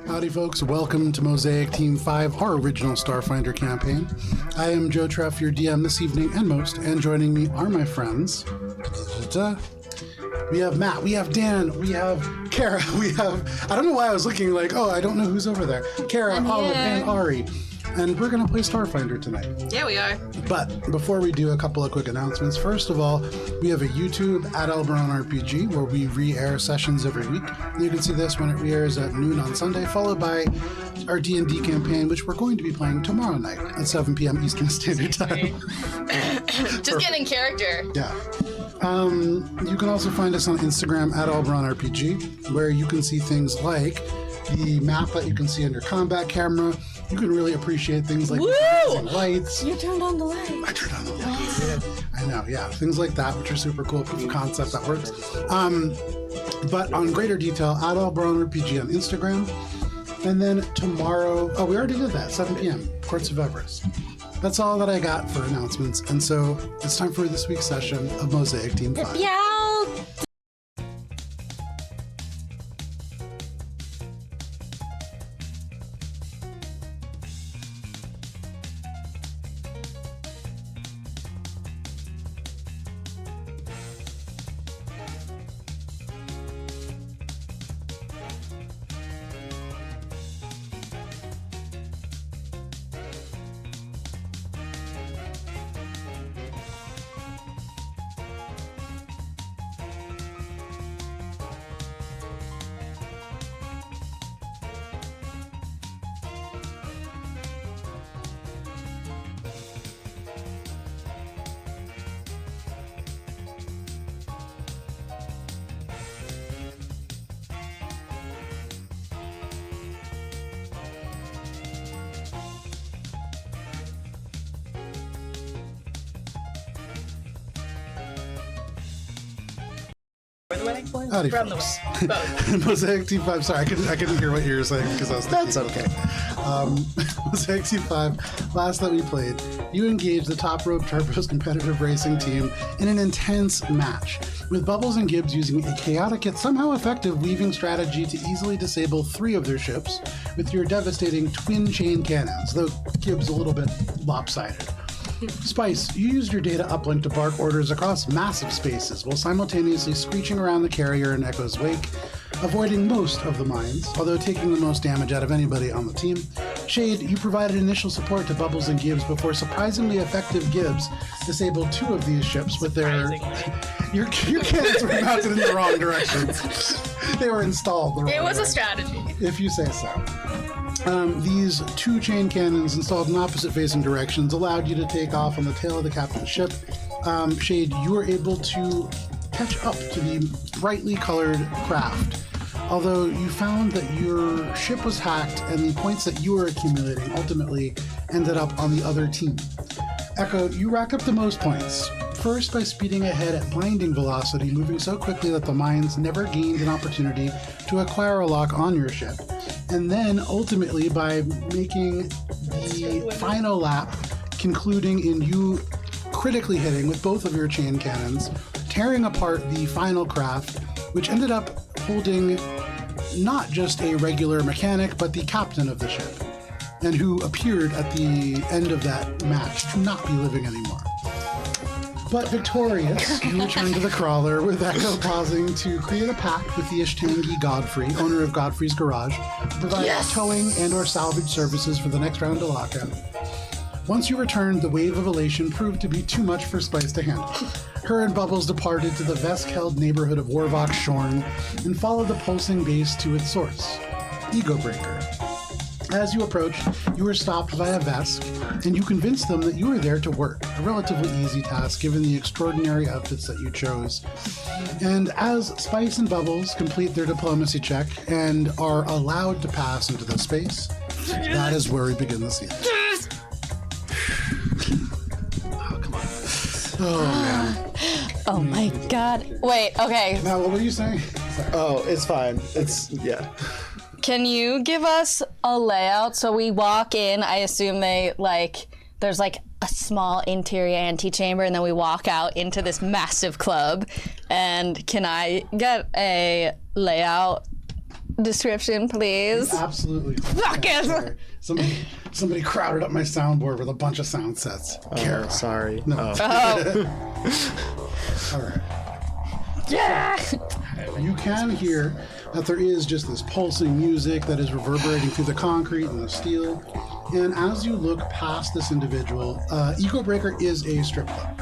Howdy folks, welcome to Mosaic Team 5, our original Starfinder campaign. I am Joe Treff, your DM this evening and most, and joining me are my friends. We have Matt, we have Dan, we have Kara, we have, I don't know why I was looking like, oh, I don't know who's over there. Kara, Olive, and Ari. And we're going to play Starfinder tonight. Yeah, we are. But before we do, a couple of quick announcements. First of all, we have a YouTube at Elberon RPG where we re-air sessions every week. You can see this when it re-airs at noon on Sunday, followed by our D&D campaign, which we're going to be playing tomorrow night at 7 p.m. Eastern Standard Time. Just get in character. Yeah. You can also find us on Instagram at Elberon RPG, where you can see things like the map that you can see on your combat camera. You can really appreciate things like the lights. You turned on the lights. I turned on the lights. I know, yeah. Things like that, which are super cool. Proof of concept that works. But on greater detail, at Elberon RPG on Instagram. And then tomorrow, we already did that, 7 p.m., Courts of Everest. That's all that I got for announcements. And so it's time for this week's session of Mosaic Team 5. Yeah. Howdy, From folks. the both. Mosaic Team 5. Sorry, I couldn't hear what you were saying because I was thinking. That's okay. Mosaic Team 5, last that we played, you engaged the Top Rope Turbos competitive racing team in an intense match, with Bubbles and Gibbs using a chaotic yet somehow effective weaving strategy to easily disable 3 of their ships with your devastating twin chain cannons, though Gibbs a little bit lopsided. Spice, you used your data uplink to bark orders across massive spaces while simultaneously screeching around the carrier in Echo's wake, avoiding most of the mines, although taking the most damage out of anybody on the team. Shade, you provided initial support to Bubbles and Gibbs before surprisingly effective Gibbs disabled 2 of these ships with their... Your cannons were mounted in the wrong direction. They were installed the wrong way. It was a strategy. If you say so. These 2 chain cannons installed in opposite facing directions allowed you to take off on the tail of the captain's ship. Shade, you were able to catch up to the brightly colored craft, although you found that your ship was hacked and the points that you were accumulating ultimately ended up on the other team. Echo, you rack up the most points. First by speeding ahead at blinding velocity, moving so quickly that the mines never gained an opportunity to acquire a lock on your ship. And then ultimately by making the final lap, concluding in you critically hitting with both of your chain cannons, tearing apart the final craft, which ended up holding not just a regular mechanic, but the captain of the ship, and who appeared at the end of that match to not be living anymore. But victorious, you return to the crawler, with Echo pausing to create a pact with the Ishtangi Godfrey, owner of Godfrey's Garage, to provide towing and or salvage services for the next round of lockout. Once you returned, the wave of elation proved to be too much for Spice to handle. Her and Bubbles departed to the Vesk-held neighborhood of Warvox Shorn and followed the pulsing base to its source, Egobreaker. As you approached, you were stopped by a Vesk, and you convinced them that you were there to work, a relatively easy task given the extraordinary outfits that you chose. And as Spice and Bubbles complete their diplomacy check and are allowed to pass into the space, that is where we begin the scene. Oh, come on. Oh, man. Oh my god. Wait, okay. Now, what were you saying? Sorry. Oh, it's fine. Yeah. Can you give us a layout? So we walk in, I assume there's like a small interior antechamber, and then we walk out into this massive club. And can I get a layout description, please? Absolutely. Fuck it. Sorry. Somebody crowded up my soundboard with a bunch of sound sets. Kara. Sorry. No. Oh. All right. Yeah. You can hear that there is just this pulsing music that is reverberating through the concrete and the steel. And as you look past this individual, Egobreaker is a strip club.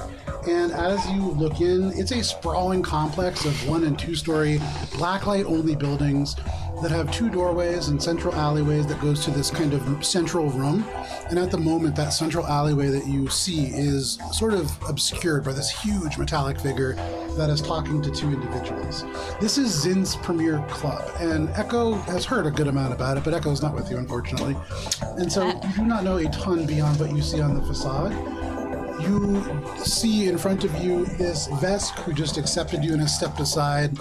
And as you look in, it's a sprawling complex of 1 and 2 story blacklight only buildings that have 2 doorways and central alleyways that goes to this kind of central room. And at the moment, that central alleyway that you see is sort of obscured by this huge metallic figure that is talking to 2 individuals. This is Zin's premier club, and Echo has heard a good amount about it, but Echo's not with you, unfortunately. And so you do not know a ton beyond what you see on the facade. You see in front of you this Vesk who just accepted you and has stepped aside.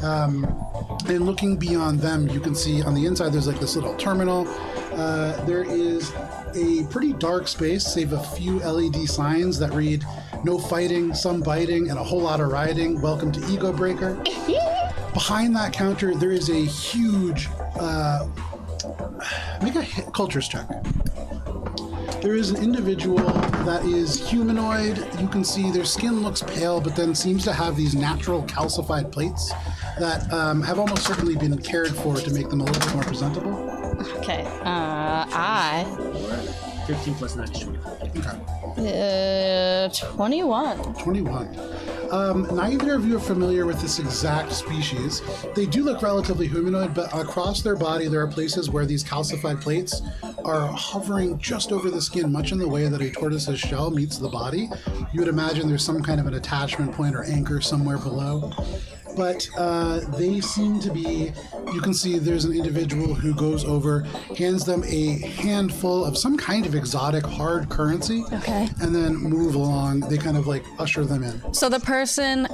And looking beyond them, you can see on the inside there's like this little terminal. There is a pretty dark space, save a few LED signs that read "No fighting, some biting, and a whole lot of riding. Welcome to Egobreaker." Behind that counter, there is a huge. Make a cultures check. There is an individual that is humanoid. You can see their skin looks pale, but then seems to have these natural calcified plates that have almost certainly been cared for to make them a little bit more presentable. Okay. 15 plus 9 is 24. Okay. 21. 21. Neither of you are familiar with this exact species. They do look relatively humanoid, but across their body there are places where these calcified plates are hovering just over the skin, much in the way that a tortoise's shell meets the body. You would imagine there's some kind of an attachment point or anchor somewhere below. But they seem to be, you can see there's an individual who goes over, hands them a handful of some kind of exotic hard currency, Okay. and then move along. They kind of like usher them in. So the person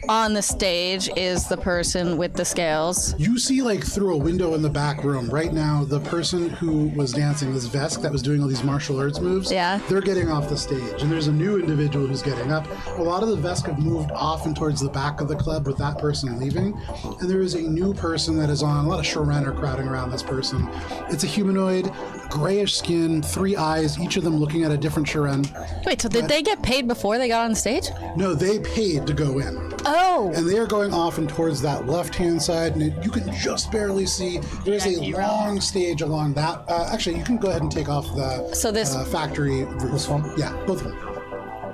on the stage is the person with the scales. You see, like, through a window in the back room right now, the person who was dancing, this Vesk that was doing all these martial arts moves, Yeah. they're getting off the stage. And there's a new individual who's getting up. A lot of the Vesk have moved off and towards the back of the club with that person leaving. And there is a new person that is on. A lot of Shoren are crowding around this person. It's a humanoid, grayish skin, 3 eyes, each of them looking at a different Shoren. Wait, so did they get paid before they got on stage? No, they paid to go in. Oh. And they are going off and towards that left-hand side, and you can just barely see there's a long stage along that. Actually, you can go ahead and take off the So this- factory roof. This one? Yeah, both of them.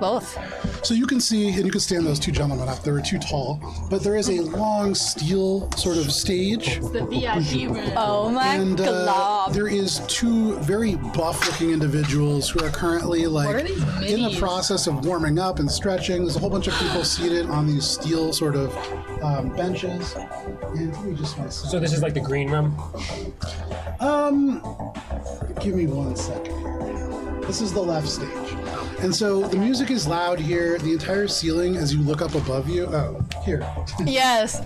Both. So you can see, and you can stand those 2 gentlemen up. They were too tall, but there is a long steel sort of stage. The VIP room. Oh my And god. there is 2 very buff-looking individuals who are currently What are like these in the minis? process of warming up and stretching. There's a whole bunch of people seated on these steel sort of benches. And let me just find So this is like the green room? Give me 1 second here. This is the left stage. And so the music is loud here. The entire ceiling, as you look up above you. Oh, here. Yes.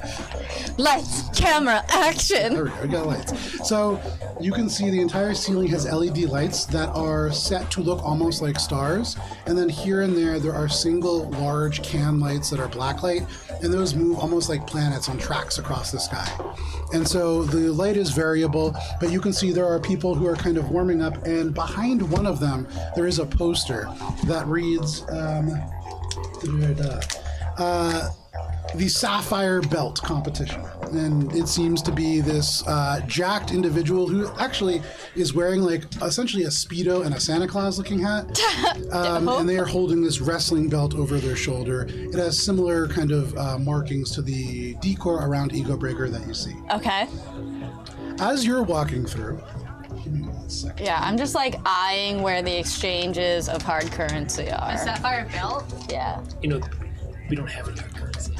Lights, camera, action. There we go, we got lights. So you can see the entire ceiling has LED lights that are set to look almost like stars. And then here and there are single large can lights that are blacklight, and those move almost like planets on tracks across the sky. And so the light is variable, but you can see there are people who are kind of warming up, and behind one of them, there is a poster that reads, the Sapphire Belt competition. And it seems to be this jacked individual who actually is wearing like essentially a Speedo and a Santa Claus looking hat. And they are holding this wrestling belt over their shoulder. It has similar kind of markings to the decor around Egobreaker that you see. Okay. As you're walking through, give me 1 second. Yeah, I'm just like eyeing where the exchanges of hard currency are. Sapphire belt? Yeah. You know, we don't have any hard currency.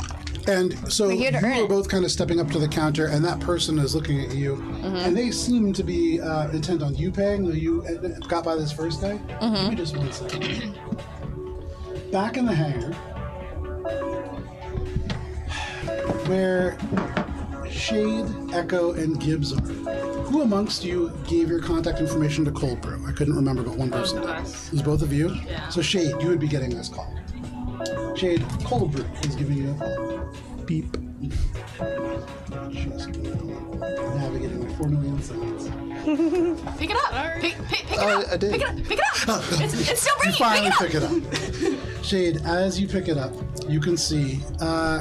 And so here to you earn were it. both kind of stepping up to the counter, and that person is looking at you, and they seem to be intent on you paying. You got by this first guy. Give me just 1 second. Back in the hangar, where Shade, Echo, and Gibbs are. Who amongst you gave your contact information to Cold Brew? I couldn't remember, but one person did. us. It was both of you? Yeah. So Shade, you would be getting this call. Shade, Cold Brew is giving you a call. Beep. Just navigating my 4 million seconds. Pick it up. Pick it up. I did. Pick it up. Pick it up. It's still You ringing. finally Pick it up. pick it up. Shade, as you pick it up, you can see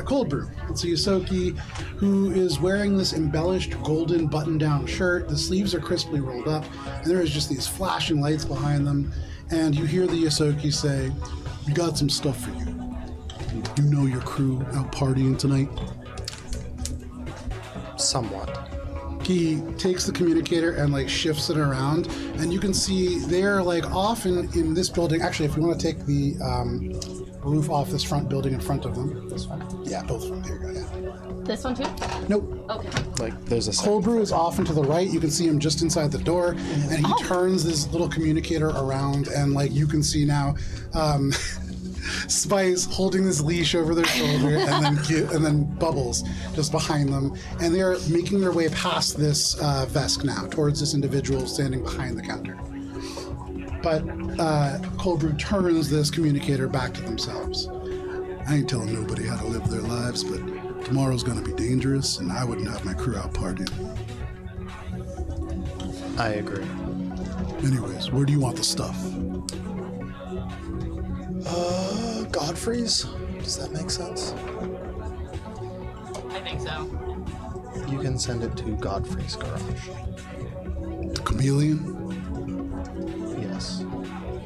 Cold Brew. It's a Yosoki who is wearing this embellished golden button-down shirt. The sleeves are crisply rolled up, and there is just these flashing lights behind them. And you hear the Yosoki say, "We got some stuff for you. You know your crew out partying tonight?" Somewhat. He takes the communicator and like shifts it around, and you can see they're like off in this building. Actually, if you want to take the roof off this front building in front of them. This one. Yeah, both of them. There you go. Yeah. This one too. Nope. Okay. Like there's a Cold Brew is off and to the right. You can see him just inside the door, and he turns this little communicator around, and like you can see now, Spice holding this leash over their shoulder, and then Bubbles just behind them, and they are making their way past this Vesk now towards this individual standing behind the counter. But Cold Brew turns this communicator back to themselves. I ain't telling nobody how to live their lives, but tomorrow's gonna be dangerous, and I wouldn't have my crew out partying. I agree. Anyways, where do you want the stuff? Godfrey's? Does that make sense? I think so. You can send it to Godfrey's garage. Chameleon? Yes.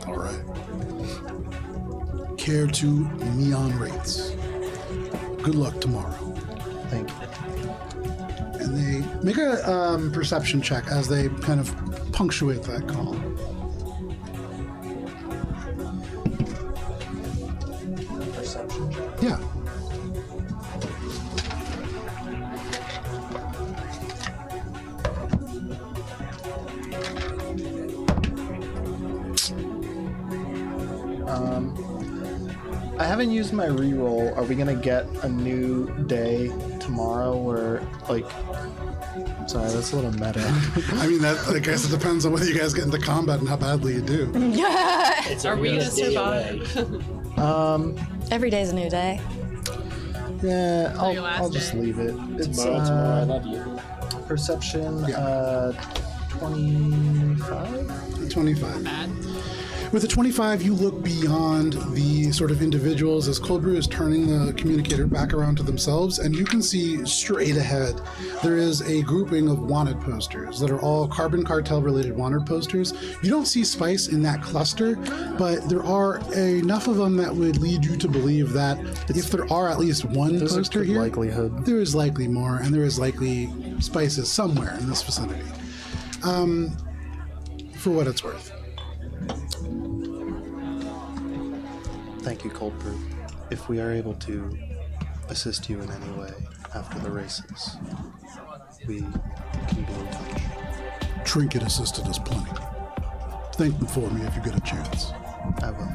All right. Care to Neon Wraiths. Good luck tomorrow. Thank you. And they make a perception check as they kind of punctuate that call. Perception check. Yeah. I haven't used my reroll. Are we gonna get a new day tomorrow where, like... Sorry, that's a little meta. I mean, that I guess it depends on whether you guys get into combat and how badly you do. It's Are we real gonna day survive? away. Every day's a new day. Yeah, your last I'll just day. leave it. It's Tomorrow, I love you. perception, Yeah. 25? 25. Bad. With a 25, you look beyond the sort of individuals as Cold Brew is turning the communicator back around to themselves, and you can see straight ahead there is a grouping of wanted posters that are all Carbon Cartel related wanted posters. You don't see Spice in that cluster, but there are enough of them that would lead you to believe that if there are at least one There's a poster good here, likelihood. there is likely more, and there is likely Spices somewhere in this vicinity. For what it's worth. Thank you, Cold Brew. If we are able to assist you in any way after the races, we can be in touch. Trinket assisted us plenty. Thank them for me if you get a chance. I will.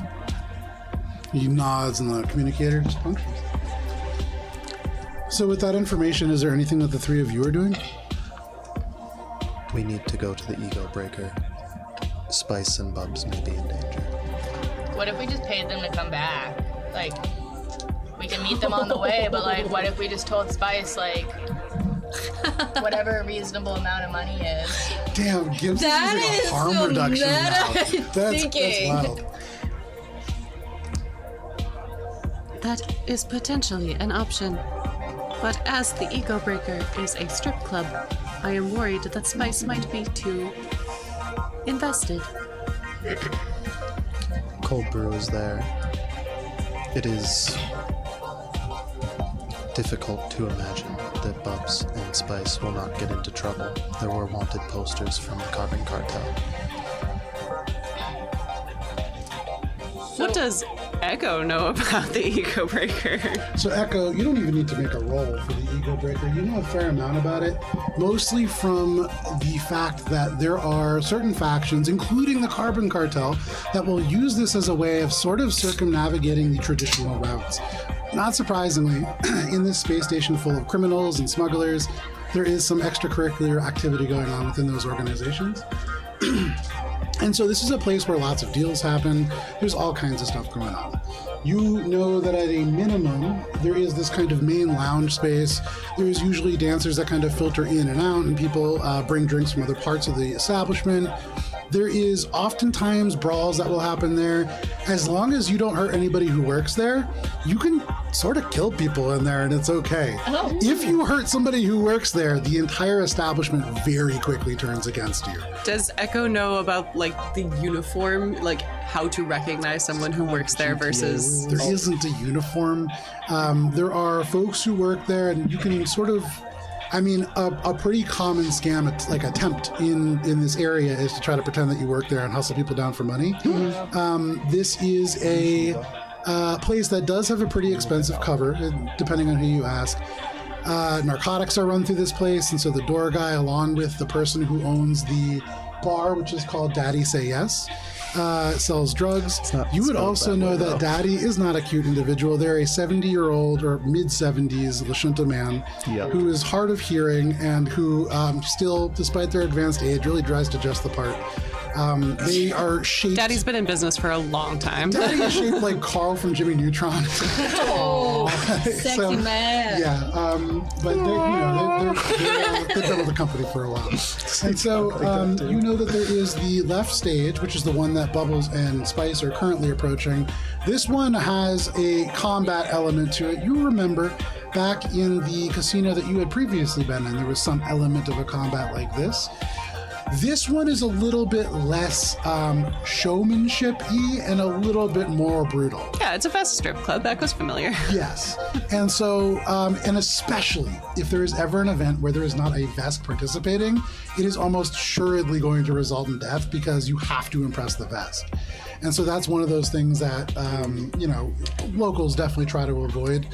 He nods and the communicator just functions. So with that information, is there anything that the three of you are doing? We need to go to the Egobreaker. Spice and Bubs may be in danger. What if we just paid them to come back? Like, we can meet them on the way, but like, what if we just told Spice, like, whatever a reasonable amount of money is? Damn, Gibbs That is using is a harm some reduction meta now. That's thinking. wild. That is potentially an option. But as the Egobreaker is a strip club, I am worried that Spice might be too invested. Cold Brew is there. It is difficult to imagine that Bubs and Spice will not get into trouble. There were wanted posters from the Carbon Cartel. What does Echo know about the Egobreaker? So Echo, you don't even need to make a roll for the Egobreaker. You know a fair amount about it, mostly from the fact that there are certain factions, including the Carbon Cartel, that will use this as a way of sort of circumnavigating the traditional routes. Not surprisingly, in this space station full of criminals and smugglers, there is some extracurricular activity going on within those organizations. And so this is a place where lots of deals happen. There's all kinds of stuff going on. You know that at a minimum, there is this kind of main lounge space. There's usually dancers that kind of filter in and out, and people bring drinks from other parts of the establishment. There is oftentimes brawls that will happen there. As long as you don't hurt anybody who works there, you can sort of kill people in there and it's okay. Oh. If you hurt somebody who works there, the entire establishment very quickly turns against you. Does Echo know about like the uniform, like how to recognize someone who works there versus? There isn't a uniform. There are folks who work there, and you can sort of, I mean, a pretty common scam, like attempt in this area is to try to pretend that you work there and hustle people down for money. This is a place that does have a pretty expensive cover, depending on who you ask. Narcotics are run through this place, and so the door guy, along with the person who owns the bar, which is called Daddy Say Yes, sells drugs. You would also know that Daddy is not a cute individual. They're a 70-year-old or mid-70s Lashunta man who is hard of hearing and who still, despite their advanced age, really tries to dress the part. They are shaped... Daddy's been in business for a long time. Daddy is shaped like Carl from Jimmy Neutron. Oh, sexy man. Yeah, but they've been with the company for a while. And so you know that there is the left stage, which is the one that Bubbles and Spice are currently approaching. This one has a combat element to it. You remember back in the casino that you had previously been in, there was some element of a combat like this. This one is a little bit less showmanship-y and a little bit more brutal. Yeah, it's a fast strip club. That was familiar. Yes. And so, and especially if there is ever an event where there is not a vest participating, it is almost assuredly going to result in death because you have to impress the vest. And so that's one of those things that, locals definitely try to avoid.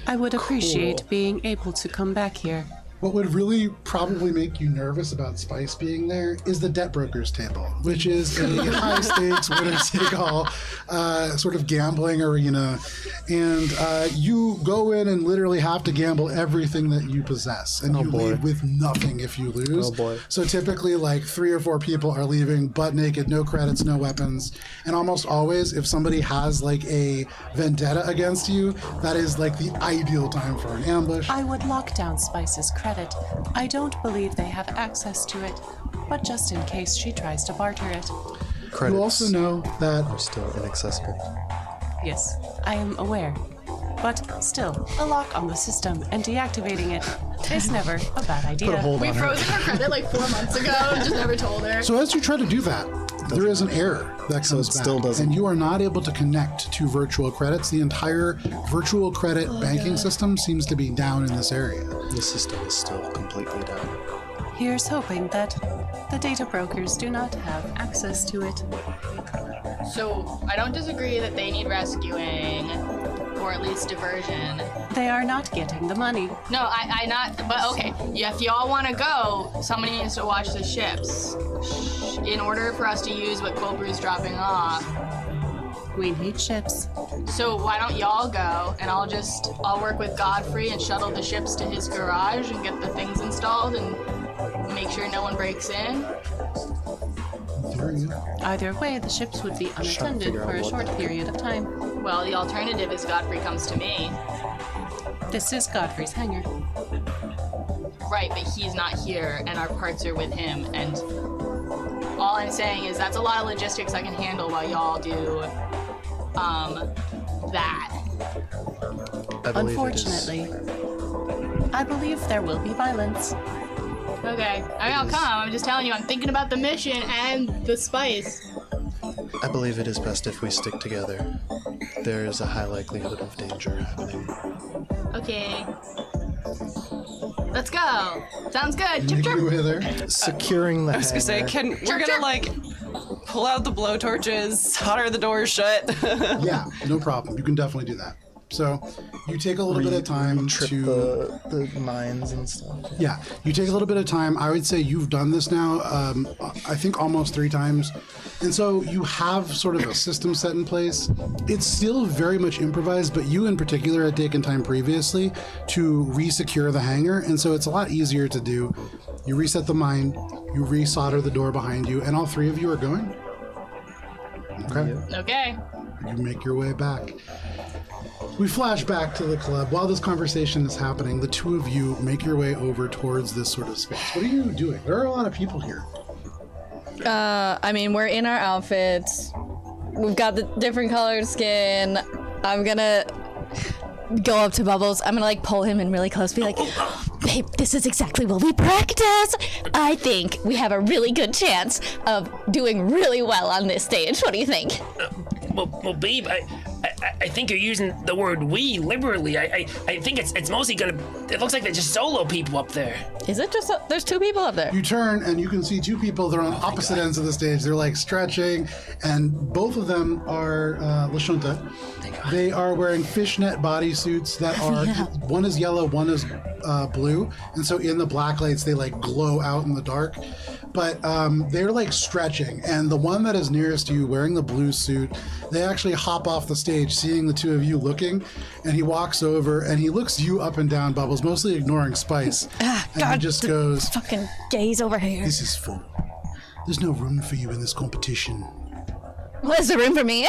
I would appreciate being able to come back here. What would really probably make you nervous about Spice being there is the debt brokers table, which is a high stakes winner take all sort of gambling arena. And you go in and literally have to gamble everything that you possess. And you leave with nothing if you lose. Oh boy. So typically like 3 or 4 people are leaving butt naked, no credits, no weapons. And almost always if somebody has like a vendetta against you, that is like the ideal time for an ambush. I would lock down Spice's credit. I don't believe they have access to it, but just in case she tries to barter it. Credits You also know that are still inaccessible. Yes, I am aware. But still, a lock on the system and deactivating it is never a bad idea. Put a hold We on her. frozen her credit like 4 months ago and just never told her. So as you try to do that, there is an error that So comes it back, still doesn't- and you are not able to connect to virtual credits. The entire virtual credit banking system seems to be down in this area. The system is still completely down. Here's hoping that the data brokers do not have access to it. So I don't disagree that they need rescuing, or at least diversion. They are not getting the money. No, I not. But okay, yeah, if y'all want to go, somebody needs to watch the ships. In order for us to use what Cold Brew's dropping off. We need ships. So why don't y'all go, and I'll work with Godfrey and shuttle the ships to his garage and get the things installed and make sure no one breaks in. There you go. Either way, the ships would be unattended figure for out a what short that period of time. Well, the alternative is Godfrey comes to me. This is Godfrey's hangar. Right, but he's not here, and our parts are with him, and all I'm saying is that's a lot of logistics I can handle while y'all do, that. I believe Unfortunately, I believe there will be violence. Okay, I mean, I'll come. I'm just telling you, I'm thinking about the mission and the spice. I believe it is best if we stick together. There is a high likelihood of danger happening. Okay. Let's go. Sounds good. Chip, Make your chip. way there. Securing the I was gonna say, we're gonna like pull out the blowtorches, solder the doors shut. Yeah, no problem. You can definitely do that. So you take a little bit of time trip to... the mines and stuff. Yeah, you take a little bit of time. I would say you've done this now, I think almost 3 times. And so you have sort of a system set in place. It's still very much improvised, but you in particular had taken time previously to re-secure the hangar. And so it's a lot easier to do. You reset the mine, you resolder the door behind you, and all three of you are going? Okay. Okay. You make your way back. We flash back to the club. While this conversation is happening, the two of you make your way over towards this sort of space. What are you doing? There are a lot of people here. I mean, we're in our outfits. We've got the different colored skin. I'm gonna go up to Bubbles. I'm gonna like pull him in really close, be like, babe, this is exactly what we practice. I think we have a really good chance of doing really well on this stage. What do you think? Well, babe, I think you're using the word "we" liberally. I think it's mostly gonna. It looks like they're just solo people up there. Is it just there's two people up there? You turn and you can see two people. They're on opposite ends of the stage. They're like stretching, and both of them are Lashunta. They are wearing fishnet bodysuits that are one is yellow, one is blue, and so in the black lights they like glow out in the dark. But they're like stretching, and the one that is nearest you, wearing the blue suit, they actually hop off the stage, seeing the two of you looking, and he walks over and he looks you up and down, Bubbles, mostly ignoring Spice, and he just goes, Fucking gays over here. "This is full. There's no room for you in this competition." Where's the room for me?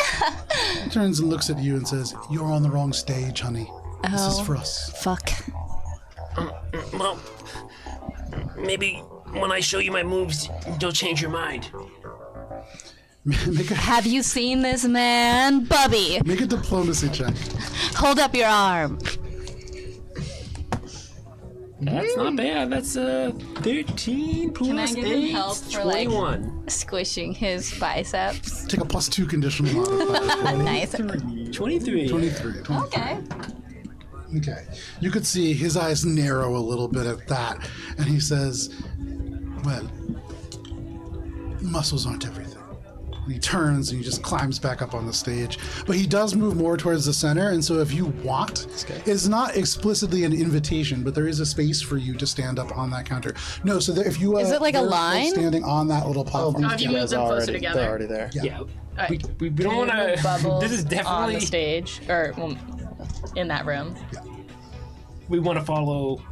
He turns and looks at you and says, "You're on the wrong stage, honey. This is for us." Fuck. Well, maybe when I show you my moves, you'll change your mind. Have you seen this man? Bubby, Make a diplomacy check. hold up your arm. That's not bad. That's 13 plus give him 8, help for, like- 21. Squishing his biceps. Take a +2 conditional modifier. Nice. 23. 23. Okay. Okay. You could see his eyes narrow a little bit at that, and he says, "Well, muscles aren't everything." And he turns and he just climbs back up on the stage. But he does move more towards the center, and so if you want, it's not explicitly an invitation, but there is a space for you to stand up on that counter. No, so if you... Is it like a they're, line? standing on that little platform. If you move them closer together. They're already there. Yeah. Alright. We don't want to. Bubbles This is on the definitely. stage, or well, in that room. We want to follow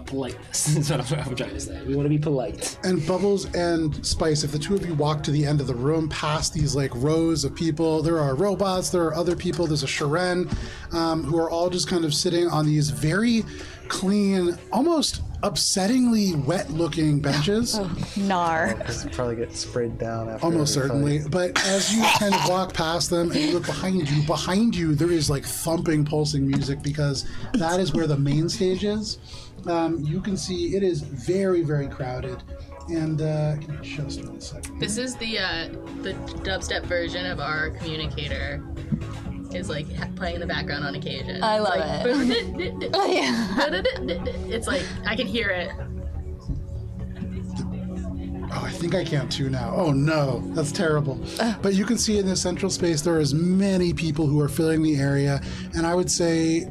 politeness. Is what I'm trying to say. We want to be polite. And Bubbles and Spice, if the two of you walk to the end of the room past these like rows of people, there are robots, there are other people, there's a Sharen, who are all just kind of sitting on these very clean, almost upsettingly wet looking benches. Nar. Because probably get sprayed down after. Almost every certainly. fight. But as you kind of walk past them and you look behind you there is like thumping, pulsing music, because that is where the main stage is. You can see it is very, very crowded. And give me just 1 second. This is the dubstep version of our communicator. Is like playing in the background on occasion. I love it. Oh, yeah. It's like I can hear it. Oh, I think I can too now. Oh no, that's terrible. But you can see in this central space there is many people who are filling the area, and I would say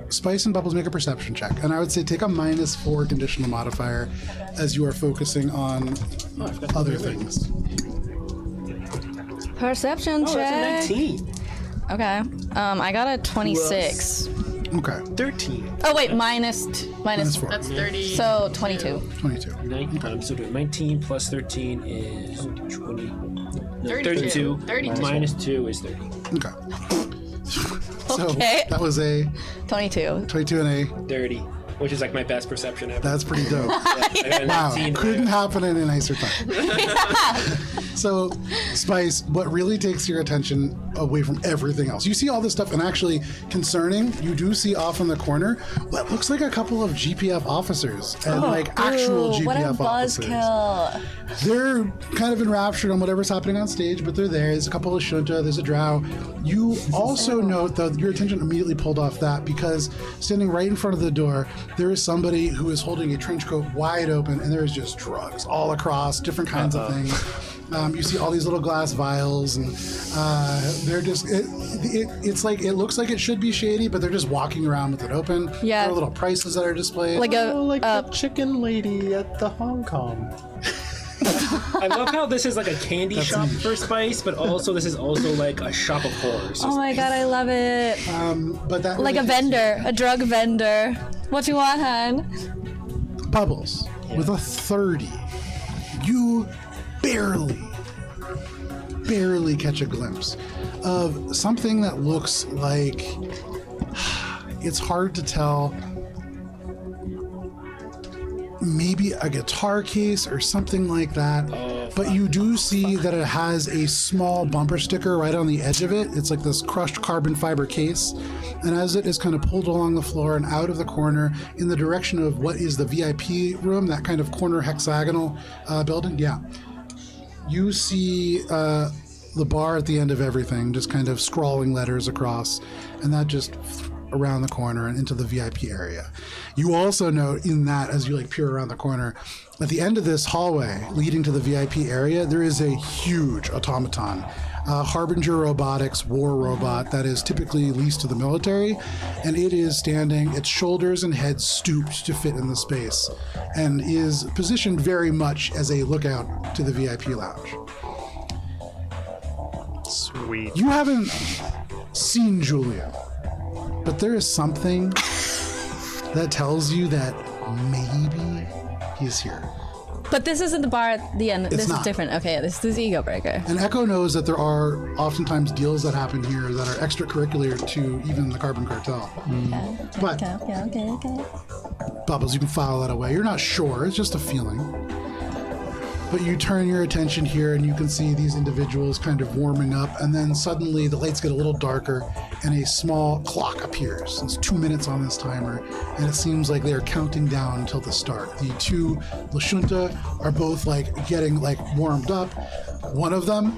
Spice and Bubbles, make a perception check, and I would say take a -4 conditional modifier as you are focusing on other things. Perception Oh, check. that's a 19. Okay. I got a 26. Okay, 13. Oh wait, minus -4, That's 30. so 22. 22. I'm still doing 19 plus 13 is 20. No, 32. 32. Minus 2 is 30. Okay. So Okay. that was a 22. 22 and a. 30, which is like my best perception ever. That's pretty dope. I got a Wow, 19. couldn't happen in a nicer time. So, Spice, what really takes your attention away from everything else? You see all this stuff, and actually, concerning, you do see off in the corner what looks like a couple of GPF officers, and like actual Ooh, GPF what a officers. buzzkill. They're kind of enraptured on whatever's happening on stage, but they're there. There's a couple of Shunta, there's a Drow. You also note, though, your attention immediately pulled off that, because standing right in front of the door, there is somebody who is holding a trench coat wide open, and there is just drugs all across, different kinds of things. You see all these little glass vials, and they're just, it's like, it looks like it should be shady, but they're just walking around with it open. Yeah. There are little prices that are displayed. Like Oh, a like the chicken lady at the Hong Kong. I love how this is like a candy shop for Spice, but also this is also like a shop of horrors. Oh my god, I love it. but that Like a really- vendor, a drug vendor. What you want, hun? Bubbles. With a 30, you barely catch a glimpse of something that looks like, it's hard to tell, maybe a guitar case or something like that. But you do see that it has a small bumper sticker right on the edge of it. It's like this crushed carbon fiber case. And as it is kind of pulled along the floor and out of the corner in the direction of what is the VIP room, that kind of corner hexagonal building, you see the bar at the end of everything, just kind of scrawling letters across, and that just around the corner and into the VIP area. You also note in that, as you like peer around the corner, at the end of this hallway leading to the VIP area, there is a huge automaton, Harbinger Robotics war robot that is typically leased to the military, and it is standing, its shoulders and head stooped to fit in the space, and is positioned very much as a lookout to the VIP lounge. Sweet. You haven't seen Julian, but there is something that tells you that maybe he's here. But this isn't the bar at the end. This not. is different. Okay, this is Egobreaker. And Echo knows that there are oftentimes deals that happen here that are extracurricular to even the Carbon Cartel. But Okay. Bubbles, you can file that away. You're not sure, it's just a feeling. But you turn your attention here and you can see these individuals kind of warming up, and then suddenly the lights get a little darker and a small clock appears. It's 2 minutes on this timer, and it seems like they are counting down until the start. The two Lashunta are both like getting like warmed up. One of them,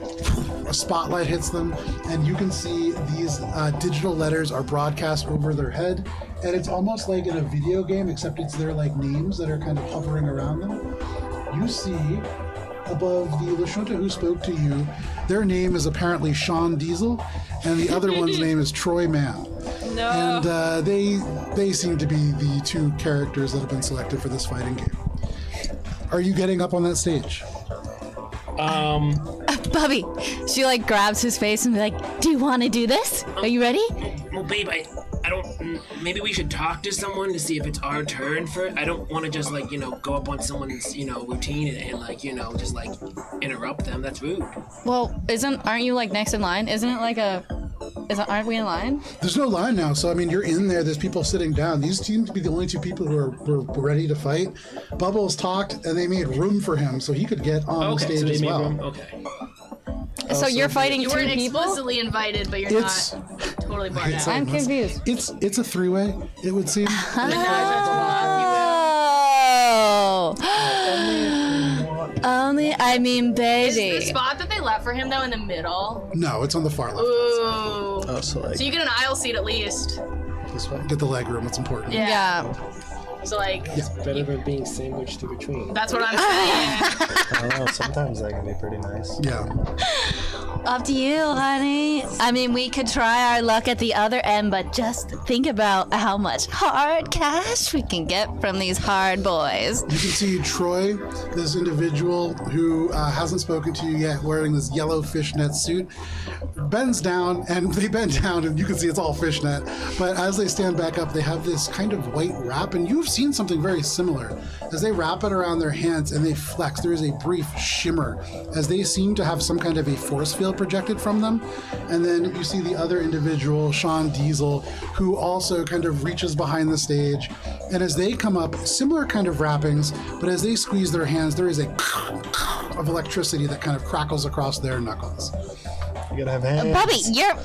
a spotlight hits them, and you can see these digital letters are broadcast over their head, and it's almost like in a video game, except it's their like names that are kind of hovering around them. You see above the Lashunta who spoke to you, their name is apparently Sean Diesel, and the other one's name is Troy Mann. No. And they seem to be the two characters that have been selected for this fighting game. Are you getting up on that stage? Bubby, she like grabs his face and be like, "Do you want to do this? Are you ready?" Well, babe, I don't. Maybe we should talk to someone to see if it's our turn for it. I don't want to just like go up on someone's routine and like just like interrupt them. That's rude. Well, aren't you like next in line? Isn't it like aren't we in line? There's no line now, so I mean, you're in there. There's people sitting down. These seem to be the only two people who are ready to fight. Bubbles talked, and they made room for him, so he could get on the stage so they as made well. room. Okay. So you're fighting You two weren't people? explicitly invited, but you're It's- not totally barred out. I'm confused. It's a three-way, it would seem. Oh. Only, I mean, Is the baby. spot that they left for him though in the middle? No, it's on the far left. Ooh. Oh, so like So you get an aisle seat at least. this way. Get the leg room. It's important. Yeah. So like, Better than being sandwiched in between. that's what I'm saying. I don't know. Sometimes that can be pretty nice. Yeah. Up to you, honey. I mean, we could try our luck at the other end, but just think about how much hard cash we can get from these hard boys. You can see Troy, this individual who hasn't spoken to you yet, wearing this yellow fishnet suit, bends down, and they bend down, and you can see it's all fishnet. But as they stand back up, they have this kind of white wrap, and you've seen something very similar. As they wrap it around their hands and they flex, there is a brief shimmer as they seem to have some kind of a force field projected from them. And then you see the other individual, Sean Diesel, who also kind of reaches behind the stage. And as they come up, similar kind of wrappings, but as they squeeze their hands, there is a of electricity that kind of crackles across their knuckles. You gotta have hands. Bubby,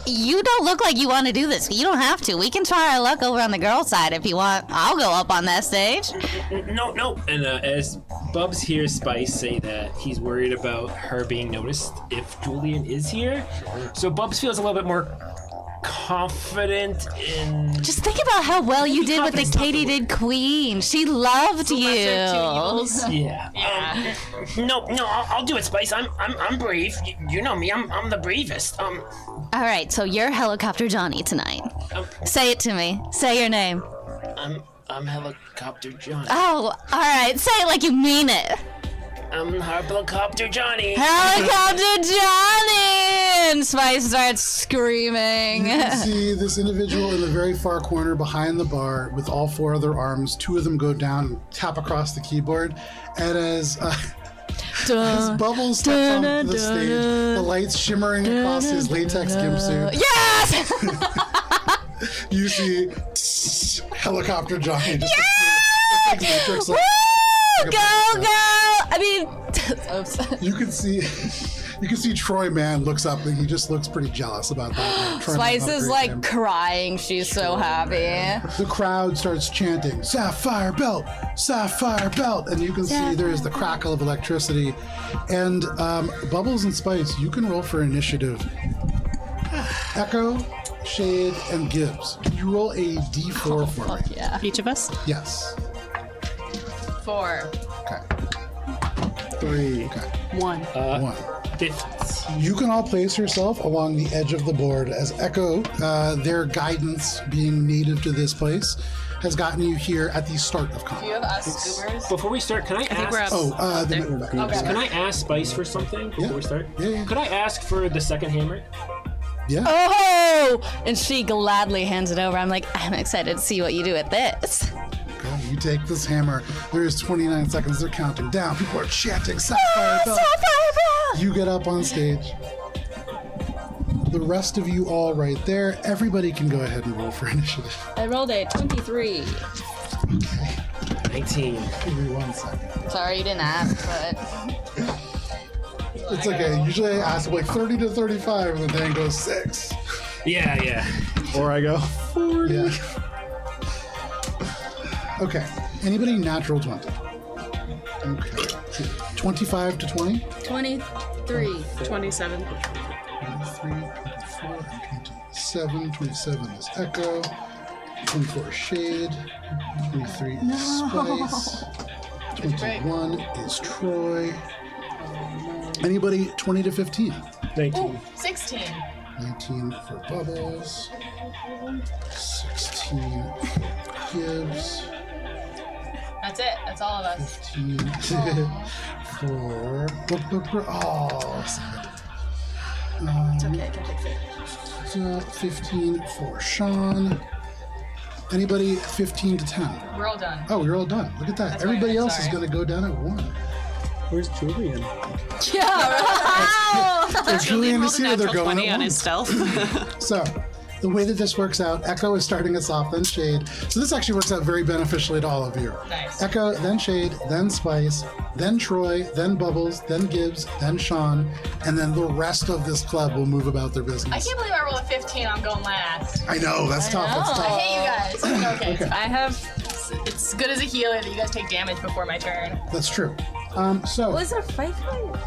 you don't look like you want to do this. You don't have to. We can try our luck over on the girl side if you want. I'll go up on that stage. No. And as Bubs hears Spice say that he's worried about her being noticed if Julian is here, so Bubs feels a little bit more confident in. Just think about how well you did with the Katie did Queen. She loved you. Yeah. No. I'll do it, Spice. I'm brave. You know me. I'm the bravest. All right, so you're Helicopter Johnny tonight. Say it to me. Say your name. I'm Helicopter Johnny. Oh, all right. Say it like you mean it. I'm Helicopter Johnny. Helicopter Johnny! And Spice starts screaming. You can see this individual in the very far corner behind the bar with all 4 other arms. 2 of them go down and tap across the keyboard. And as Bubbles steps onto the stage, the lights shimmering across his latex gimp suit, Yes! you see helicopter Johnny just like Matrix, like, Woo! Go, go! I mean, oops. you can see Troy Man looks up and he just looks pretty jealous about that. Like, Spice is like crying. She's so happy. The crowd starts chanting, Sapphire Belt, Sapphire Belt, and you can see there is the crackle of electricity. And Bubbles and Spice, you can roll for initiative. Echo, Shade, and Gibbs. You roll a d4 for me. Yeah. Each of us? Yes. 4. Okay. 3. Okay. 1. 1. 15. You can all place yourself along the edge of the board as Echo, their guidance being native to this place, has gotten you here at the start of Do you combat. have us scoobers? Before we start, can I I think we're ask? up. Then there. we're back. Okay. Can I ask Spice for something before Yeah. we start? Yeah. Could I ask for the second hammer? Yeah. Oh! And she gladly hands it over. I'm like, I'm excited to see what you do with this. Okay, you take this hammer. There is 29 seconds. They're counting down. People are chanting Sapphire Belt. You get up on stage. The rest of you all right there. Everybody can go ahead and roll for initiative. I rolled a 23. 19. Give me 1 second. Sorry you didn't ask, but It's okay. Usually I ask like 30 to 35 and the thing goes 6. Yeah. Or I go, Yeah. Okay. Anybody natural 20? Okay. 25 to 20? 23. 27. 23, 24, and 27. 27 is Echo. 24 is Shade. 23 is Spice. 21 is Troy. Anybody 20 to 15? 19. 16. 19 for Bubbles. 16 for Gibbs. That's it. That's all of us. 15 for... Oh, sad. It's okay, I can fix it. So 15 for Sean. Anybody 15 to 10? We're all done. Oh, you're all done. Look at that. That's Everybody fine, else is sorry. going to go down at 1. where's Julian? Yeah, If Julian rolled is a here, they're natural going 20 at on 1. his stealth. So, the way that this works out, Echo is starting us off, then Shade. So this actually works out very beneficially to all of you. Nice. Echo, then Shade, then Spice, then Troy, then Bubbles, then Gibbs, then Sean, and then the rest of this club will move about their I business. can't believe I rolled a 15. I'm going last. I know, that's tough. That's I tough. hate you guys. Okay. Okay. I have. It's good as a healer that you guys take damage before my turn. That's true. So, was it a fight?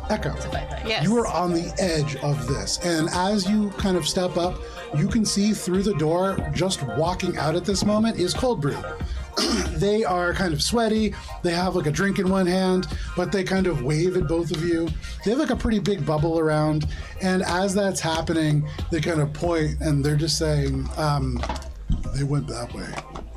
Echo, Yes. you are on the edge of this, and as you kind of step up, you can see through the door, just walking out at this moment, is Cold Brew. They are kind of sweaty. They have like a drink in one hand, but they kind of wave at both of you. They have like a pretty big bubble around, and as that's happening, they kind of point and they're just saying, they went that way.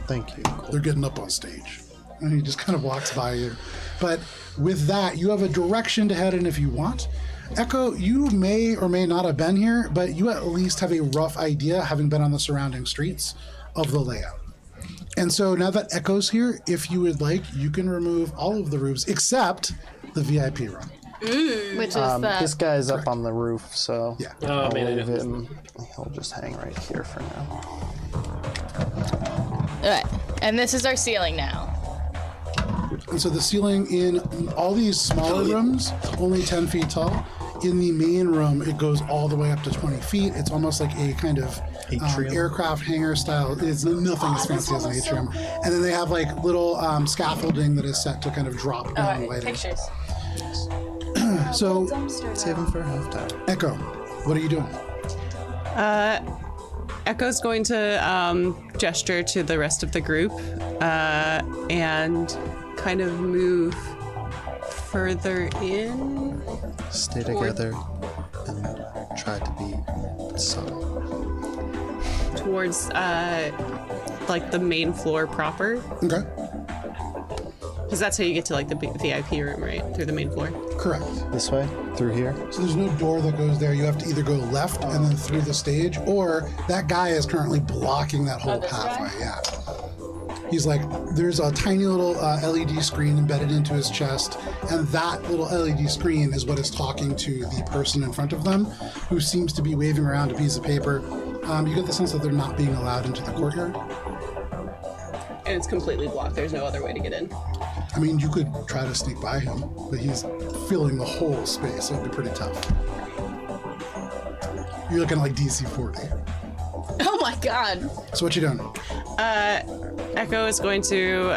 Thank you. They're getting up on stage. And he just kind of walks by you. But with that, you have a direction to head in if you want. Echo, you may or may not have been here, but you at least have a rough idea, having been on the surrounding streets, of the layout. And so now that Echo's here, if you would like, you can remove all of the roofs except the VIP room. Which is the. This guy's up on the roof, so Yeah. Oh I'll man, I leave didn't. him. He'll just hang right here for now. Alright. And this is our ceiling now. And so the ceiling in all these smaller rooms, only 10 feet tall. In the main room, it goes all the way up to 20 feet. It's almost like a kind of Atrium. aircraft hangar style. It's nothing as fancy as an atrium. And then they have like little scaffolding that is set to kind of drop down Alright, lighting. pictures. So, Save him for halftime. Echo, what are you doing? Echo's going to gesture to the rest of the group and kind of move further in. Stay together and try to be subtle. Towards like the main floor proper. Okay. Because that's how you get to like the VIP room, right? Through the main floor. Correct. This way? Through here? So there's no door that goes there. You have to either go left and then through the stage, or that guy is currently blocking that whole this guy? pathway. Yeah. He's like, there's a tiny little LED screen embedded into his chest, and that little LED screen is what is talking to the person in front of them, who seems to be waving around a piece of paper. You get the sense that they're not being allowed into the courtyard. And it's completely blocked. There's no other way to get in. I mean, you could try to sneak by him, but he's filling the whole space, so it'd be pretty tough. You're looking like DC 40. Oh my god. So what you doing? Echo is going to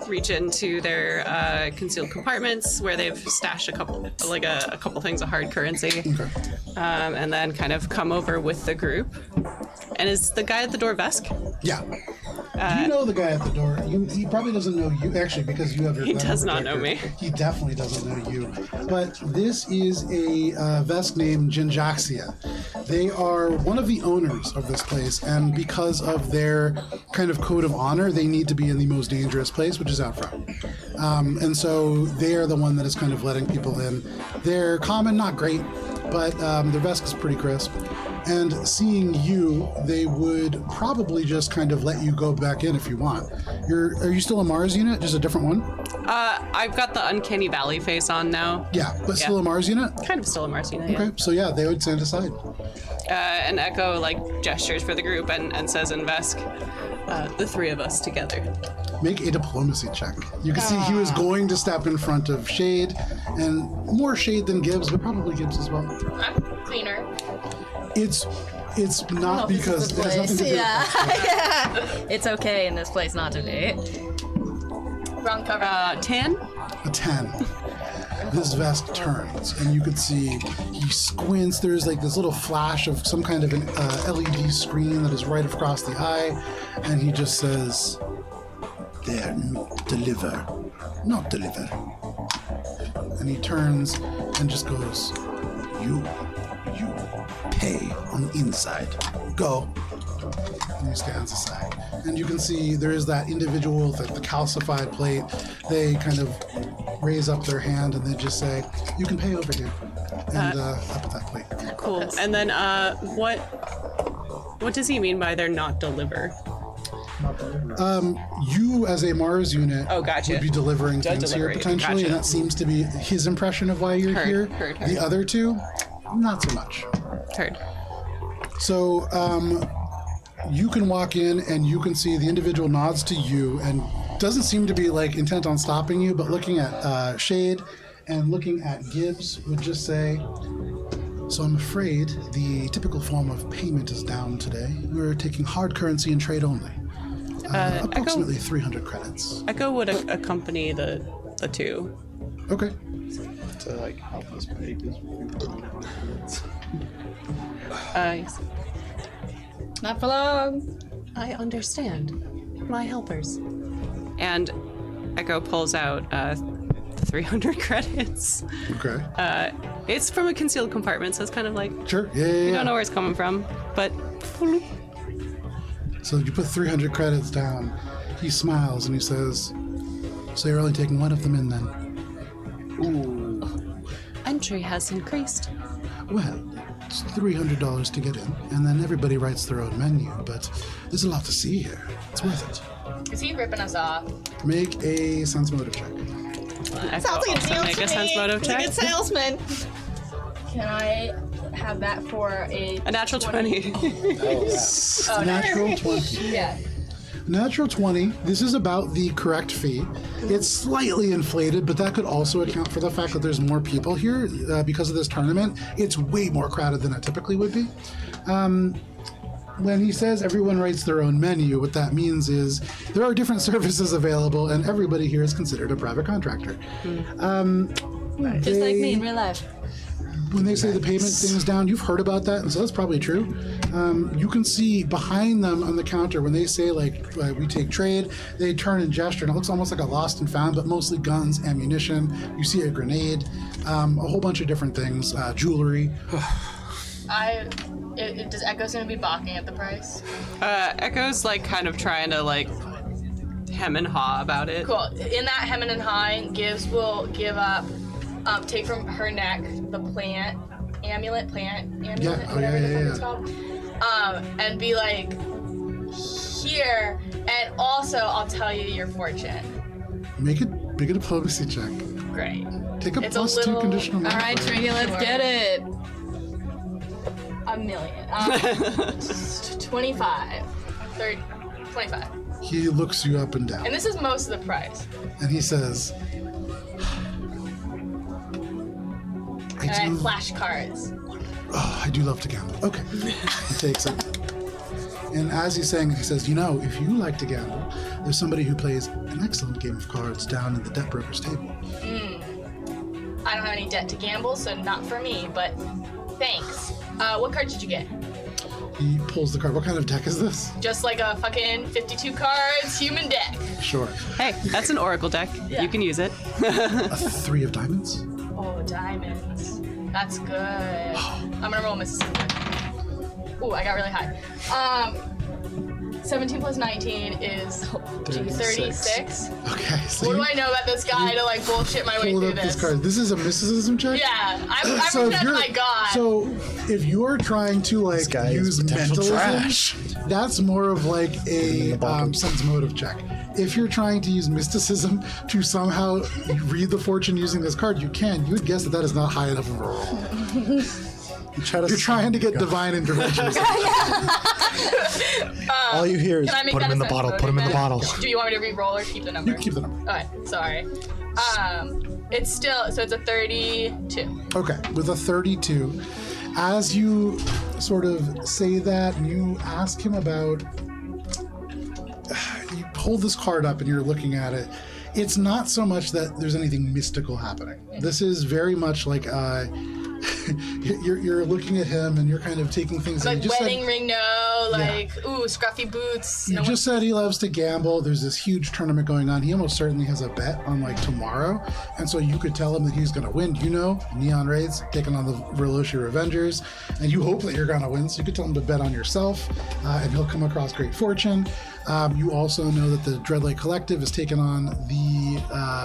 reach into their concealed compartments where they've stashed a couple things of hard currency, Okay. and then kind of come over with the group. And is the guy at the door Vesk? Yeah. You know the guy at the door. He probably doesn't know you, actually, because you have your... He glamour does not know detector. me. He definitely doesn't know you. But this is a Vesk named Jinjaxia. They are one of the owners of this place, and because of their kind of code of honor, they need to be in the most dangerous place, which is out front. And so they are the one that is kind of letting people in. They're common, not great, but their Vesk is pretty crisp. And seeing you, they would probably just kind of let you go back in if you want. Are you still a Mars unit? Just a different one? I've got the Uncanny Valley face on now. Yeah, but still a Mars unit? Kind of still a Mars unit, yeah. Okay, so yeah, they would stand aside. And Echo like gestures for the group and says in Vesk, the three of us together. Make a diplomacy check. You can see he was going to step in front of Shade, and more Shade than Gibbs, but probably Gibbs as well. I'm cleaner. It's not because it has nothing to do with It's okay in this place not to be. Wrong cover. 10? a 10. This Vesk turns, and you could see he squints. There's like this little flash of some kind of an LED screen that is right across the eye, and he just says, "There, deliver, not deliver." And he turns and just goes, "You pay on the inside. Go." And he stands aside. And you can see there is that individual with the calcified plate. They kind of raise up their hand and they just say, "You can pay over here." And up at that plate. Cool. And then what does he mean by they're not deliver? You, as a Mars unit, Oh, gotcha. would be delivering things here delivery. potentially, Gotcha. and that seems to be his impression of why you're here. Heard. The other two, not so much. Heard. So you can walk in and you can see the individual nods to you and doesn't seem to be like intent on stopping you, but looking at Shade and looking at Gibbs would just say, "So I'm afraid the typical form of payment is down today. We're taking hard currency and trade only. Approximately 300 credits." Echo would accompany the two. Okay. To like help us pay these. Yes. Not for long. I understand. My helpers. And Echo pulls out the 300 credits. Okay. It's from a concealed compartment, so it's kind of like, Sure. Yeah. I don't know where it's coming from, but So you put 300 credits down. He smiles and he says, "So you're only taking one of them in then?" entry has increased. Well, it's $300 to get in, and then everybody writes their own menu, but there's a lot to see here. It's worth it. Is he ripping us off? Make a sense motive check. Sounds like a deal Make to a sense me. motive check. Good salesman. Can I have that for A natural 20. Oh, Natural 20. Yeah. Natural 20. This is about the correct fee. It's slightly inflated, but that could also account for the fact that there's more people here because of this tournament. It's way more crowded than it typically would be. When he says everyone writes their own menu, what that means is there are different services available, and everybody here is considered a private contractor. Just like me in real life. When they say the payment thing is down, you've heard about that, and so that's probably true. You can see behind them on the counter, when they say, like, we take trade, they turn and gesture, and it looks almost like a lost and found, but mostly guns, ammunition. You see a grenade, a whole bunch of different things, jewelry. Does Echo seem to be balking at the price? Echo's like kind of trying to like hem and haw about it. Cool. In that hem and hawing, Gibbs will give up, take from her neck the amulet, whatever the fuck it's called, and be like, here, and also I'll tell you your fortune. Make a diplomacy check. Great. Take a It's a +2 little- conditional. All right, Trinity, let's get it. $1 million. 25. 30. 25. He looks you up and down, And this is most of the price. and he says, And I have flashcards. I do love to gamble. Okay. He takes it. And as he's saying it, he says, if you like to gamble, there's somebody who plays an excellent game of cards down in the debt broker's table. I don't have any debt to gamble, so not for me, but thanks. What card did you get? He pulls the card. What kind of deck is this? Just like a fucking 52 cards human deck. Sure. Hey, that's an oracle deck. Yeah. You can use it. A 3 of diamonds? Oh, diamonds. That's good. I'm gonna roll Mississippi. Ooh, I got really high. 17 plus 19 is 36. Okay, so What do you I know about this guy to like bullshit my way pulled through up this this? card. This is a mysticism check? Yeah, I'm So looking if at you're, my god. so if you're trying to like guy is use potential mentalism, trash. that's more of like a sense motive check. If you're trying to use mysticism to somehow read the fortune using this card, you can. You would guess that is not high enough of a roll. You're trying to get divine intervention. All you hear is Can I make put that him in a the sense bottle. motive Put him in the then? bottle. Do you want me to re-roll or keep the number? You keep the number. Okay, sorry. It's still, so it's a 32. Okay, with a 32, as you sort of say that and you ask him about, you hold this card up and you're looking at it, it's not so much that there's anything mystical happening. This is very much like you're looking at him and you're kind of taking things in. Like You just wedding said- ring, no, like, ooh, scruffy boots. You No just said he loves to gamble. There's this huge tournament going on. He almost certainly has a bet on like tomorrow. And so you could tell him that he's going to win. Neon Raids taking on the Veloci Revengers. And you hope that you're going to win. So you could tell him to bet on yourself and he'll come across great fortune. You also know that the Dreadlight Collective is taking on the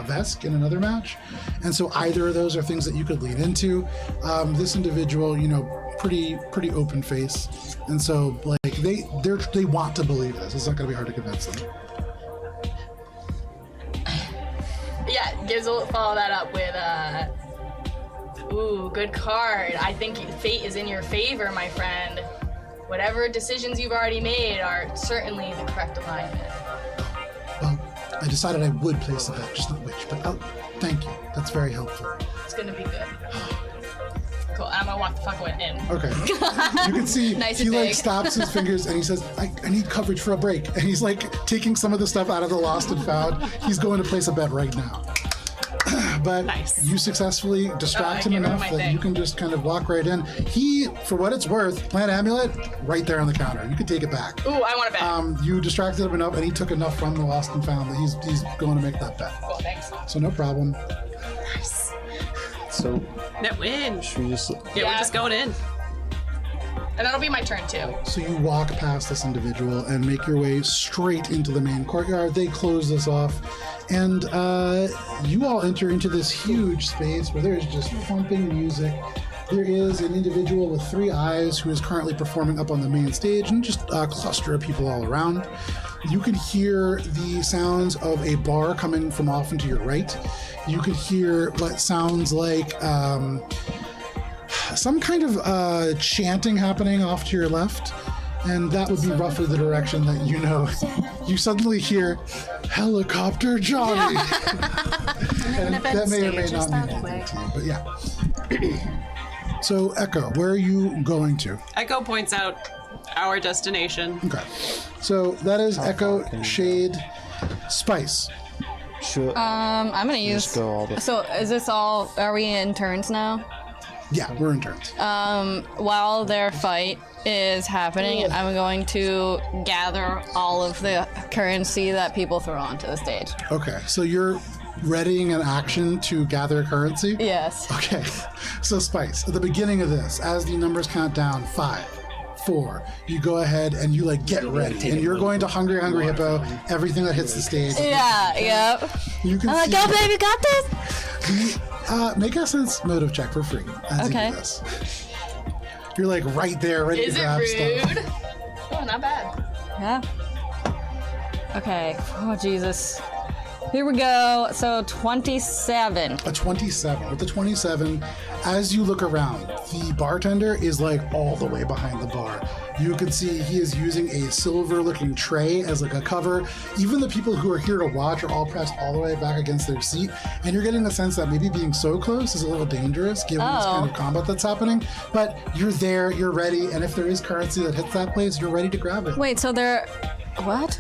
Vesk in another match. And so either of those are things that you could lean into. This individual, pretty open face. And so like they want to believe this. It's not going to be hard to convince them. Yeah, Gibbs will follow that up with, ooh, good card. I think fate is in your favor, my friend. Whatever decisions you've already made are certainly the correct alignment. Well, I decided I would place a bet, just not which. But thank you. That's very helpful. It's gonna be good. Cool, I'm gonna walk the fuck away in. Okay. You can see Nice he and like big. stops his fingers and he says, I need coverage for a break. And he's like taking some of the stuff out of the lost and found. He's going to place a bet right now. But Nice. you successfully distract I him gave him enough my that thing. you can just kind of walk right in. He, for what it's worth, plant amulet right there on the counter. You could take it back. Ooh, I want to bet. You distracted him enough and he took enough from the lost and found that he's going to make that bet. Cool, thanks. So no problem. So Net win. should we just? Yeah, we're just going in. And that'll be my turn too. So you walk past this individual and make your way straight into the main courtyard. They close this off, and you all enter into this huge space where there's just pumping music. There is an individual with 3 eyes who is currently performing up on the main stage, and just a cluster of people all around. You can hear the sounds of a bar coming from off and to your right. You can hear what sounds like some kind of chanting happening off to your left, and that would be roughly the direction that you know. You suddenly hear Helicopter Johnny. And that may or may not mean anything to you, but yeah. So Echo, where are you going to? Echo points out our destination. Okay. So that is Echo, Shade, Spice. Should I'm gonna use. just go all the? So is this all? Are we in turns now? Yeah, we're in turns. While their fight is happening, I'm going to gather all of the currency that people throw onto the stage. Okay, so you're readying an action to gather currency? Yes. Okay. So Spice, at the beginning of this, as the numbers count down, 5, 4, you go ahead and you like get ready, and you're going to Hungry Hippo. Everything that hits the stage. Yeah. Yep. You can I'm like, see go, baby, got this. make a sense motive check for free. As Okay. You do this. You're like right there, ready Is to it grab rude? stuff. Oh, not bad. Yeah. Okay. Oh, Jesus. Here we go. So 27. A 27. With the 27, as you look around, the bartender is like all the way behind the bar. You can see he is using a silver-looking tray as like a cover. Even the people who are here to watch are all pressed all the way back against their seat, and you're getting the sense that maybe being so close is a little dangerous given this kind of combat that's happening. But you're there, you're ready, and if there is currency that hits that place, you're ready to grab it. Wait, so they're... What?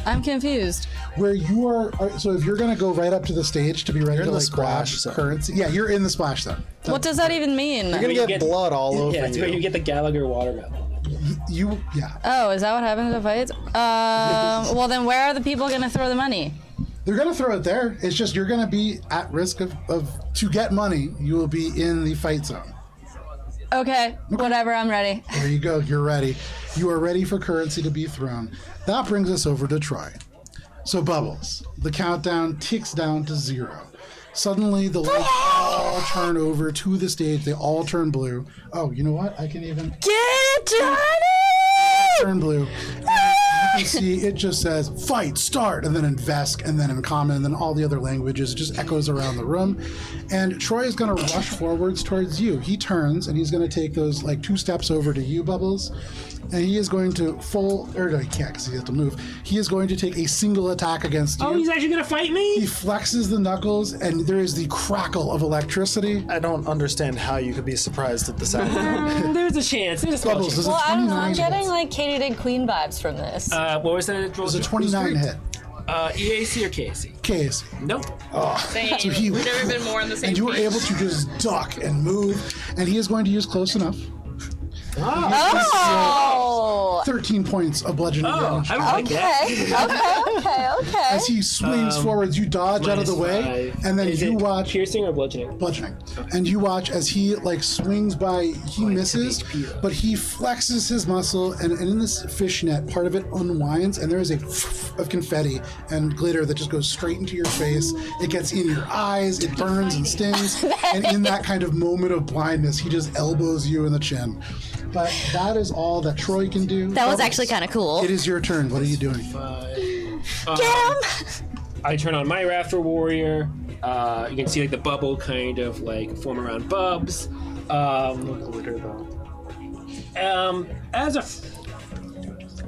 I'm confused. Where you are, so if you're gonna go right up to the stage to be ready to the like grab splash zone. currency, yeah, you're in the splash zone. What does that even mean? You're gonna get blood all over Yeah, it's where you get the Gallagher watermelon. Yeah. Oh, is that what happens at fights? Well, then where are the people going to throw the money? They're gonna throw it there. It's just you're gonna be at risk of to get money. You will be in the fight zone. Okay, whatever, I'm ready. There you go. You're ready. You are ready for currency to be thrown. That brings us over to Troy. So Bubbles, the countdown ticks down to 0. Suddenly the lights all turn over to the stage. They all turn blue. Oh, you know what? I can even Get it, Johnny! turn blue. You can see it just says fight, start, and then in Vesk, and then in Common, and then all the other languages. It just echoes around the room. And Troy is going to rush forwards towards you. He turns, and he's going to take those like 2 steps over to you, Bubbles. And he is going to no, he can't because he has to move. He is going to take a single attack against you. Oh, he's actually gonna fight me? He flexes the knuckles, and there is the crackle of electricity. I don't understand how you could be surprised at the sound. There's a chance. There's a small Bubbles, chance. does a Well, I don't know, 29 I'm getting hit? like Katie Did Queen vibes from this. What was that? Does a 29 hit? EAC or KAC? Case. Nope. Same. So he- We've never been more on the same And you were page. able to just duck and move, and he is going to use close enough. Oh! 13 points of bludgeoning Oh, damage. I don't like that. Okay. As he swings forwards, you dodge out of the way, -5. and then Is you it watch piercing or bludgeoning? bludgeoning, and you watch as he like swings by. He misses, HP though. but he flexes his muscle, and in this fishnet, part of it unwinds, and there is a of confetti and glitter that just goes straight into your face. It gets in your eyes, it burns and stings, and in that kind of moment of blindness, he just elbows you in the chin. But that is all that Troy can do. That was Bubbles, actually kind of cool. It is your turn. What are you doing? Get him! I turn on my Rafter Warrior. You can see like the bubble kind of like form around Bubs. Glitter though. As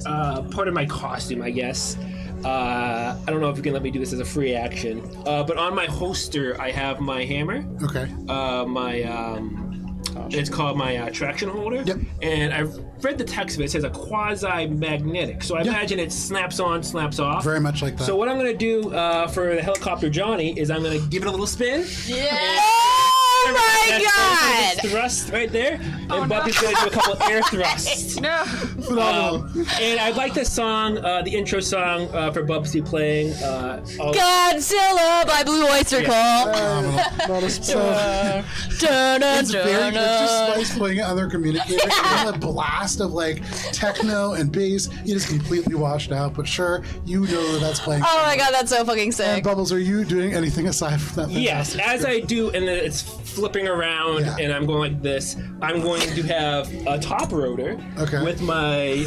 a part of my costume, I guess. I don't know if you can let me do this as a free action, but on my holster I have my hammer. Okay. It's called my traction holder. Yep. And I read the text of it. It says a quasi-magnetic. So I imagine it snaps on, snaps off. Very much like that. So what I'm going to do for the helicopter Johnny is I'm going to give it a little spin. Oh my That's god! thrust right there. And Buffy's going to do a couple air thrusts. Phenomenal. And I'd like the song, the intro song for Bubs to be playing. Godzilla by Blue Oyster Cult. Not a so, Dun, dun, it's very dun, good. Just dun. Spice playing it on their communicator. And a blast of like techno and bass. It is completely washed out, but sure, you know that's playing. Oh my god, that's so fucking And sick. Bubbles, are you doing anything aside from that? Yes, fantastic as I do, and then it's flipping around, Yeah. and I'm going like this. I'm going to have a top rotor Okay. with my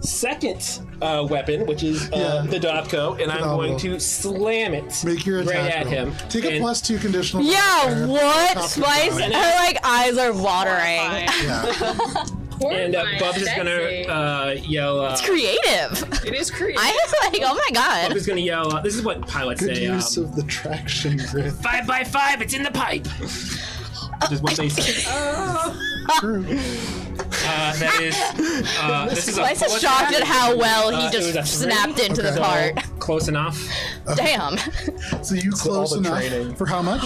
second weapon, which is Yeah. the Dopco, and I'm Phenomenal. going to slam it Make your right attack at roll. him. Take a And- +2 conditional. Yeah, there. what? Top Spice? roll. Her like eyes are watering. Yeah. And Bubs is gonna yell. Creative. It is creative. I was like, oh my Bubs god. is gonna yell. This is what pilots Good say. use of the traction grid. 5 by 5, it's in the pipe. Which is what they say. True. That is. This is a Spice is full shocked attack. at how well he It was a just 3. snapped into the Okay. part. Close enough. Damn. So you close the enough training. for how much?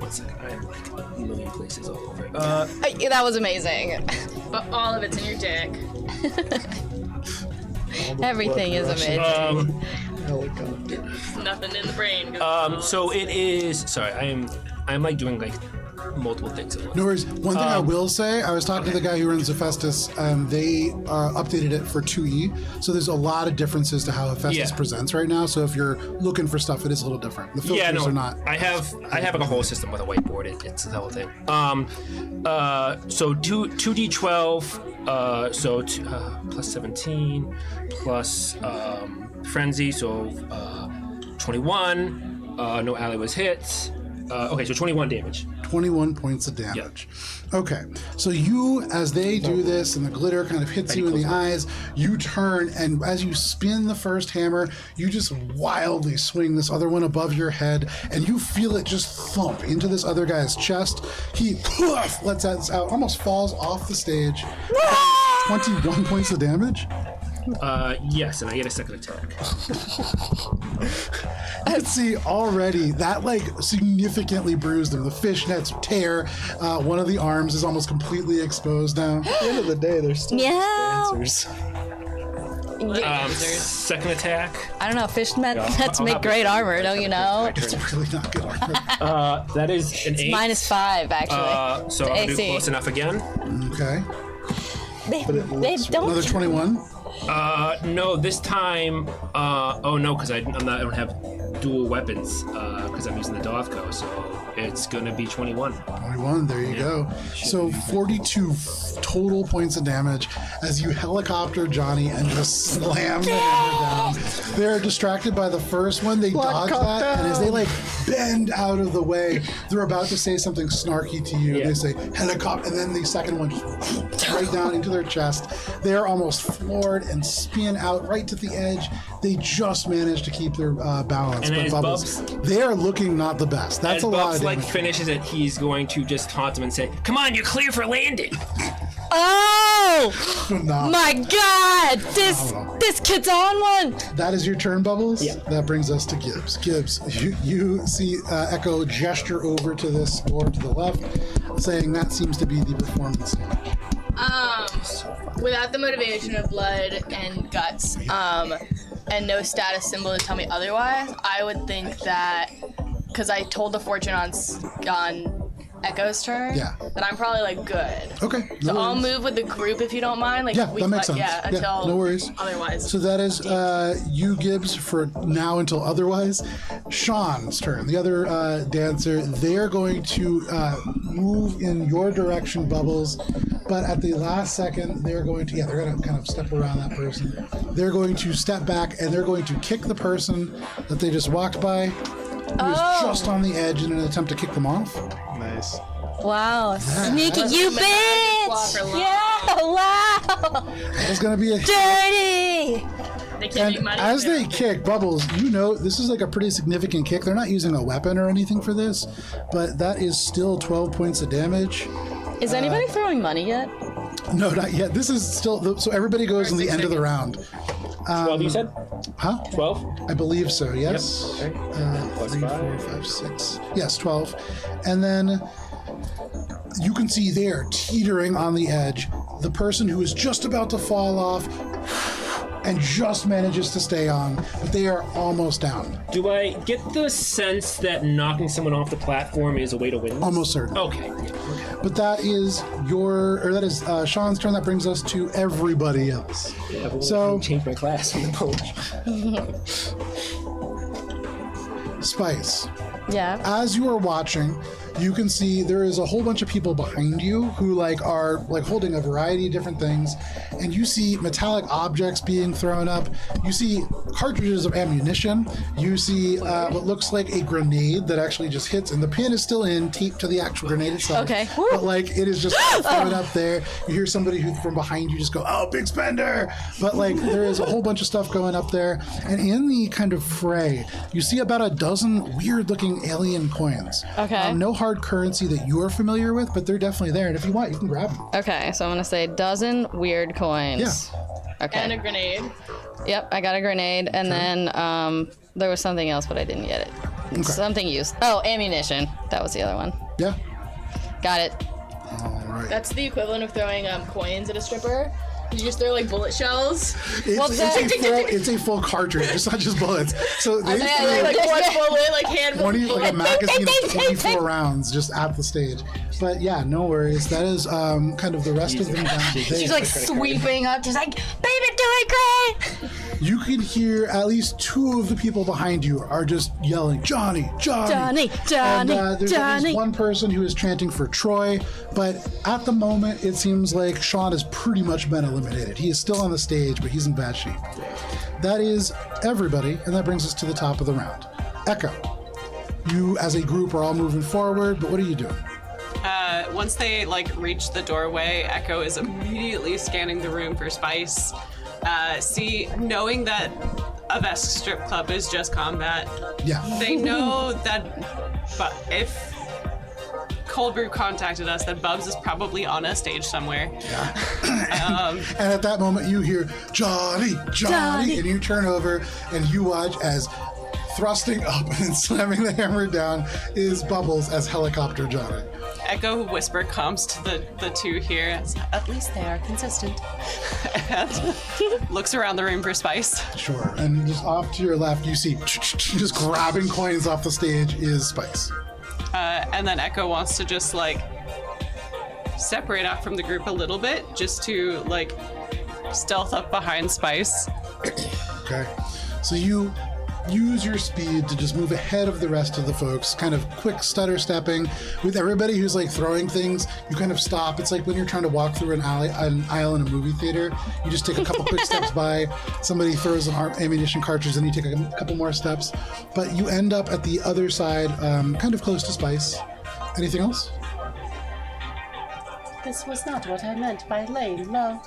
1 second. I am like a million places all over. That was amazing. But all of it's in your dick. Everything is amazing. Helicopter. Nothing in the brain. So it is. Sorry, I'm like doing like multiple things at once. No worries. One thing I will say, I was talking to the guy who runs Hephaestus. They updated it for 2E, so there's a lot of differences to how Hephaestus presents right now. So if you're looking for stuff, it is a little different. The filters are not. I have like a whole system with a whiteboard. It's the whole thing. So 2d12. Plus 17 plus frenzy. So 21. No ally was hit. Okay, so 21 damage. 21 points of damage. Okay, so you, as they do this and the glitter kind of hits you in the eyes, you turn, and as you spin the first hammer, you just wildly swing this other one above your head, and you feel it just thump into this other guy's chest. He lets that out, almost falls off the stage. 21 points of damage. Yes, and I get a second attack. You can see already that like significantly bruised him. The fishnets tear. One of the arms is almost completely exposed now. At the end of the day, they're still dancers. Second attack. I don't know. Fish nets make great armor, don't you know? It's really not good armor. That is an 8. -5 actually. So I'll do close enough again. Okay. They don't. Another 21. No, this time. Oh no, because I don't have dual weapons. Because I'm using the Dothko, so it's gonna be 21. 21. There you go. So 42 total points of damage as you helicopter Johnny and just slam the hammer down. They're distracted by the first one. They dodge that, and as they like bend out of the way, they're about to say something snarky to you. They say helicopter, and then the second one just right down into their chest. They're almost floored and spin out right to the edge. They just manage to keep their balance. And but as Bubbles, they are looking not the best. That's as a lot Bubs of damage. finishes it, he's going to just taunt him and say, "Come on, you're clear for landing." Oh No. my God! This kid's on one. That is your turn, Bubbles? Yeah. That brings us to Gibbs. Gibbs, you see Echo gesture over to this door to the left, saying that seems to be the performance stage. Without the motivation of blood and guts, and no status symbol to tell me otherwise, I would think that because I told the fortune on Echo's turn, that I'm probably like good. Okay. So I'll move with the group if you don't mind. Like Yeah, that makes sense. Yeah, until no worries. otherwise. So that is you, Gibbs, for now until otherwise. Sean's turn. The other dancer, they're going to move in your direction, Bubbles. But at the last second, they're going to kind of step around that person. They're going to step back and they're going to kick the person that they just walked by, who is just on the edge in an attempt to kick them off. Nice. Wow, sneaky you bitch! Yeah, wow! It's going to be a Dirty! They can't make And money. as they kick, Bubbles, you know this is like a pretty significant kick. They're not using a weapon or anything for this, but that is still 12 points of damage. Is anybody throwing money yet? No, not yet. This is still so everybody goes in the end of the round. 12, you said? Huh? 12? I believe so. Yes. Yep. Okay. 3, 4, 5, 6. Yes, 12. And then you can see there, teetering on the edge, the person who is just about to fall off and just manages to stay on, but they are almost down. Do I get the sense that knocking someone off the platform is a way to win this? Almost certain. Okay. But that is Sean's turn. That brings us to everybody else. Yeah, well, So- change my class from the coach. Spice. Yeah. As you are watching, you can see there is a whole bunch of people behind you who are holding a variety of different things, and you see metallic objects being thrown up. You see cartridges of ammunition. You see what looks like a grenade that actually just hits, and the pin is still in, taped to the actual grenade itself. Okay. But it is just thrown up there. You hear somebody who from behind you just go, "Oh, big spender!" But there is a whole bunch of stuff going up there, and in the kind of fray, you see about a dozen weird-looking alien coins. Okay. No hard currency that you're familiar with, but they're definitely there. And if you want, you can grab them. Okay, so I'm gonna say dozen weird coins. Yeah. Okay. And a grenade. Yep, I got a grenade, and then there was something else, but I didn't get it. Okay. Something used. Oh, ammunition. That was the other one. Yeah. Got it. All right. That's the equivalent of throwing coins at a stripper. You just throw like bullet shells. It's a full cartridge. It's not just bullets. So they threw Like one bullet, like handful. 20, like a magazine of 24 rounds just at the stage. But yeah, no worries. That is kind of the rest of them down there. She's like sweeping up, just like, baby, doing great. You can hear at least 2 of the people behind you are just yelling, Johnny, Johnny, Johnny, and there's at least one person who is chanting for Troy, but at the moment it seems like Sean has pretty much been eliminated. He is still on the stage, but he's in bad shape. That is everybody, and that brings us to the top of the round. Echo, you as a group are all moving forward, but what are you doing? Once they reach the doorway, Echo is immediately scanning the room for Spice. Knowing that a Vesk strip club is just combat, Yeah. they know that. But if Cold Brew contacted us, that Bubs is probably on a stage somewhere. And at that moment you hear Johnny, and you turn over and you watch as thrusting up and slamming the hammer down is Bubbles as Helicopter Johnny. Echo whisper comes to the 2 here. At least they are consistent. And looks around the room for Spice. Sure. And just off to your left, you see just grabbing coins off the stage is Spice. And then Echo wants to just separate off from the group a little bit, just to stealth up behind Spice. Okay. So you use your speed to just move ahead of the rest of the folks, kind of quick stutter stepping. With everybody who's throwing things, you kind of stop. It's like when you're trying to walk through an aisle in a movie theater. You just take a couple quick steps by, somebody throws an ammunition cartridge, and you take a couple more steps. But you end up at the other side, kind of close to Spice. Anything else? This was not what I meant by laying low.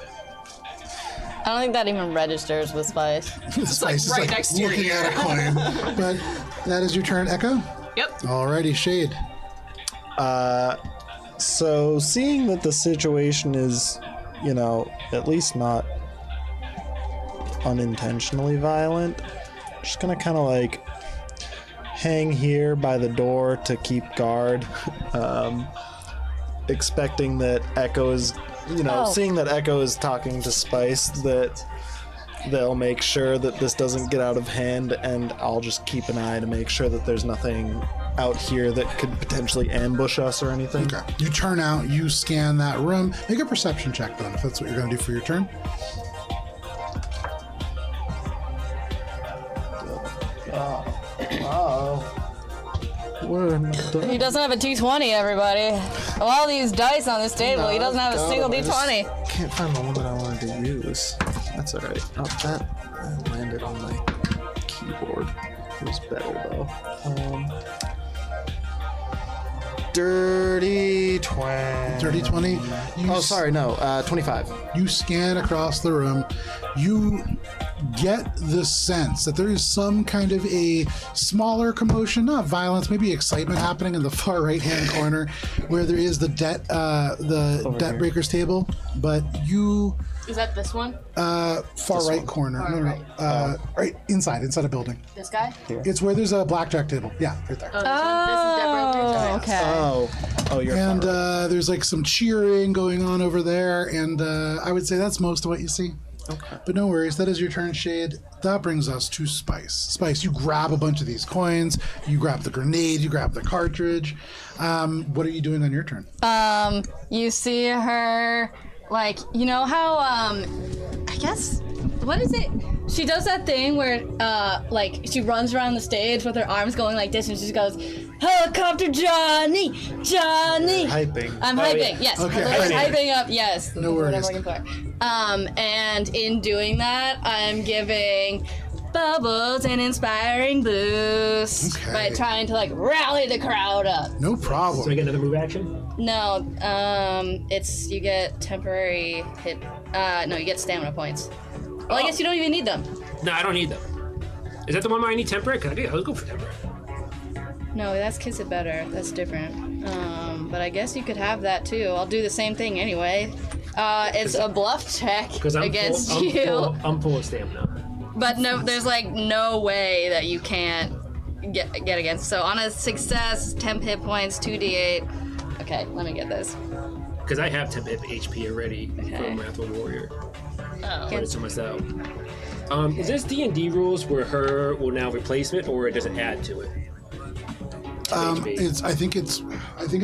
I don't think that even registers with Spice. Spice is right next to your looking ear. at a coin. But that is your turn, Echo? Yep. Alrighty, Shade. So seeing that the situation is, at least not unintentionally violent, I'm just gonna kind of hang here by the door to keep guard, expecting that Echo is, seeing that Echo is talking to Spice, that they'll make sure that this doesn't get out of hand, and I'll just keep an eye to make sure that there's nothing out here that could potentially ambush us or anything. Okay. You turn out, you scan that room. Make a perception check then, if that's what you're going to do for your turn. He doesn't have a D20, everybody. Of all these dice on this table, he doesn't have a single D20. Can't find the one that I wanted to use. That's alright. Oh, that landed on my keyboard. It was better though. Dirty 20. Dirty 20. Oh, sorry, no. 25. You scan across the room. You get the sense that there is some kind of a smaller commotion, not violence, maybe excitement happening in the far right-hand corner where there is the debt breakers table. But you... Is that this one? Far right corner. No. Right inside a building. This guy? It's where there's a blackjack table. Yeah, right there. Oh, okay. Oh, you're And there's some cheering going on over there, and I would say that's most of what you see. Okay. But no worries, that is your turn, Shade. That brings us to Spice. Spice, you grab a bunch of these coins, you grab the grenade, you grab the cartridge. What are you doing on your turn? You see her, how, I guess, what is it? She does that thing where, she runs around the stage with her arms going like this, and she goes, Helicopter Johnny! hyping. I'm hyping, yes. Okay, Hyping up, yes. No worries. What I'm looking for. And in doing that, I'm giving Bubbles an inspiring boost by trying to rally the crowd up. No problem. So I get another move action? No, it's you get temporary hit. No, you get stamina points. Well, I guess you don't even need them. No, I don't need them. Is that the one where I need temporary? I'll go for temporary. No, that's Kiss It Better. That's different. But I guess you could have that too. I'll do the same thing anyway. It's a bluff check against you. I'm full of stamina. But no, there's no way that you can't get against. So on a success, 10 hit points, 2d8. Okay, let me get this. Because I have 10 HP already from Wrathful Warrior. Put it to myself. Is this D&D rules where her will now replacement, or does it add to it? HP? I think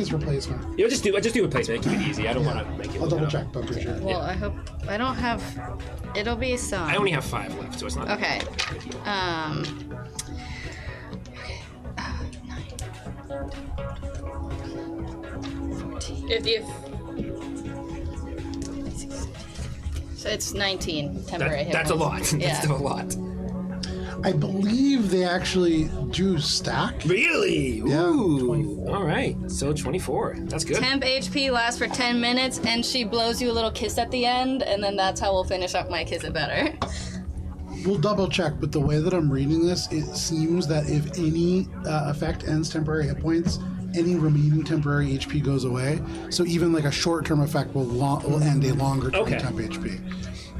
it's replacement. Just do replacement. Keep it easy. I don't want to make it. I'll double check, but I'm pretty sure. Well, I hope I don't have. It'll be some. I only have 5 left, so it's not. Okay. If So it's 19 temporary hit That's a points. lot. Yeah. That's still a lot. I believe they actually do stack. Really? Yeah. Ooh. All right. So 24. That's good. Temp HP lasts for 10 minutes, and she blows you a little kiss at the end, and then that's how we'll finish up my kiss it better. We'll double check, but the way that I'm reading this, it seems that if any effect ends temporary hit points, any remaining temporary HP goes away. So even like a short-term effect will end a longer-term Okay. temp HP.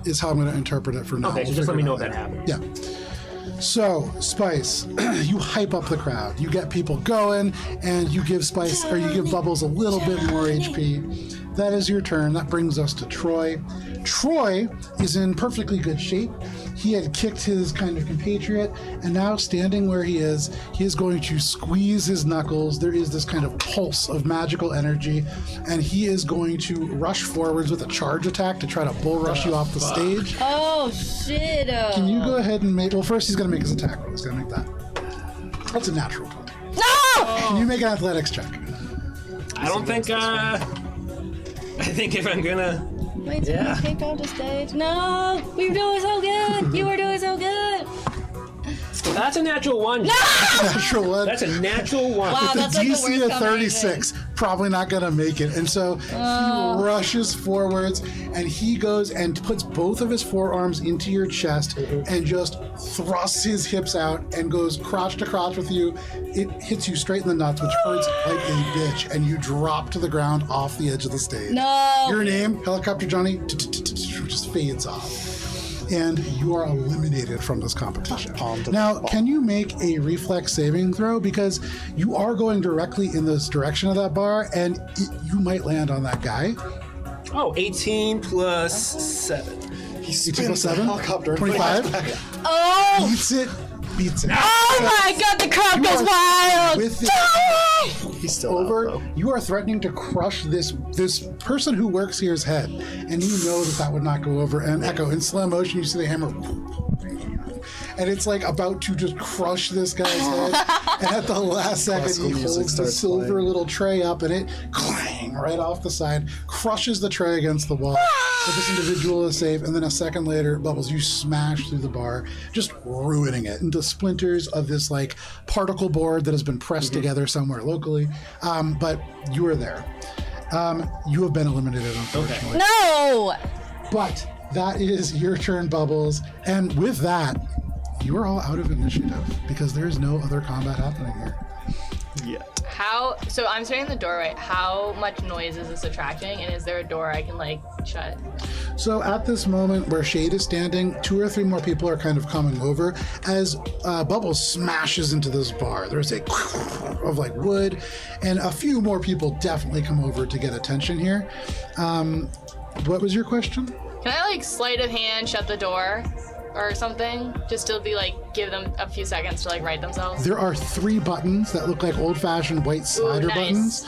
Is how I'm going to interpret it for now. Okay, so We'll just let me figure know it if out that later. happens. Yeah. So, Spice, you hype up the crowd. You get people going, and you give Spice, or you give Bubbles a little bit more HP. That is your turn. That brings us to Troy. Troy is in perfectly good shape. He had kicked his kind of compatriot, and now standing where he is going to squeeze his knuckles. There is this kind of pulse of magical energy, and he is going to rush forwards with a charge attack to try to bull rush you off the stage. Oh, shit. Can you go ahead and make... Well, first he's going to make his attack roll. He's going to make that. That's a natural 20. No! Can you make an athletics check? I don't think. I think if I'm gonna. Wait, so Yeah. you kicked off the stage? No! We were doing so good! You were doing so good! That's a natural 1. Natural one. That's a natural 1. Wow, The that's like the worst DC of combination. 36, probably not going to make it. And so he rushes forwards, and he goes and puts both of his forearms into your chest and just thrusts his hips out and goes crotch to crotch with you. It hits you straight in the nuts, which hurts like a bitch, and you drop to the ground off the edge of the stage. No! Your name, Helicopter Johnny, just fades off. And you are eliminated from this competition. Now, can you make a reflex saving throw? Because you are going directly in this direction of that bar, and you might land on that guy. Oh, 18 plus 7. He 18 spins plus the 7? helicopter and 25? flies back. Oh! Beats it. Oh my god, the crowd goes wild! With it He's still over, out, though. you are threatening to crush this person who works here's head, and you know that would not go over. And Echo, in slow motion, you see the hammer, and it's like about to just crush this guy's head. And at the last second, Classical he music holds the starts silver playing. little tray up, and it clang right off the side, crushes the tray against the wall. But this individual is safe, and then a second later, Bubbles, you smash through the bar, just ruining it into splinters of this like particle board that has been pressed together somewhere locally. But you are there. You have been eliminated, unfortunately. No! But that is your turn, Bubbles. And with that, you are all out of initiative because there is no other combat happening here. Yeah. So I'm standing in the doorway. How much noise is this attracting? And is there a door I can like shut? So at this moment where Shade is standing, 2 or 3 more people are kind of coming over as Bubbles smashes into this bar. There's a of like wood, and a few more people definitely come over to get attention here. What was your question? Can I like sleight of hand shut the door or something? Just to be like give them a few seconds to like right themselves. There are 3 buttons that look like old-fashioned white slider nice. buttons.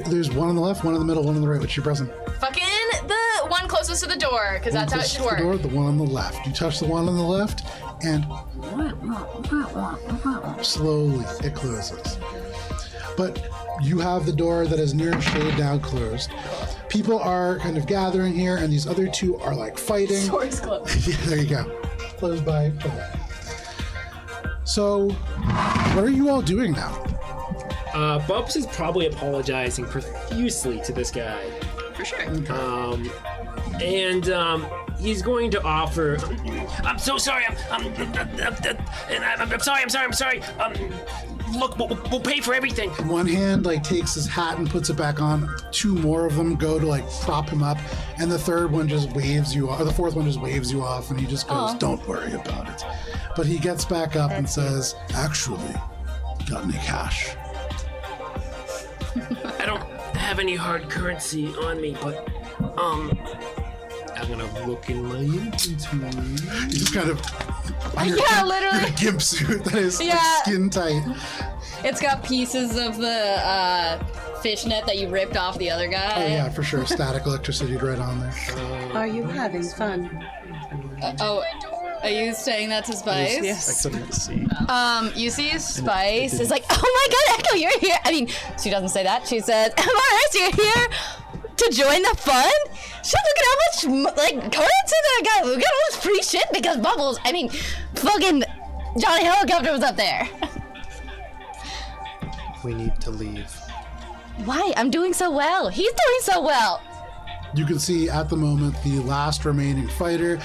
There's one on the left, one in the middle, one on the right. Which you pressing? Fucking the one closest to the door, because that's how it should Closest to work. the door, the one on the left. You touch the one on the left, and slowly it closes. But you have the door that is near Shade now closed. People are kind of gathering here, and these other 2 are like fighting. Door's closed. Yeah, there you go. Closed by Troy. So, what are you all doing now? Bubs is probably apologizing profusely to this guy. For sure. And he's going to offer. I'm so sorry. I'm sorry. Look, we'll pay for everything. One hand like takes his hat and puts it back on. 2 more of them go to like prop him up, and the third one just waves you off, or the fourth one just waves you off, and he just goes, "Don't worry about it." But he gets back up and says, "Actually, got any cash?" I don't have any hard currency on me, but I'm gonna look in my inventory. You just kind of. Yeah, literally. Your gimp suit that is like, Yeah. skin tight. It's got pieces of the fishnet that you ripped off the other guy. Oh yeah, for sure. Static electricity right on there. Are you having fun? Are you saying that to Spice? Yes. I couldn't see. You see Spice is like, oh my god, Echo, you're here. I mean, she doesn't say that. She says, Mars, you're here to join the fun? Shit, look at how much, like, currency that I got. We got all this free shit because Bubbles, I mean, fucking Johnny Helicopter was up there. We need to leave. Why? I'm doing so well. He's doing so well. You can see at the moment the last remaining fighter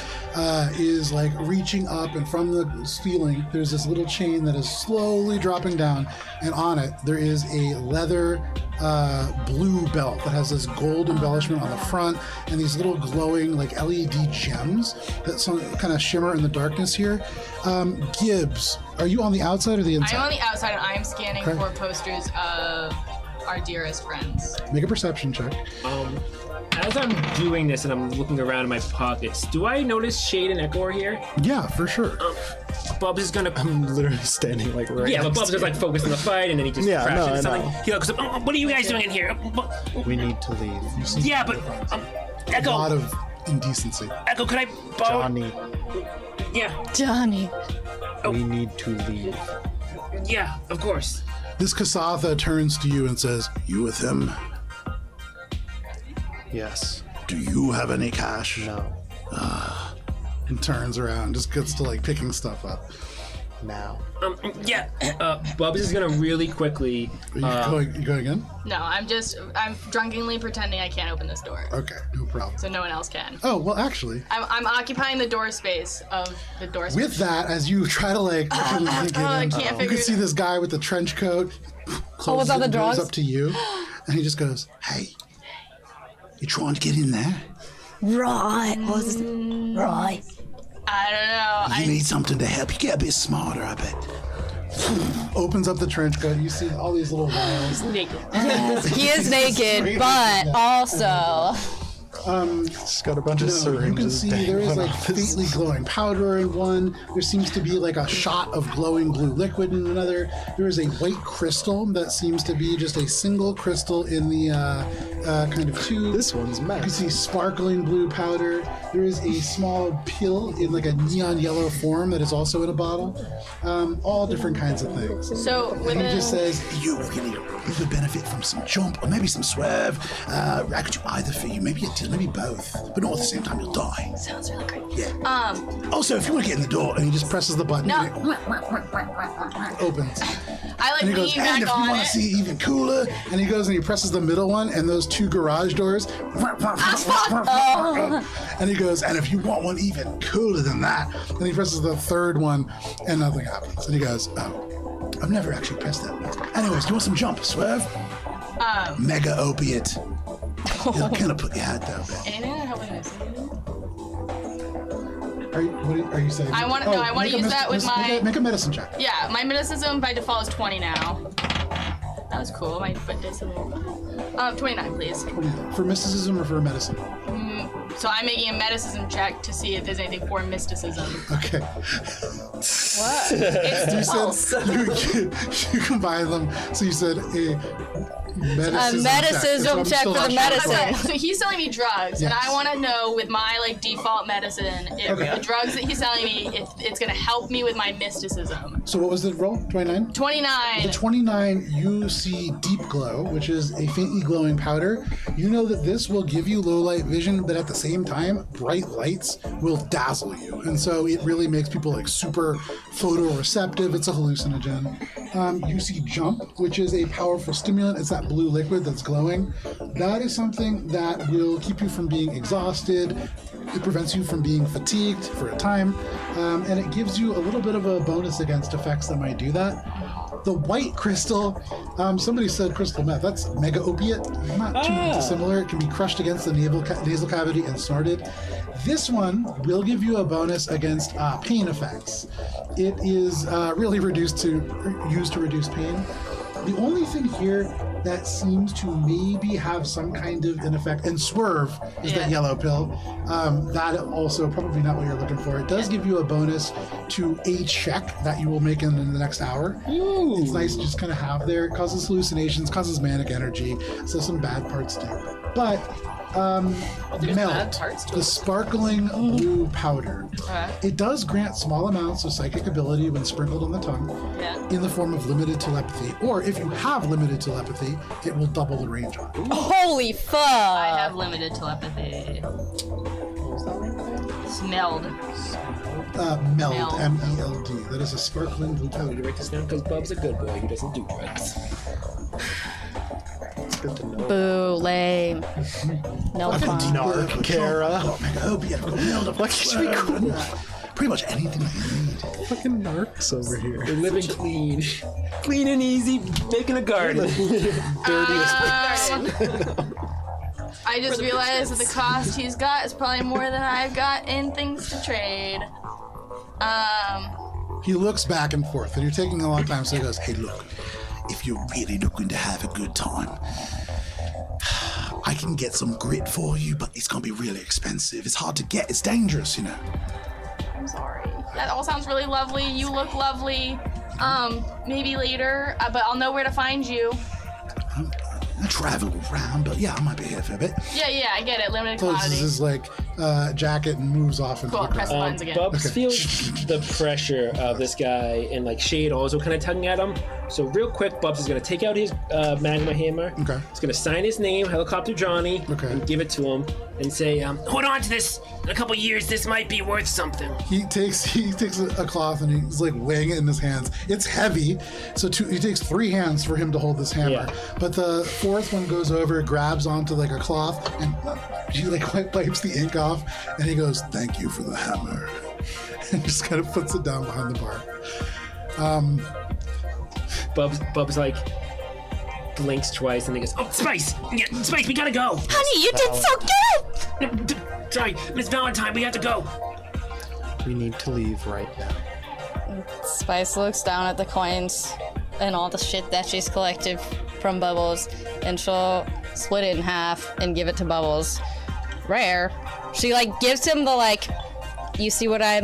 is like reaching up, and from the ceiling there's this little chain that is slowly dropping down, and on it there is a leather blue belt that has this gold embellishment on the front and these little glowing like LED gems that kind of shimmer in the darkness here. Gibbs, are you on the outside or the inside? I'm on the outside and I'm scanning Okay. for posters of our dearest friends. Make a perception check. As I'm doing this and I'm looking around in my pockets, do I notice Shade and Echo are here? Yeah, for sure. Bubs is gonna. I'm literally standing like right. Yeah, but next Bubs to is like focused on the fight, and then he just Yeah, crashes no, I into something. know. He looks up. Oh, what are you guys doing in here? you. We need to leave. Yeah, but A Echo, lot of indecency. Echo, could I borrow? Johnny, Yeah, Johnny. we need to leave. yeah, of course. This Kasatha turns to you and says, "You with him? Yes. Do you have any cash?" No. And turns around, just gets to like picking stuff up. Now. Yeah. Bubs is gonna really quickly. Are you going in? No, I'm drunkenly pretending I can't open this door. Okay, no problem. So no one else can. Oh, well, actually, I'm occupying the door space of the door space. with that, as you try to like, get I in, can't you figure can see this guy with the trench coat closes all it the and goes drugs? up to you, and he just goes, "Hey, you trying to get in there? Right. Right. I don't know. You need something to help you get a bit smarter, I bet." Opens up the trench coat. You see all these little vials. He is naked, but also. Just got a bunch of No, syringes. you can see there is dangling like off his- faintly glowing powder in one. There seems to be like a shot of glowing blue liquid in another. There is a white crystal that seems to be just a single crystal in the kind of tube. This one's You can mess. see sparkling blue powder. There is a small pill in like a neon yellow form that is also in a bottle. All different kinds of things. So And with he just the says, "You would benefit from some jump or maybe some swerve. I could do either for you. Maybe maybe both, but not at the same time. You'll die." sounds really great. Yeah. Also, if you want to get in the door, and he just presses the button, No. and it opens. I like And he goes, lean and back if you on want it. to see even cooler, and he goes and he presses the middle one, and those two garage doors. And he goes, and if you want one even cooler than that, and he presses the third one, and nothing happens. And he goes, "Oh, I've never actually pressed that one. Anyways, do you want some jump, swerve? Mega opiate. It'll kind of put your head down. Anything that helps me. Are you saying? I wanna- no, I wanna make a use that with my- Make a medicine check. Yeah, my mysticism by default is 20 now. That was cool. My foot did something. 29, please. For mysticism or for medicine? So I'm making a medicine check to see if there's anything for mysticism. Okay. It's You said you combine them. So you said a medicine medicism check for the medicine. Okay, so he's selling me drugs, and Yes. I want to know with my like default medicine, if Okay. the drugs that he's selling me, if it's gonna help me with my mysticism. So what was the roll? 29? 29. The 29, you see Deep Glow, which is a faintly glowing powder. You know that this will give you low light vision, but at the same time, bright lights will dazzle you. And so it really makes people like super photoreceptive. It's a hallucinogen. You see Jump, which is a powerful stimulant. It's that blue liquid that's glowing. That is something that will keep you from being exhausted. It prevents you from being fatigued for a time, and it gives you a little bit of a bonus against effects that might do that. The white crystal, somebody said crystal meth. That's mega opiate. Not too dissimilar. It can be crushed against the nasal cavity and snorted. This one will give you a bonus against pain effects. It is really used to reduce pain. The only thing here that seems to maybe have some kind of an effect. And Swerve is that yellow pill. That also probably not what you're looking for. It does give you a bonus to a check that you will make in the next hour. Ooh. It's nice to just kind of have there. It causes hallucinations, causes manic energy, so some bad parts too. But Melt, the sparkling blue powder. It does grant small amounts of psychic ability when sprinkled on the tongue in the form of limited telepathy. Or if you have limited telepathy, it will double the range on it. Holy fuck! I have limited telepathy. Smelled. Meld, M-E-L-D. That is a sparkling blue powder. Write this down because Bub's a good boy who doesn't do drugs. Good to know. Boo, lame. No fun. Narc, Kara. Oh my god, yeah, meld Like, should be cool. pretty much anything that you need. Fucking narcs over here. They're living clean. Clean and easy, making a garden. Dirtiest I just realized that the cost he's got is probably more than I've got in things to trade. He looks back and forth, and you're taking a long time, so he goes, hey, look, if you're really looking to have a good time, I can get some grit for you, but it's going to be really expensive. It's hard to get. It's dangerous, you know. I'm sorry. That all sounds really lovely. You look lovely. Maybe later, but I'll know where to find you. I travel around, but yeah, I might be here for a bit. Yeah, I get it. Limited Closes quantity. his jacket and moves off into Cool, the press crowd. buttons again. Bubs Okay. feels the pressure of this guy and like Shade also kind of tugging at him. So real quick, Bubs is gonna take out his magma hammer. Okay. He's gonna sign his name, Helicopter Johnny, Okay. and give it to him and say, Hold on to this. In a couple years, this might be worth something. He takes a cloth and he's like weighing it in his hands. It's heavy, so he takes 3 hands for him to hold this hammer. Yeah. But the 4th one goes over, grabs onto like a cloth, and he like wipes the ink off, and he goes, "Thank you for the hammer," and just kind of puts it down behind the bar. Bubs like blinks twice and he goes, Oh, Spice! Yeah, Spice, we gotta go! Honey, you did so good! Sorry, Miss Valentine, we have to go! We need to leave right now. Spice looks down at the coins and all the shit that she's collected from Bubbles, and she'll split it in half and give it to Bubbles. Rare. She like gives him the like, you see what I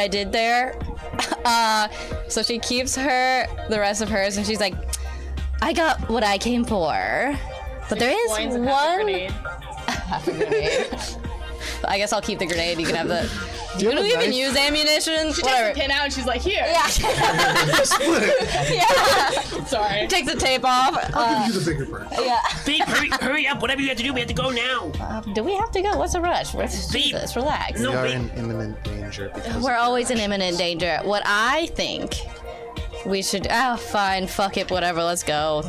did there? So she keeps the rest of hers, and she's like, I got what I came for. But there is Coins and half a one grenade. half a grenade. I guess I'll keep the grenade. You can have the. Do you You have don't a even knife? use ammunition. She Whatever. takes the pin out and she's like, here. Yeah. yeah. Sorry. Takes the tape off. I'll give you the bigger part. Yeah. Babe, hurry up! Whatever you have to do, we have to go now! Do we have to go? What's the rush? Beep. Jesus, relax. We No, are wait. in imminent danger because We're always in imminent danger. What I think we should. Oh, fine. Fuck it. Whatever. Let's go.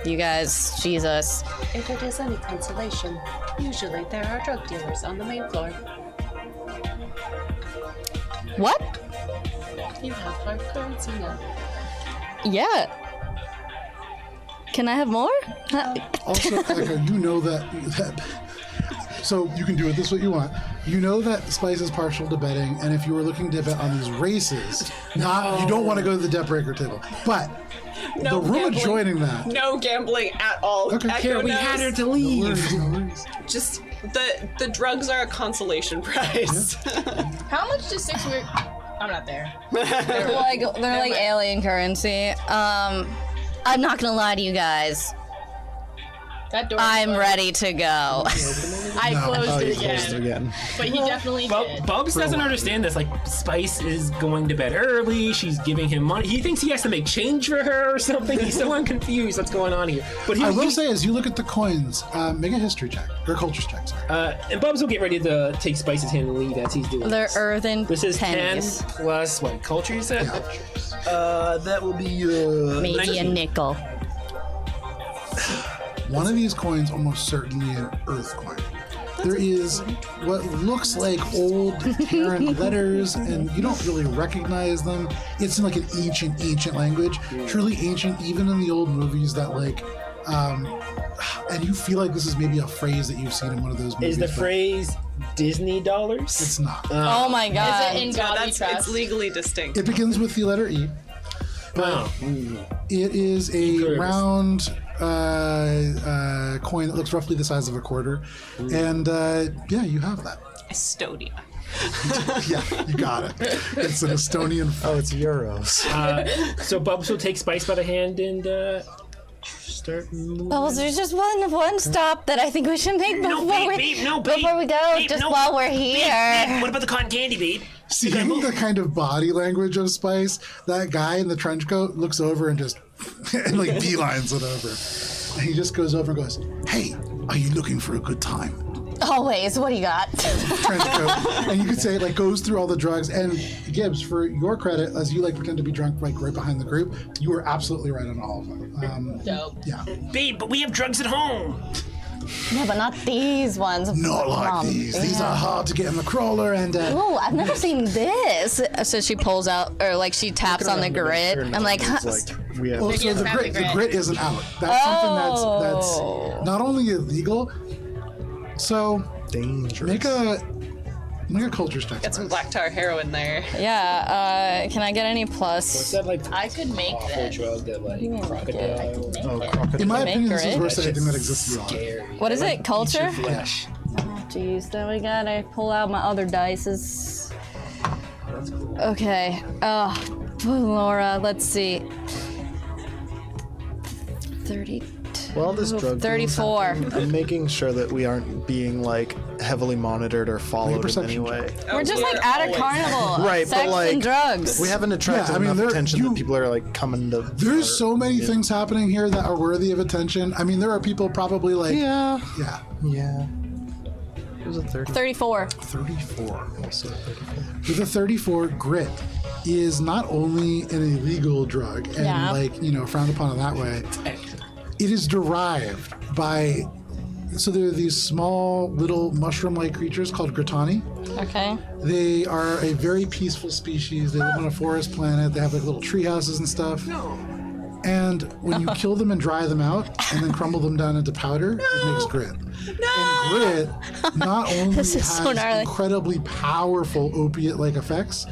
You guys. Jesus. If it is any consolation, usually there are drug dealers on the main floor. What? You have hard currency now. Yeah. Can I have more? Also, Echo, you know that. So you can do it this way you want. You know that Spice is partial to betting, and if you were looking to bet on these races, you don't want to go to the debt breaker table. But No the room gambling. adjoining that. No gambling at all. Okay. Echo Here, we knows. had her to No leave. worries, no worries. Just the drugs are a consolation prize. How much does 6 weird? I'm not there. they're like alien currency. I'm not gonna lie to you guys. That door. I'm ready to go. I No. closed Oh, you it closed it again. again. But he definitely did. Bubs doesn't understand this. Like, Spice is going to bed early. She's giving him money. He thinks he has to make change for her or something. He's so confused what's going on here. But I will say, as you look at the coins, make a history check or culture check. Sorry. and Bubs will get ready to take Spice's hand and leave as he's doing They're this. earthen This is pennies. 10 plus what? Culture, you said? That will be Maybe a 19. nickel. One of these coins almost certainly an Earth coin. There is what looks like old Terran letters, and you don't really recognize them. It's in like an ancient language, truly ancient, even in the old movies that like, and you feel like this is maybe a phrase that you've seen in one of those movies. Is the but phrase Disney dollars? It's not. Oh my god. Is it in Yeah, God we it's trust? legally distinct. It begins with the letter E. Wow. It is a Curves. round coin that looks roughly the size of a quarter. And yeah, you have that. Estonia. Yeah, you got it. It's an Estonian. Oh, it's euros. So Bubs will take Spice by the hand and start moving. Oh, there's just one stop that I think we should make before we go. Babe, just no. while we're Babe, here. what about the cotton candy, babe? Seeing the kind of body language of Spice, that guy in the trench coat looks over and just and like beelines it over. And he just goes over and goes, "Hey, are you looking for a good time?" Always. What do you got? Trench coat. And you could say it like goes through all the drugs. And Gibbs, for your credit, as you like pretend to be drunk like right behind the group, you were absolutely right on all of them. Dope. Yeah. Babe, but we have drugs at home. Yeah, but not these ones. Not like Mom. these. These are hard to get in the crawler and Oh, I've never seen this. So she pulls out, or like she taps on the grit. I'm like, huh. We have also Yes, the have the grit grit. isn't out. That's something Oh. that's not only illegal. So dangerous. make a culture check. Get some black tar heroin there. yeah. Can I get any What's plus? that like I could make awful that. drug that like mean, crocodile? crocodile. In my Make opinion, this is grit? worse than That anything that shit's exists beyond. scary. What is it? Culture? Eats your flesh. Jeez, then we gotta pull out my other dices. That's cool. Okay. Laura, let's see. 32. Well, this drug deal is 34. happening, I'm making sure that we aren't being like heavily monitored or followed in perception any way. We're just like at a carnival. Right, Sex but like and drugs. we haven't attracted Yeah, I mean, enough there- attention you- that people are like coming to. There's so many things happening here that are worthy of attention. I mean, there are people probably like, Yeah. yeah, It was a 30. 34. 34. Also 34. With a 34, grit is not only an illegal drug and Yeah. like, frowned upon in that way. It is derived by, so there are these small little mushroom-like creatures called Gritani. Okay. They are a very peaceful species. They live on a forest planet. They have like little tree houses and stuff. And when you kill them and dry them out and then crumble them down into powder, it makes grit. And grit not only This is has so gnarly. incredibly powerful opiate-like effects,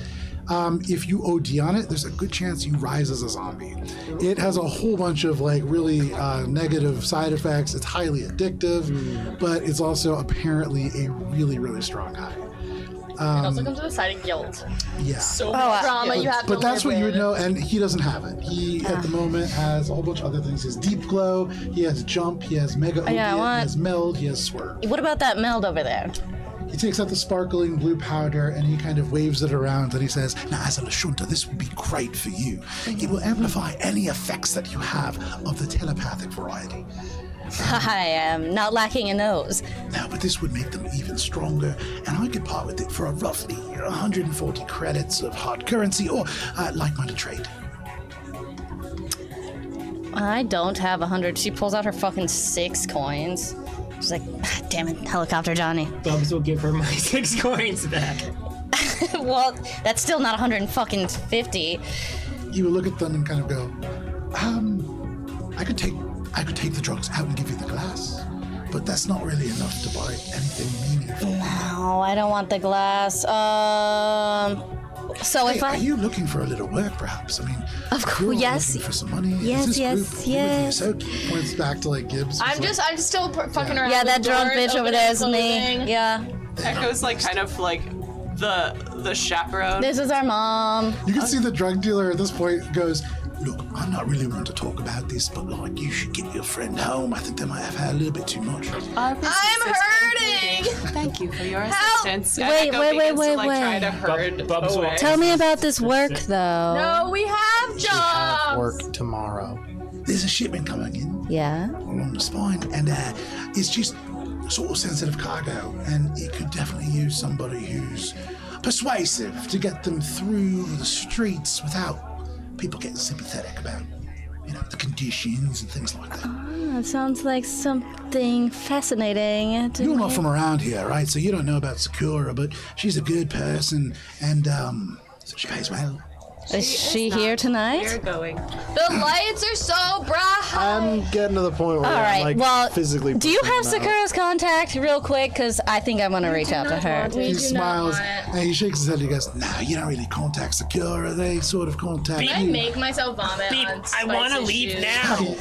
if you OD on it, there's a good chance you rise as a zombie. It has a whole bunch of like really negative side effects. It's highly addictive, but it's also apparently a really, really strong high. It also comes with a side of guilt. Yeah. So much drama you have to But that's live what you would with. know, and he doesn't have it. He, at the moment, has a whole bunch of other things. He has Deep Glow, he has Jump, he has Mega Opiate, yeah, I he want- has Meld, he has Swerve. What about that meld over there? He takes out the sparkling blue powder and he kind of waves it around and he says, "Now, as a Lashunta, this will be great for you. It will amplify any effects that you have of the telepathic variety. I am not lacking in those. Now, but this would make them even stronger, and I could part with it for a roughly 140 credits of hard currency or like-minded trade." I don't have 100. She pulls out her fucking 6 coins. She's like, "Ah, damn it, helicopter Johnny." Bubs will give her my 6 coins back. Well, that's still not 150. You would look at them and kind of go, I could take the drugs out and give you the glass, but that's not really enough to buy anything meaningful. No, I don't want the glass. So Hey, if are I... you looking for a little work, perhaps? I mean, Of you're course, yes. looking for some money. Yes, Is this yes, group cool with you? yes. So he points back to like Gibbs. I'm just still fucking around. Yeah, with that drunk doors, bitch over opening there is closing. me. Yeah. Echo's like kind of like the chaperone. This is our mom. You can see the drug dealer at this point goes, "Look, I'm not really one to talk about this, but like, you should get your friend home. I think they might have had a little bit too much." Our business I'm is hurting. Thank you for your Help! assistance. Wait, Echo wait, begins wait, to, like, try wait. to herd Bubs will away. Tell me about this work, though. No, we have jobs. Work tomorrow. There's a shipment coming in Yeah? along the spine, and it's just sort of sensitive cargo, and it could definitely use somebody who's persuasive to get them through the streets without people getting sympathetic about, the conditions and things like that. That sounds like something fascinating. to You're not me. from around here, right? So you don't know about Sakura, but she's a good person, and she pays well. Is she here We're tonight? going. The lights are so bright. I'm getting to the point where All right. I'm like well, physically. do you pushing have them out. Sakura's contact real quick? Because I think I want to reach out to her. We He do smiles not want and he shakes his head. He goes, "Nah, you don't really contact Sakura. They sort of contact I you." make myself vomit Beep, on I want to Spice's leave shoes. now.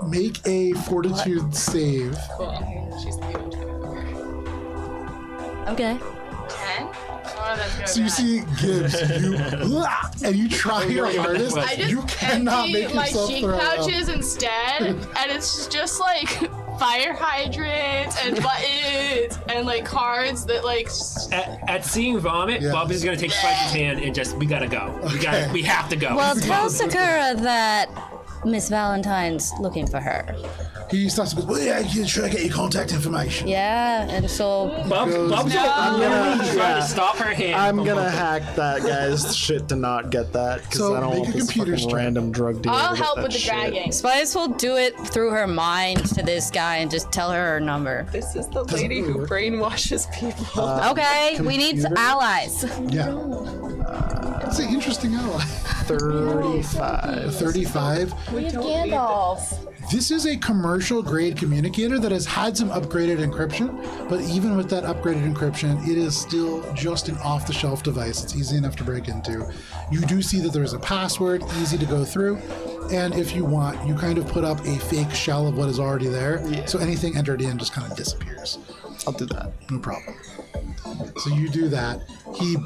Make a fortitude save. Cool. She's the Okay. 10? Oh, that's good. So you see Gibbs, and you try your hardest. I just You cannot empty make my yourself cheek throw up. pouches instead, and it's just like fire hydrants and buttons and like cards that like. At seeing vomit, Yeah. Bob is gonna take Spice's hand and just, we gotta go. We have to go. Well, tell Sakura that Miss Valentine's looking for her. He starts to go, "Well, yeah, you try to get your contact information." Yeah, and she'll. Bob's literally trying to stop her hand. I'm gonna hack that guy's shit to not get that because So I don't make want a this computer fucking check. random drug dealer. I'll to get help that with the shit. dragging. Spice will do it through her mind to this guy and just tell her number. This is the lady who brainwashes people. Okay, we need computer? allies. Yeah. It's an interesting ally. 35. 35. We have Gandalf. This is a commercial grade communicator that has had some upgraded encryption, but even with that upgraded encryption, it is still just an off the shelf device. It's easy enough to break into. You do see that there's a password, easy to go through, and if you want, you kind of put up a fake shell of what is already there, so anything entered in just kind of disappears. I'll do that. No problem. So you do that. He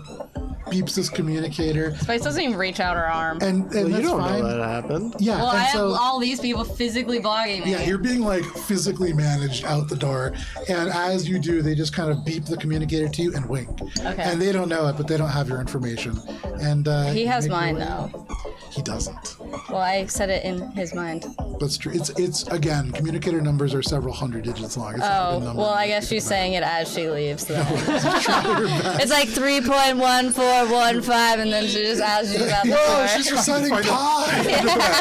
beeps this communicator, Spice doesn't even reach out her arm. and Well, that's you don't fine. know that happened. Yeah, Well, and I have so, all these people physically blocking me. yeah, you're being like physically managed out the door, and as you do, they just kind of beep the communicator to you and wink. Okay. And they don't know it, but they don't have your information. And He has you make mine your way- though. He doesn't. Well, I said it in his mind. That's true. It's again, communicator numbers are several hundred digits long. It's not a Oh, number well, I you guess think she's about. saying it as she leaves. Then. Try your best. It's like 3.1415, and then she just as she's out the Whoa, door. she's reciting pi.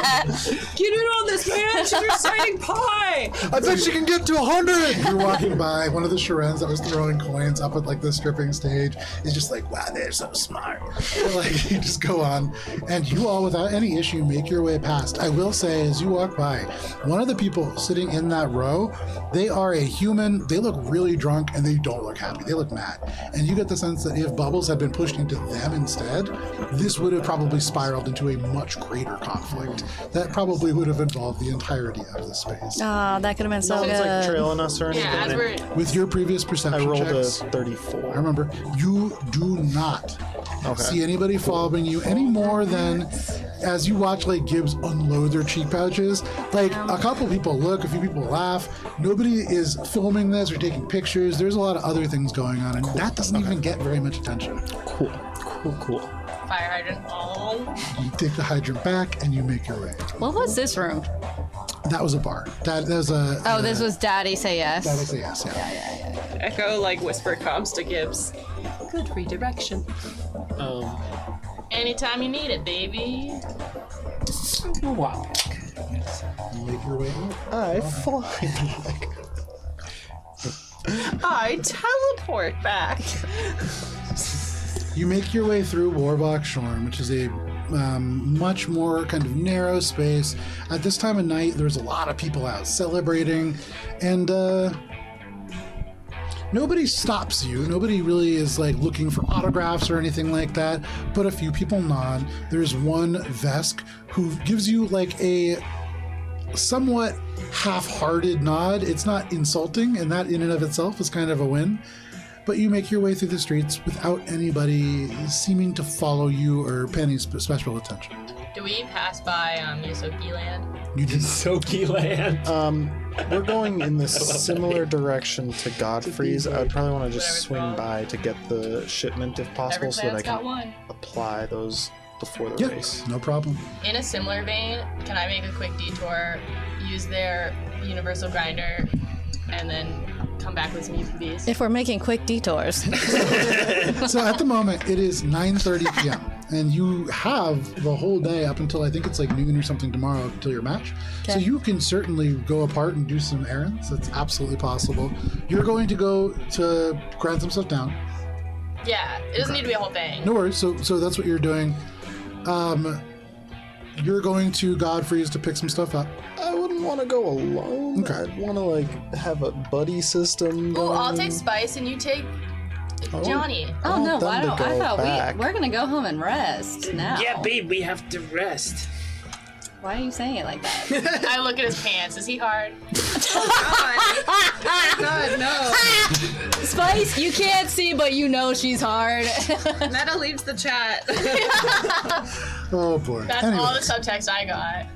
Get in on this, man! She's reciting pie! I bet she can get to 100. You're walking by, one of the Sharens that was throwing coins up at like the stripping stage is just like, wow, they're so smart. Like you just go on, and you all without any issue make your way past. I will say, as you walk by, one of the people sitting in that row, they are a human. They look really drunk and they don't look happy. They look mad, and you get the sense that if Bubbles had been pushed into them instead, this would have probably spiraled into a much greater conflict that probably would have involved the entirety of the space. Oh, that could have been so It's like good. trailing us or anything. Yeah, as we're With your previous perception I rolled a checks, 34. remember, you do not see anybody following you any more than as you watch like Gibbs unload their cheek pouches. Like a couple people look, a few people laugh. Nobody is filming this or taking pictures. There's a lot of other things going on, and that doesn't even get very much attention. Cool. fire hydrant. Oh. You take the hydrant back and you make your way. What was this room? That was a bar. That was a. Oh, this was Daddy Say Yes. That was a yes. Yeah. Echo like whisper comms to Gibbs. Good redirection. Anytime you need it, baby. Wow. You make your way out. I fly. I teleport back. You make your way through Warbox Shorn, which is a much more kind of narrow space. At this time of night, there's a lot of people out celebrating, and nobody stops you. Nobody really is like looking for autographs or anything like that, but a few people nod. There's one Vesk who gives you like a somewhat half-hearted nod. It's not insulting, and that in and of itself is kind of a win. But you make your way through the streets without anybody seeming to follow you or pay any special attention. Do we pass by Yosoki Land? You did Soaky land. We're going in the similar direction to Godfrey's. I would probably want to just Whatever's swing wrong. by to get the shipment if possible Every so that I plan's got can one. apply those before the Yeah, race. no problem. In a similar vein, can I make a quick detour, use their universal grinder, and then come back with some UPBs? If we're making quick detours. So at the moment, it is 9:30 p.m. and you have the whole day up until I think it's like noon or something tomorrow until your match. So Okay. you can certainly go apart and do some errands. That's absolutely possible. You're going to go to grind some stuff down. Yeah, it doesn't need to be a whole thing. No worries. So that's what you're doing. You're going to Godfrey's to pick some stuff up. I wouldn't want to go alone. Okay. I'd want to like have a buddy system. Well, going. I'll take Spice and you take Johnny. Oh no, want them I to don't. I go thought back. we're gonna go home and rest now. Yeah, babe, we have to rest. Why are you saying it like that? I look at his pants. Is he hard? God, no. Spice, you can't see, but you know she's hard. Meta leaves the chat. Oh boy. That's all the subtext I got.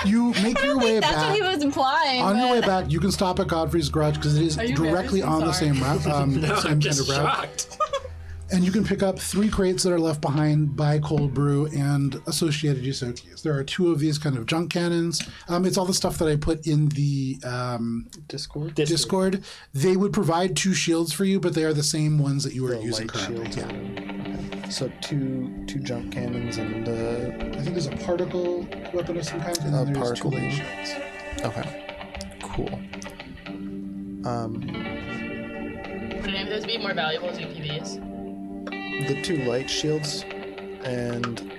You make your way That's back. what he was implying. On your but- way back, you can stop at Godfrey's garage because it is Are you directly embarrassed? on the Sorry. same route, same I'm kind just of route. shocked. And you can pick up 3 crates that are left behind by Cold Brew and associated Yosokis. There are 2 of these kind of junk cannons. It's all the stuff that I put in the Discord. They would provide 2 shields for you, but they are the same ones that you are The using light currently. shields. Yeah. So two junk cannons and I think there's a particle weapon of some kind, and then there's 2 particle. light shields. okay, cool. Would any of those be more valuable as UPVs? The 2 light shields, and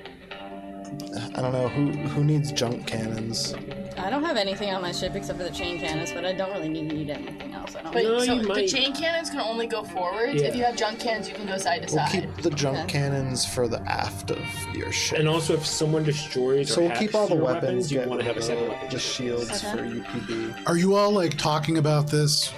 I don't know who needs junk cannons. I don't have anything on my ship except for the chain cannons, but I don't really need anything else. I don't. But No, so you the might. chain cannons can only go forwards. Yeah. If you have junk cannons, you can go side to We'll side. keep the junk Okay. cannons for the aft of your ship. And also, if someone destroys So or we'll hacks keep all the your weapons. you get want to have a rid second of weapon. the shields Okay. for UPB. Are you all like talking about this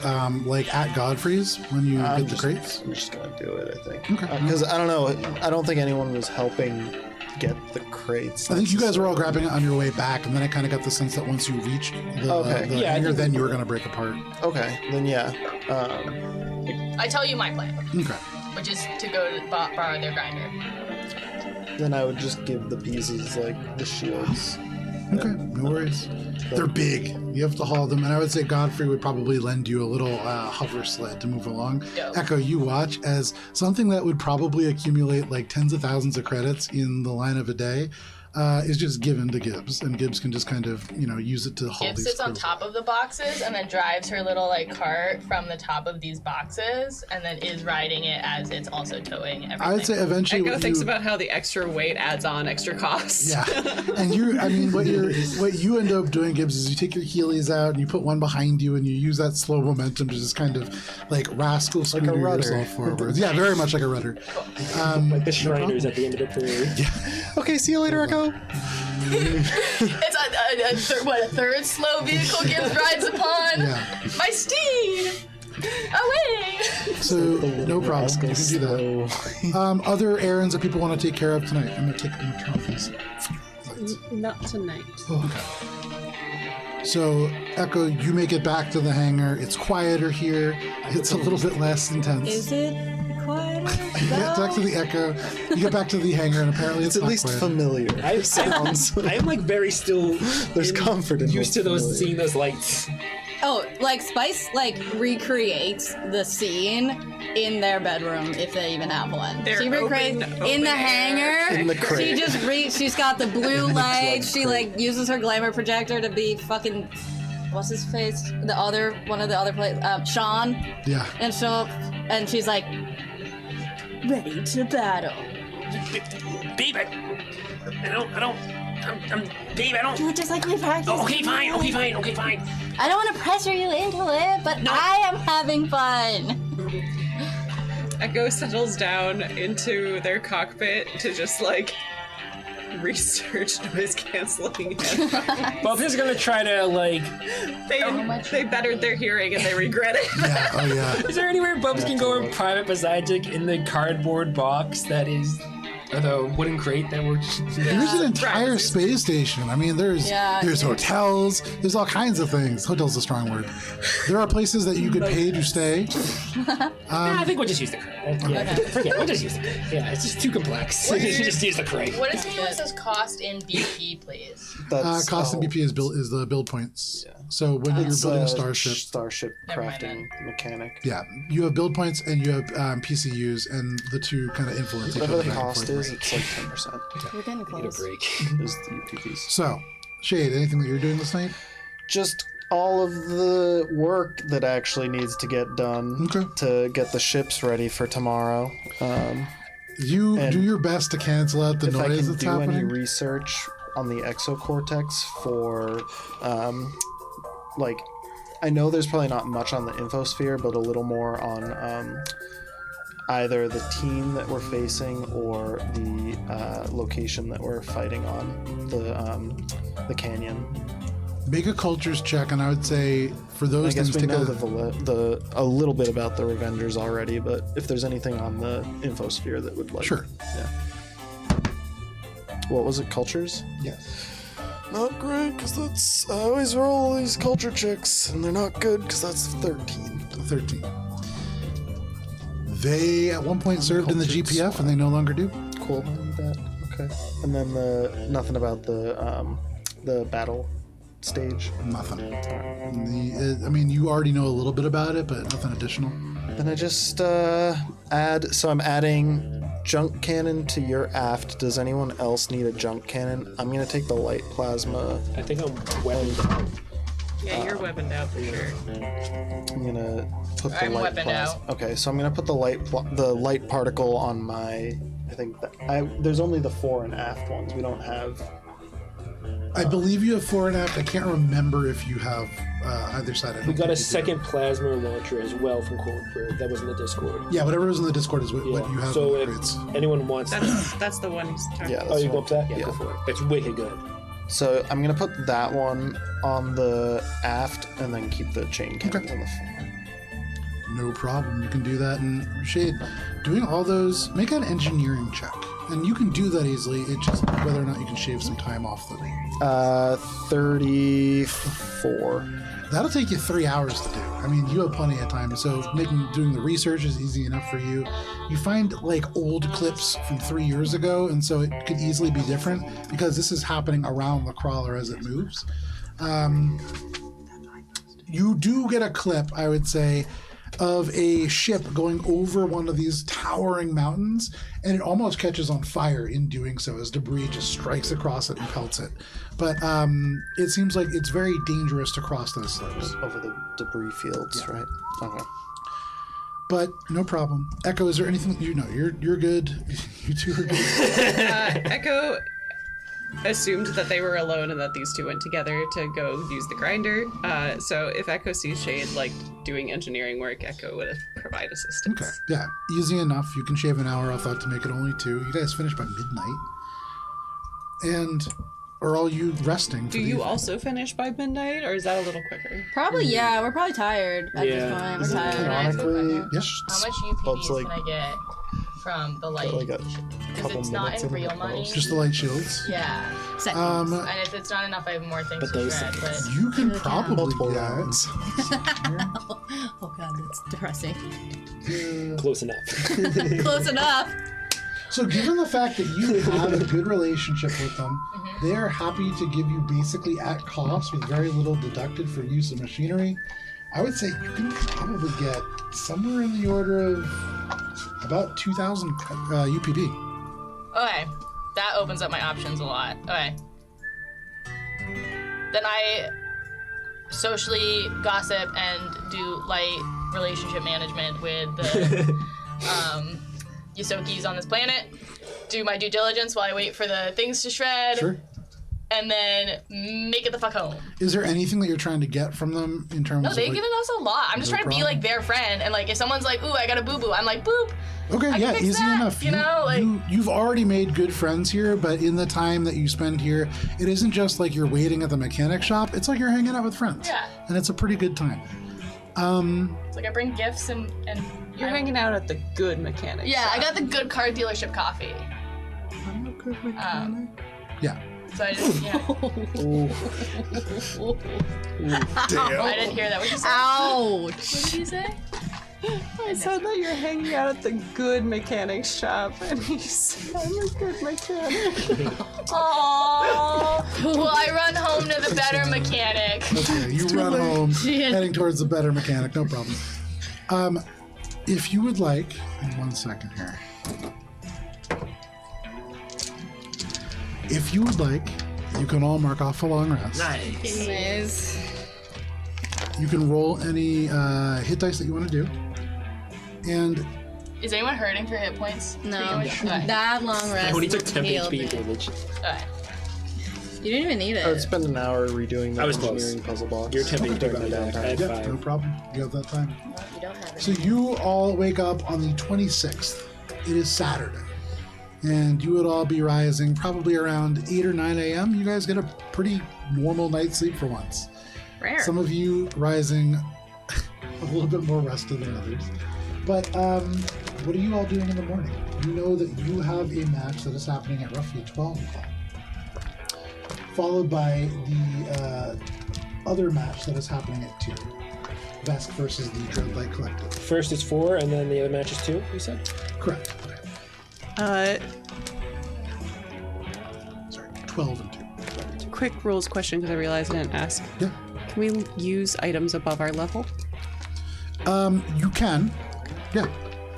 like at Godfrey's when you get the crates? I'm just gonna do it. I think Okay. because I don't know. I don't think anyone was helping get the crates. I think you guys were all grabbing it on your way back, and then I kind of got the sense that once you reach the, Okay. the Yeah, I hangar, think then you were going to break apart. Okay, then yeah. I tell you my plan, Okay. which is to go to borrow their grinder. Then I would just give the pieces like the shields. Okay, no worries. They're big. You have to haul them, and I would say Godfrey would probably lend you a little hover sled to move along. Dope. Echo, you watch as something that would probably accumulate like tens of thousands of credits in the line of a day is just given to Gibbs, and Gibbs can just kind of use it to haul Gibbs these. sits on crews. top of the boxes and then drives her little like cart from the top of these boxes, and then is riding it as it's also towing everything. I would say eventually. Echo what thinks you- about how the extra weight adds on extra costs. Yeah, and what you end up doing, Gibbs, is you take your Heelys out and you put one behind you, and you use that slow momentum to just kind of like rascal scooter rudder. yourself forwards. Yeah, very much like a rudder. Like the Shriners at the end of the parade. Okay, see you later, Echo. It's a third slow vehicle Gibbs rides upon. Yeah. My steed! Away! So no problem. You can do that. Other errands that people want to take care of tonight. I'm gonna turn off these lights. Not tonight. Okay. So Echo, you make it back to the hangar. It's quieter here. It's a little bit less intense. Is it quieter? You get back to the Echo. You get back to the hangar, and apparently it's It's at not least quiet. familiar. I'm like very still. There's comfort in used to what's those familiar. seeing those lights. Oh, like Spice recreates the scene in their bedroom if they even have one. They're She recreates open in the air. hangar. In the crate. She just she's got the blue lights. She crate. like uses her glamour projector to be fucking what's his face? One of the other players, Sean. Yeah. And and she's like ready to battle. Babe, babe, I don't. Do it just like we practiced. Oh, okay, fine. I don't want to pressure you into it, but I am having fun. Echo settles down into their cockpit to just like research noise canceling headphones. Bob is gonna try to like. They bettered their hearing and they regret it. Yeah. Oh yeah. Is there anywhere Bubs can go in private besides like in the cardboard box that is, or the wooden crate that we're just. There's an entire space station. I mean, there's Yeah. hotels. There's all kinds of things. Hotel's a strong word. There are places that you could pay to stay. I think we'll just use the crate. Yeah, forget it. We'll just use the crate. Yeah, it's just too complex. Just use the crate. What is it that says cost in BP, please? That's Cost and all. BP is the build points. Yeah. So when you're It's building a a starship, starship Never mind crafting mechanic. yeah, you have build points and you have PCUs, and the two kind of influence each Whatever other. the back and cost forth. is, it's like 10%. We're getting Need a close. break. Is the UPVs. So, Shade, anything that you're doing this night? Just all of the work that actually needs to get done to get the ships ready for tomorrow. You do your best to cancel out the if noise I can that's do happening. any research on the exocortex for, I know there's probably not much on the infosphere, but a little more on either the team that we're facing or the location that we're fighting on, the canyon. Make a cultures check, and I would say for those I guess things, we take know a little bit about the Revengers already, but if there's anything on the infosphere that would Sure. Yeah. What was it? Cultures? Yes. Not great, because I always roll these culture checks, and they're not good, because that's 13. 13. They at one point served in the GPF, and they no longer do. Cool. That okay. And then nothing about the battle stage. Nothing. I mean, you already know a little bit about it, but nothing additional. Then I just add. So I'm adding junk cannon to your aft. Does anyone else need a junk cannon? I'm gonna take the light plasma. I think I'm weaponed out. Yeah, you're weaponed out for sure. I'm gonna put the I'm light weaponed plasma. out. Okay, so I'm gonna put the light particle on my. I think there's only the fore and aft ones. We don't have. I believe you have fore and aft. I can't remember if you have either side. We got a second plasma launcher as well from Coldbird. That was in the Discord. Yeah, whatever was in the Discord is what you have. So in the if crates. anyone wants That's the one he's talking Yeah. about. Oh, that's you go one. up to that? Yeah, Yeah. go for it. It's wicked good. So I'm gonna put that one on the aft and then keep the chain cannons on the fore. No problem. You can do that. And Shade, doing all those, make an engineering check. And you can do that easily. It's just whether or not you can shave some time off the 34. That'll take you 3 hours to do. I mean, you have plenty of time. So doing the research is easy enough for you. You find like old clips from 3 years ago, and so it could easily be different because this is happening around the crawler as it moves. You do get a clip, I would say, of a ship going over one of these towering mountains, and it almost catches on fire in doing so as debris just strikes across it and pelts it. But it seems like it's very dangerous to cross those slopes. Over the debris fields, right? Okay. But no problem. Echo, is there anything you're good? You two are good. Echo assumed that they were alone and that these two went together to go use the grinder. So if Echo sees Shade doing engineering work, Echo would provide assistance. Okay, yeah, easy enough. You can shave an hour off that to make it only 2. You guys finish by midnight. And are all you resting? Do you also finish by midnight, or is that a little quicker? Probably, yeah. We're probably tired at this point. We're tired. Canonically, Yes. How much Bub's UPBs like- can I get from the light? like a Because couple it's not minutes in in real the money. post. Just the light shields. Yeah. Seconds. And if it's not enough, I have more things But to those shred. But seconds. You can probably Multiple get. rounds. Oh god, that's depressing. Close enough. Close enough. So, given the fact that you have a good relationship with them, they are happy to give you basically at cost with very little deducted for use of machinery. I would say you can probably get somewhere in the order of about 2,000 UPB. okay, that opens up my options a lot. Okay. Then I socially gossip and do light relationship management with the Yosokis on this planet. Do my due diligence while I wait for the things to shred. Sure. And then make it the fuck home. Is there anything that you're trying to get from them in terms No, of they've like, given us a lot. I'm just No trying to be problem. like their friend. And like if someone's like, ooh, I got a boo-boo, I'm like, boop. Okay, I can yeah, fix easy that, enough. you know, like- you've already made good friends here, but in the time that you spend here, it isn't just like you're waiting at the mechanic shop. It's like you're hanging out with friends. Yeah. And it's a pretty good time. It's like I bring gifts and You're hanging out at the good mechanic. Yeah, I got the good car dealership coffee. Yeah. So I just, yeah. Damn. I didn't hear that. What did you say? Ouch. What did you say? I said that you're hanging out at the good mechanic shop, and he said, I'm a good mechanic. Aww. Well, I run home to the better mechanic. Okay, you run home, heading towards the better mechanic, no problem. If you would like, in 1 second here. If you would like, you can all mark off a long rest. Nice. Anyways. You can roll any hit dice that you want to do. And Is anyone hurting for hit points? No, Okay. that long rest. I only took 10 healed HP me. damage. Okay. You didn't even need I would it. spend an hour redoing the I was close. engineering puzzle box. You're 10 HP during by my me back. I downtime. had no 5. problem. You have that time. Well, you don't have it. So you all wake up on the 26th. It is Saturday. And you would all be rising probably around 8 or 9 a.m. You guys get a pretty normal night's sleep for once. Rare. Some of you rising a little bit more rested than others. But what are you all doing in the morning? You know that you have a match that is happening at roughly 12 o'clock, followed by the other match that is happening at 2. Vesk versus the Dreadlight Collective. First is 4, and then the other match is 2, you said? Correct. Sorry, 12 and 2. Quick rules question because I realized I didn't ask. Yeah. Can we use items above our level? You can. Yeah.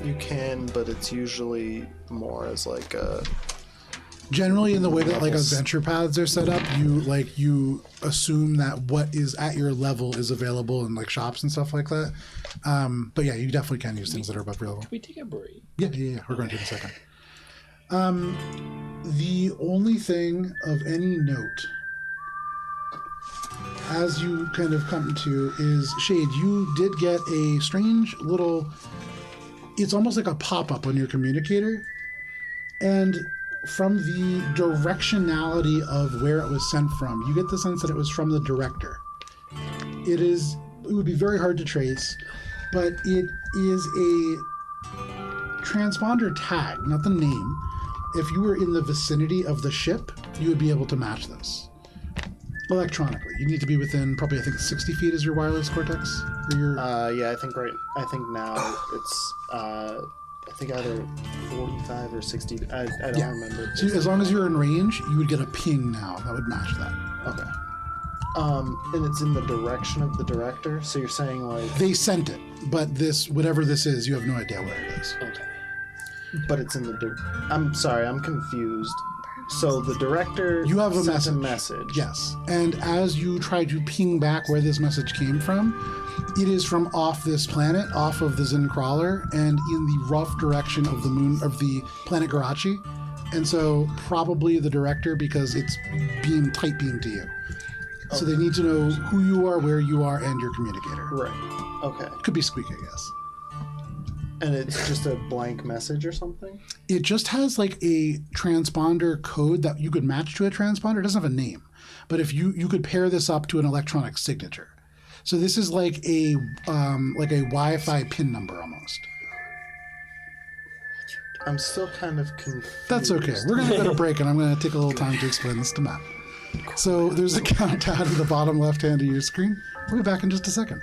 You can, but it's usually more as like a... Generally, in the way that like adventure paths are set up, you assume that what is at your level is available in like shops and stuff like that. But yeah, you definitely can use things that are above your level. Can we take a break? Yeah. We're going to in a second. The only thing of any note, as you kind of come to, is Shade. You did get a strange little. It's almost like a pop-up on your communicator, and from the directionality of where it was sent from, you get the sense that it was from the director. It would be very hard to trace, but it is a transponder tag, not the name. If you were in the vicinity of the ship, you would be able to match this electronically. You need to be within probably, I think, 60 feet is your wireless cortex, or your. yeah, I think now it's I think either 45 or 60. I don't remember. So as long as you're in range, you would get a ping now that would match that. Okay. And it's in the direction of the director. So you're saying like They sent it, but this, whatever this is, you have no idea where it is. Okay. but it's in the. I'm sorry, I'm confused. So the director You have a sent message. a message. Yes. And as you try to ping back where this message came from, it is from off this planet, off of the Zin crawler, and in the rough direction of the moon of the planet Garachi. And so probably the director, because it's tight beamed to you. So they need to know who you are, where you are, and your communicator. Right. Okay. Could be Squeak, I guess. And it's just a blank message or something? It just has like a transponder code that you could match to a transponder. It doesn't have a name, but if you could pair this up to an electronic signature. So this is like a Wi-Fi PIN number almost. I'm still kind of confused. That's okay. We're gonna go to break, and I'm gonna take a little time to explain this to Matt. So there's a countdown at the bottom left hand of your screen. We'll be back in just a second.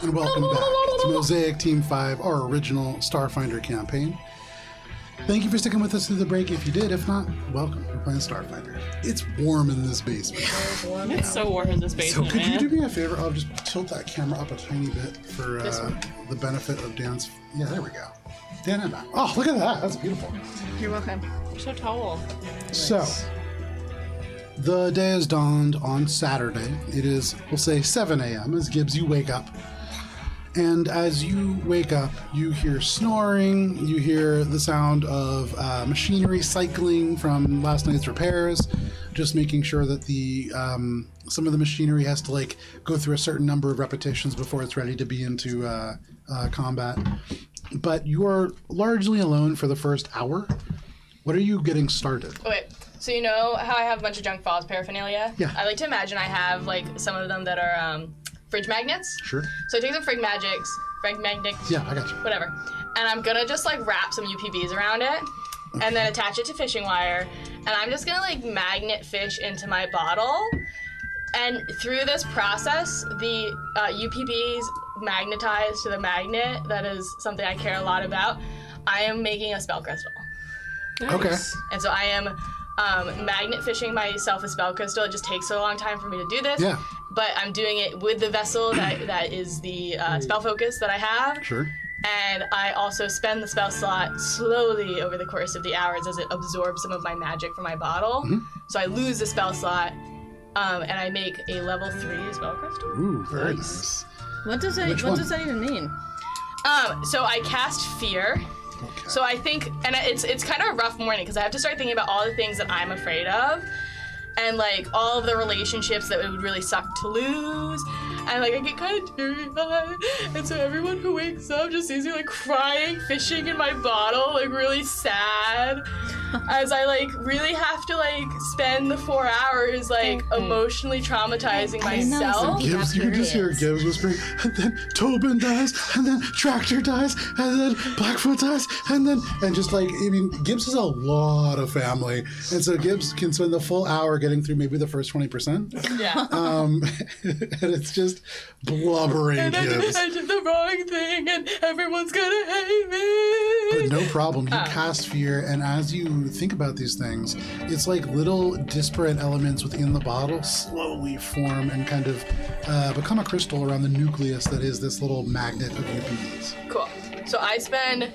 And welcome back to Mosaic Team 5, our original Starfinder campaign. Thank you for sticking with us through the break. If you did, if not, welcome. We're playing Starfinder. It's warm in this basement. It's so warm in this So basement, could you man. do me a favor? I'll just tilt that camera up a tiny bit for the benefit of Dan's... Yeah, there we go. Dan and I. Oh, look at that. That's beautiful. You're welcome. You're so tall. So, the day has dawned on Saturday. It is, we'll say, 7 a.m. as Gibbs, you wake up. And as you wake up, you hear snoring, you hear the sound of machinery cycling from last night's repairs, just making sure that the some of the machinery has to like go through a certain number of repetitions before it's ready to be into combat. But you are largely alone for the first hour. What are you getting started? Okay, so you know how I have a bunch of junk files paraphernalia? Yeah. I like to imagine I have like some of them that are fridge magnets. Sure. So I take some fridge magnets, Yeah, I got you. whatever, and I'm gonna just like wrap some UPVs around it, and then attach it to fishing wire, and I'm just gonna like magnet fish into my bottle, and through this process, the UPVs magnetize to the magnet. That is something I care a lot about. I am making a spell crystal. Okay. And so I am magnet fishing myself a spell crystal. It just takes so long time for me to do this. Yeah. But I'm doing it with the vessel that is the spell focus that I have. Sure. And I also spend the spell slot slowly over the course of the hours as it absorbs some of my magic from my bottle. Mm-hmm. So I lose the spell slot, and I make a level 3 spell crystal. Ooh, very nice. What does that? Which What one? does that even mean? So I cast fear. Okay. So I think, and it's kind of a rough morning because I have to start thinking about all the things that I'm afraid of, and like all of the relationships that it would really suck to lose, and like I get kind of teary-eyed, and so everyone who wakes up just sees me like crying, fishing in my bottle, like really sad, as I like really have to like spend the 4 hours like emotionally traumatizing myself. Gibbs, you can just hear Gibbs whispering, and then Tobin dies, and then Tractor dies, and then Blackfoot dies, and just like, I mean, Gibbs has a lot of family, and so Gibbs can spend the full hour getting through maybe the first 20%. Yeah. And it's just blubbering And then Gibbs. I did the wrong thing, and everyone's gonna hate me. But no problem. You cast fear, and as you think about these things, it's like little disparate elements within the bottle slowly form and kind of become a crystal around the nucleus that is this little magnet of UPVs. Cool. So I spend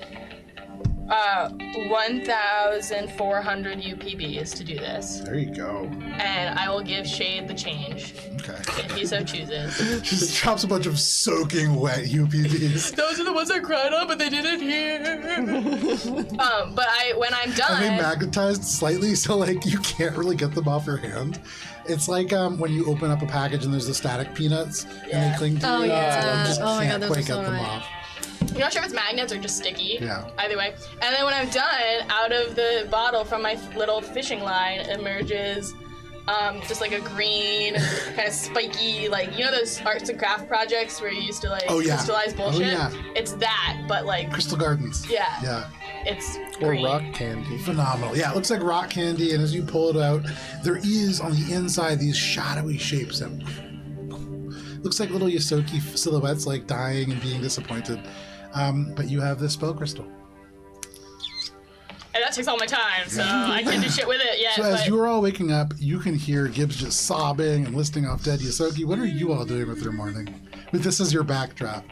1,400 UPBs to do this, There you go. and I will give Shade the change Okay. if he so chooses. Just drops a bunch of soaking wet UPVs. Those are the ones I cried on, but they didn't hear. But when I'm done, And they magnetized slightly, so like you can't really get them off your hand. It's like when you open up a package and there's the static peanuts and they cling to Oh, you. yeah. You just Oh my can't God, those quite are so get them annoying. off. I'm not sure if it's magnets or just sticky. Yeah. Either way. And then when I'm done, out of the bottle from my little fishing line emerges just like a green, kind of spiky, like, you know those arts and craft projects where you used to like Oh, yeah. crystallize bullshit? yeah. It's that, but like, Crystal Gardens. yeah, Yeah. it's Or green. rock candy. Phenomenal. Yeah, it looks like rock candy, and as you pull it out, there is on the inside these shadowy shapes that looks like little Yosoki silhouettes, like dying and being disappointed. But you have this spell crystal. And that takes all my time, so I can't do shit with it yet. So as but you are all waking up, you can hear Gibbs just sobbing and listing off dead Yosoki. What are you all doing with your morning? With this as your backdrop.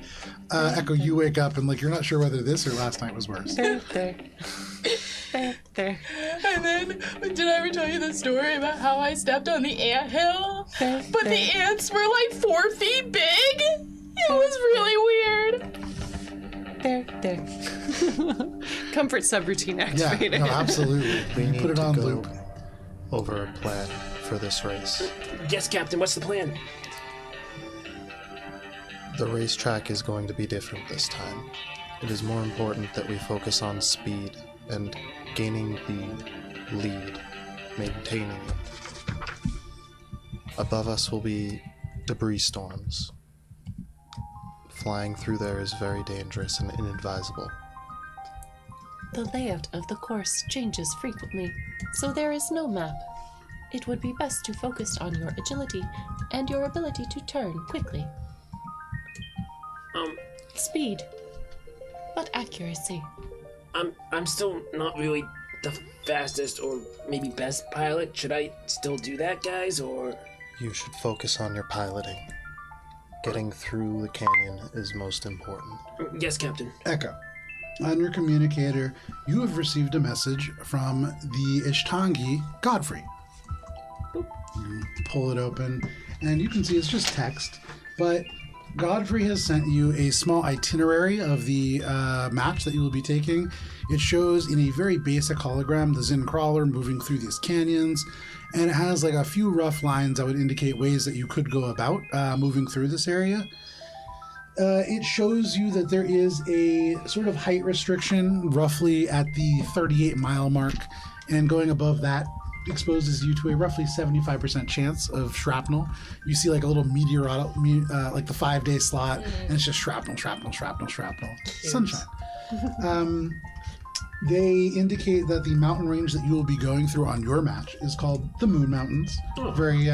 Echo, you wake up and like you're not sure whether this or last night was worse. There. And then, did I ever tell you the story about how I stepped on the anthill? But the ants were like 4 feet big? It was really weird. There. Comfort subroutine Yeah, activated. no, absolutely. We You need put it to on go loop. over a plan for this race. Yes, Captain. What's the plan? The racetrack is going to be different this time. It is more important that we focus on speed and gaining the lead, maintaining it. Above us will be debris storms. Flying through there is very dangerous and inadvisable. The layout of the course changes frequently, so there is no map. It would be best to focus on your agility and your ability to turn quickly. Speed, but accuracy. I'm still not really the fastest or maybe best pilot. Should I still do that, guys, or? You should focus on your piloting. Getting through the canyon is most important. Yes, Captain. Echo. On your communicator, you have received a message from the Ishtangi Godfrey. You pull it open, and you can see it's just text, but Godfrey has sent you a small itinerary of the match that you will be taking. It shows in a very basic hologram the Zin crawler moving through these canyons, and it has like a few rough lines that would indicate ways that you could go about moving through this area. It shows you that there is a sort of height restriction roughly at the 38-mile mark, and going above that exposes you to a roughly 75% chance of shrapnel. You see like a little meteor, like the 5-day slot, and it's just shrapnel. Sunshine. They indicate that the mountain range that you will be going through on your match is called the Moon Mountains. Very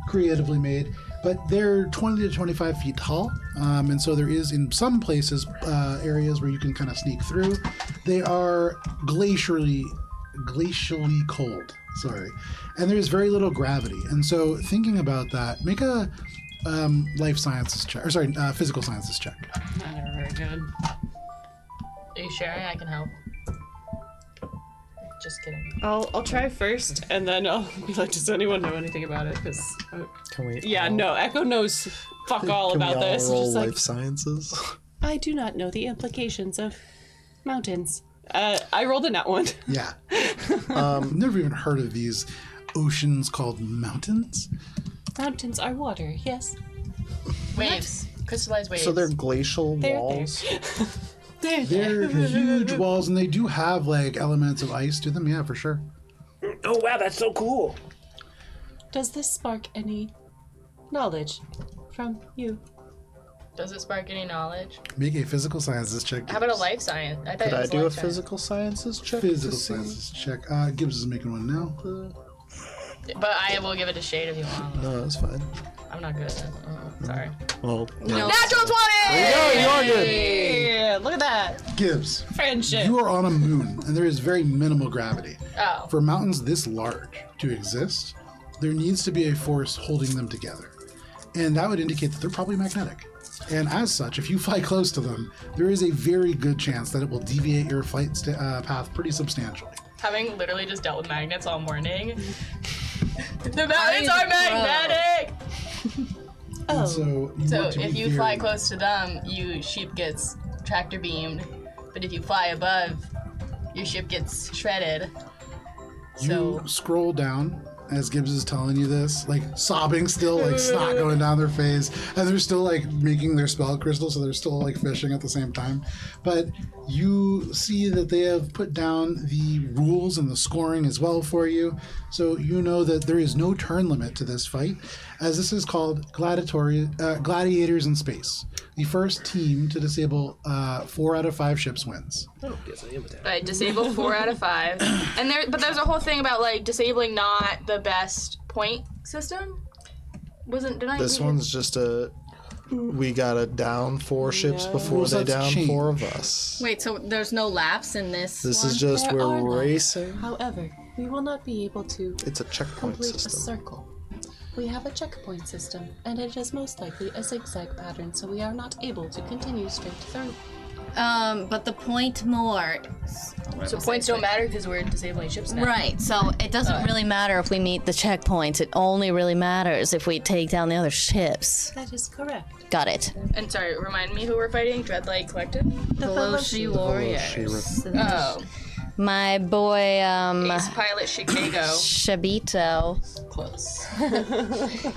creatively made. But they're 20 to 25 feet tall, and so there is in some places areas where you can kind of sneak through. They are glacially cold. Sorry, and there is very little gravity, and so thinking about that, make a life sciences check, or sorry, physical sciences check. Not very good. Are you sharing? I can help. Just kidding. I'll try first, and then I'll be like, does anyone know anything about it? Because Can we? yeah, no, Echo knows fuck all Can about we all this. roll Just life like, sciences? I do not know the implications of mountains. I rolled a nat one. Yeah. I've never even heard of these oceans called mountains. Mountains are water, yes. Waves. Crystallized waves. So they're glacial They're walls. They're huge walls, and they do have like elements of ice to them. Yeah, for sure. Oh wow, that's so cool. Does this spark any knowledge from you? Does it spark any knowledge? Make a physical sciences check. How about a life science? I thought Could it I was do a life science. physical sciences check? Physical to see? sciences check. Gibbs is making one now. But I will give it to Shade if you want. No, that's fine. I'm not good at it. Sorry. Well, No. Natural 20! you are good. Yeah, look at that. Gibbs, Friendship. you are on a moon, and there is very minimal gravity. Oh. For mountains this large to exist, there needs to be a force holding them together. And that would indicate that they're probably magnetic. And as such, if you fly close to them, there is a very good chance that it will deviate your flight path pretty substantially. Having literally just dealt with magnets all morning. The mountains are magnetic! And so want to if be you fly very- close to them, your ship gets tractor beamed. But if you fly above, your ship gets shredded. You So scroll down as Gibbs is telling you this, like sobbing still, like snot going down their face, and they're still like making their spell crystal, so they're still like fishing at the same time. But you see that they have put down the rules and the scoring as well for you, so you know that there is no turn limit to this fight, as this is called Gladiators in Space. The first team to disable 4 out of 5 ships wins. Oh, guess I am with that. right, disable 4 out of 5. And there's a whole thing about like disabling not the best point system. This one's just we gotta down 4 ships before Rules they that's down changed. 4 of us. Wait, so there's no laps in this? This one? is just There are we're none. racing. However, we will not be able to It's a checkpoint complete a system. circle. We have a checkpoint system, and it is most likely a zigzag pattern, so we are not able to continue straight through. But the point more. So points don't matter because we're disabling ships now. Right, so it doesn't really matter if we meet the checkpoints. It only really matters if we take down the other ships. That is correct. Got it. And sorry, remind me who we're fighting? Dreadlight Collective? The Veloci Warriors. Oh. My boy, Ace Pilot Chicago. Shabito. Close.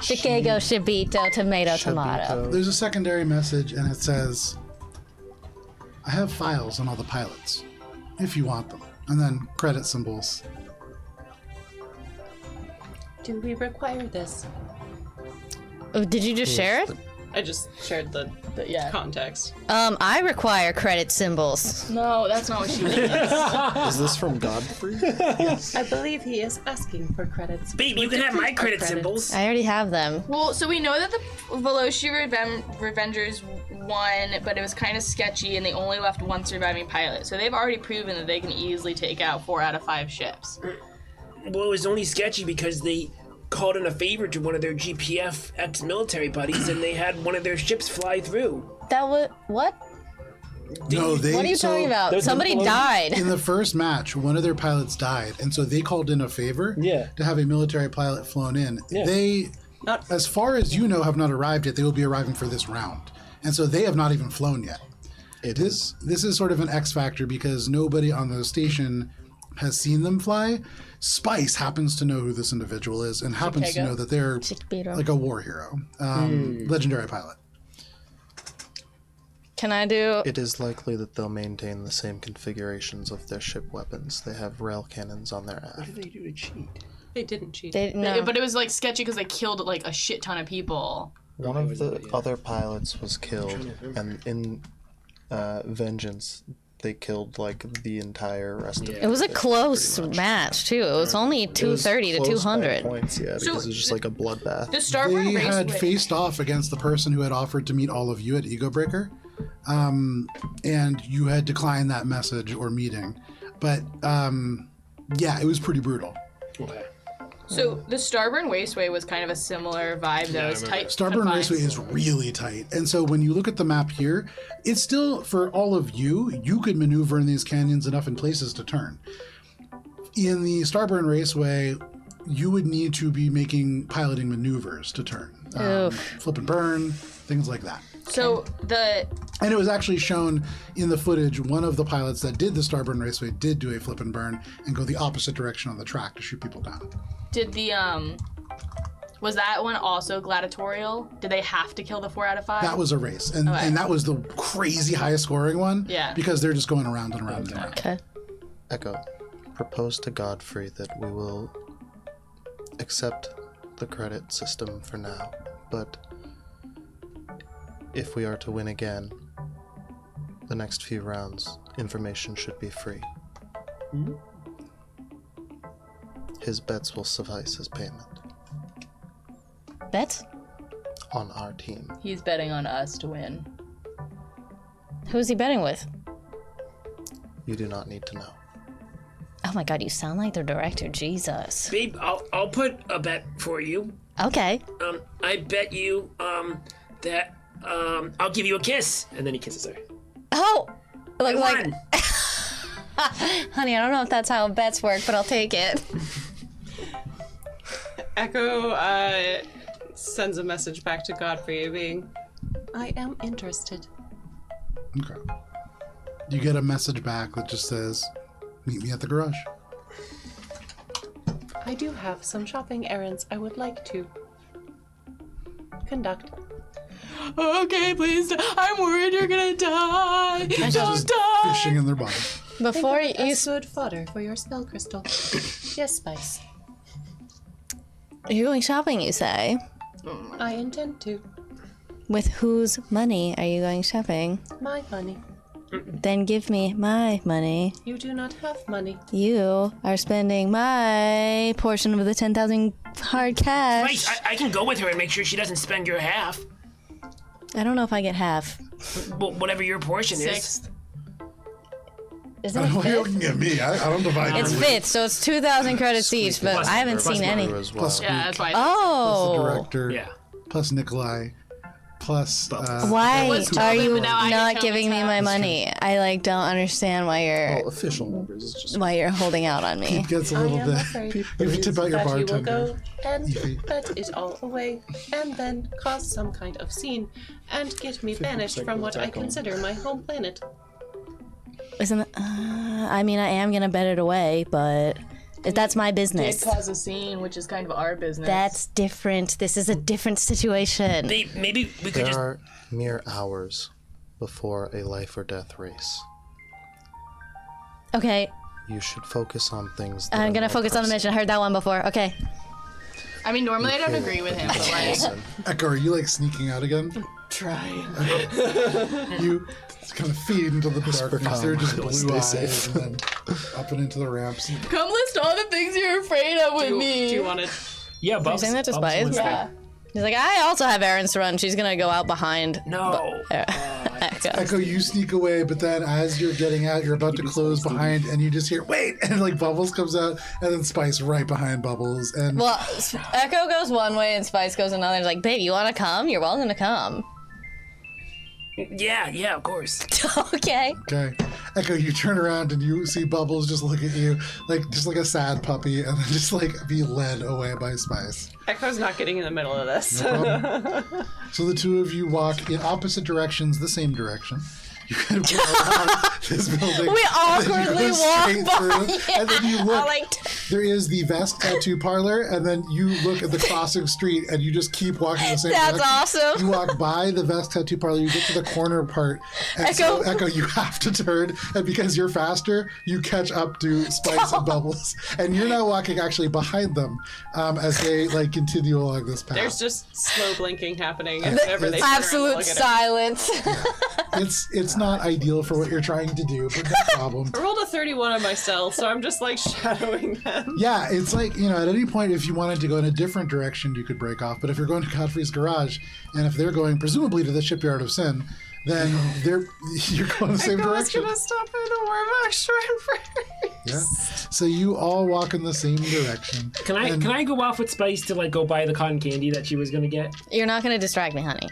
Chicago, Shabito, tomato, tomato. There's a secondary message, and it says, I have files on all the pilots, if you want them. And then credit symbols. Do we require this? Oh, did you just share it? I just shared the Yeah. context. I require credit symbols. No, that's not what she means. Is this from Godfrey? I believe he is asking for credits. Babe, you can have my credit symbols. I already have them. Well, so we know that the Veloci Revengers one, but it was kind of sketchy, and they only left one surviving pilot. So they've already proven that they can easily take out 4 out of 5 ships. Well, it was only sketchy because they called in a favor to one of their GPF ex-military buddies, and they had one of their ships fly through. That was what? No, they. What are you talking about? Somebody died. In the first match, one of their pilots died, and so they called in a favor to have a military pilot flown in. Yeah. They, as far as you know, have not arrived yet. They will be arriving for this round, and so they have not even flown yet. This is sort of an X factor because nobody on the station has seen them fly. Spice happens to know who this individual is and happens to know that they're like a war hero, legendary pilot. Can I do? It is likely that they'll maintain the same configurations of their ship weapons. They have rail cannons on their aft. What did they do to cheat? They didn't cheat. No. But it was like sketchy because they killed like a shit ton of people. One of the other pilots was killed, and in vengeance, they killed like the entire rest of It was a close match too. It was only 230 to 200. Points, yeah, because it was just like a bloodbath. The Starboard They had Raceway. faced off against the person who had offered to meet all of you at Egobreaker, and you had declined that message or meeting. But yeah, it was pretty brutal. Okay. So the Starboard Raceway was kind of a similar vibe, though. It's tight. Starboard confines. Raceway is really tight. And so when you look at the map here, it's still, for all of you, you could maneuver in these canyons enough in places to turn. In the Starboard Raceway, you would need to be making piloting maneuvers to turn. Flip and burn, things like that. So And it was actually shown in the footage, one of the pilots that did the Starboard Raceway did do a flip and burn and go the opposite direction on the track to shoot people down. did the was that one also gladiatorial? Did they have to kill the 4 out of 5? That was a race. And that was the crazy high scoring one. Yeah. Because they're just going around and around and around. Okay. Echo, propose to Godfrey that we will accept the credit system for now, but if we are to win again, the next few rounds, information should be free. His bets will suffice as payment. Bet? On our team. He's betting on us to win. Who's he betting with? You do not need to know. Oh my god, you sound like the director. Jesus. Babe, I'll put a bet for you. Okay. I bet you that I'll give you a kiss, and then he kisses her. Oh! Like, Won. honey, I don't know if that's how bets work, but I'll take it. Echo sends a message back to Godfrey being, I am interested. Okay. You get a message back that just says, meet me at the garage. I do have some shopping errands I would like to conduct. Okay, please. I'm worried you're gonna die. Don't Just die. fishing in their bottom. Before Think of you... as good fodder for your spell crystal. Yes, Spice. You're going shopping, you say? I intend to. With whose money are you going shopping? My money. Then give me my money. You do not have money. You are spending my portion of the 10,000 hard cash. Right, I can go with her and make sure she doesn't spend your half. I don't know if I get half. Well, whatever your portion is. Sixth. Is it I a don't know you're fifth? looking at me. I don't divide. It's fifth, so it's 2,000 credits each, but I haven't seen any. As well. Plus Yeah, that's why. Plus the Oh! director. Yeah. Plus Nikolai. Plus. Why was are 12, you but now I not can giving me tell my it's money? I like don't understand why Well, you're official numbers is just holding out on me. It gets a I little am bit. afraid You tip out your that you will bartender. go and Evie. bet it all away, and then cause some kind of scene, and get me banished from what I consider my home planet. Isn't it, I mean, I am gonna bet it away, but that's my Did business. cause a scene, which is kind of our business. That's different. This is a different situation. Babe, maybe we could There just. are mere hours before a life or death race. Okay, You should focus on things. That I'm are gonna more focus on the pressing. mission. I heard that one before. Okay. I mean, normally I don't agree with him, but like, Listen, Echo, are you like sneaking out again? Trying. You kind of fade into the darkness. They're just calm. blue Stay eyes safe. and then up and into the ramps. come list all the things you're afraid of with me. Do you want to? Yeah, Bubs. saying that to Bubs Spice? was Yeah. He's like, I also have errands to run. She's gonna go out behind. No. Echo. Echo, you sneak away, but then as you're getting out, you're about to close behind, and you just hear, wait! And like Bubbles comes out, and then Spice right behind Bubbles. And Well, Echo goes one way and Spice goes another. He's like, babe, you wanna come? You're welcome to come. Yeah, of course. Okay. Okay. Echo, you turn around and you see Bubbles just look at you just like a sad puppy, and then just like be led away by Spice. Echo's not getting in the middle of this. No problem. So the two of you walk in opposite directions, the same direction. You kind of go around this building. We awkwardly walk and then you look. like There is the Vest Tattoo Parlor, and then you look at the crossing street, and you just keep walking the same That's direction. awesome. You walk by the Vest Tattoo Parlor, you get to the corner part, and so Echo, you have to turn, and because you're faster, you catch up to Spice and Bubbles, and you're now walking actually behind them as they like continue along this path. There's just slow blinking happening whenever they turn around to absolute look at it. silence. It's not ideal for what you're trying to do, but no problem. I rolled a 31 on my stealth, so I'm just like shadowing them. Yeah, it's like, at any point, if you wanted to go in a different direction, you could break off. But if you're going to Godfrey's garage, and if they're going presumably to the Shipyard of Sin, then you're going the same direction. I was gonna stop in a war of extra and Yeah. So you all walk in the same direction. Can I go off with Spice to like go buy the cotton candy that she was gonna get? You're not gonna distract me, honey.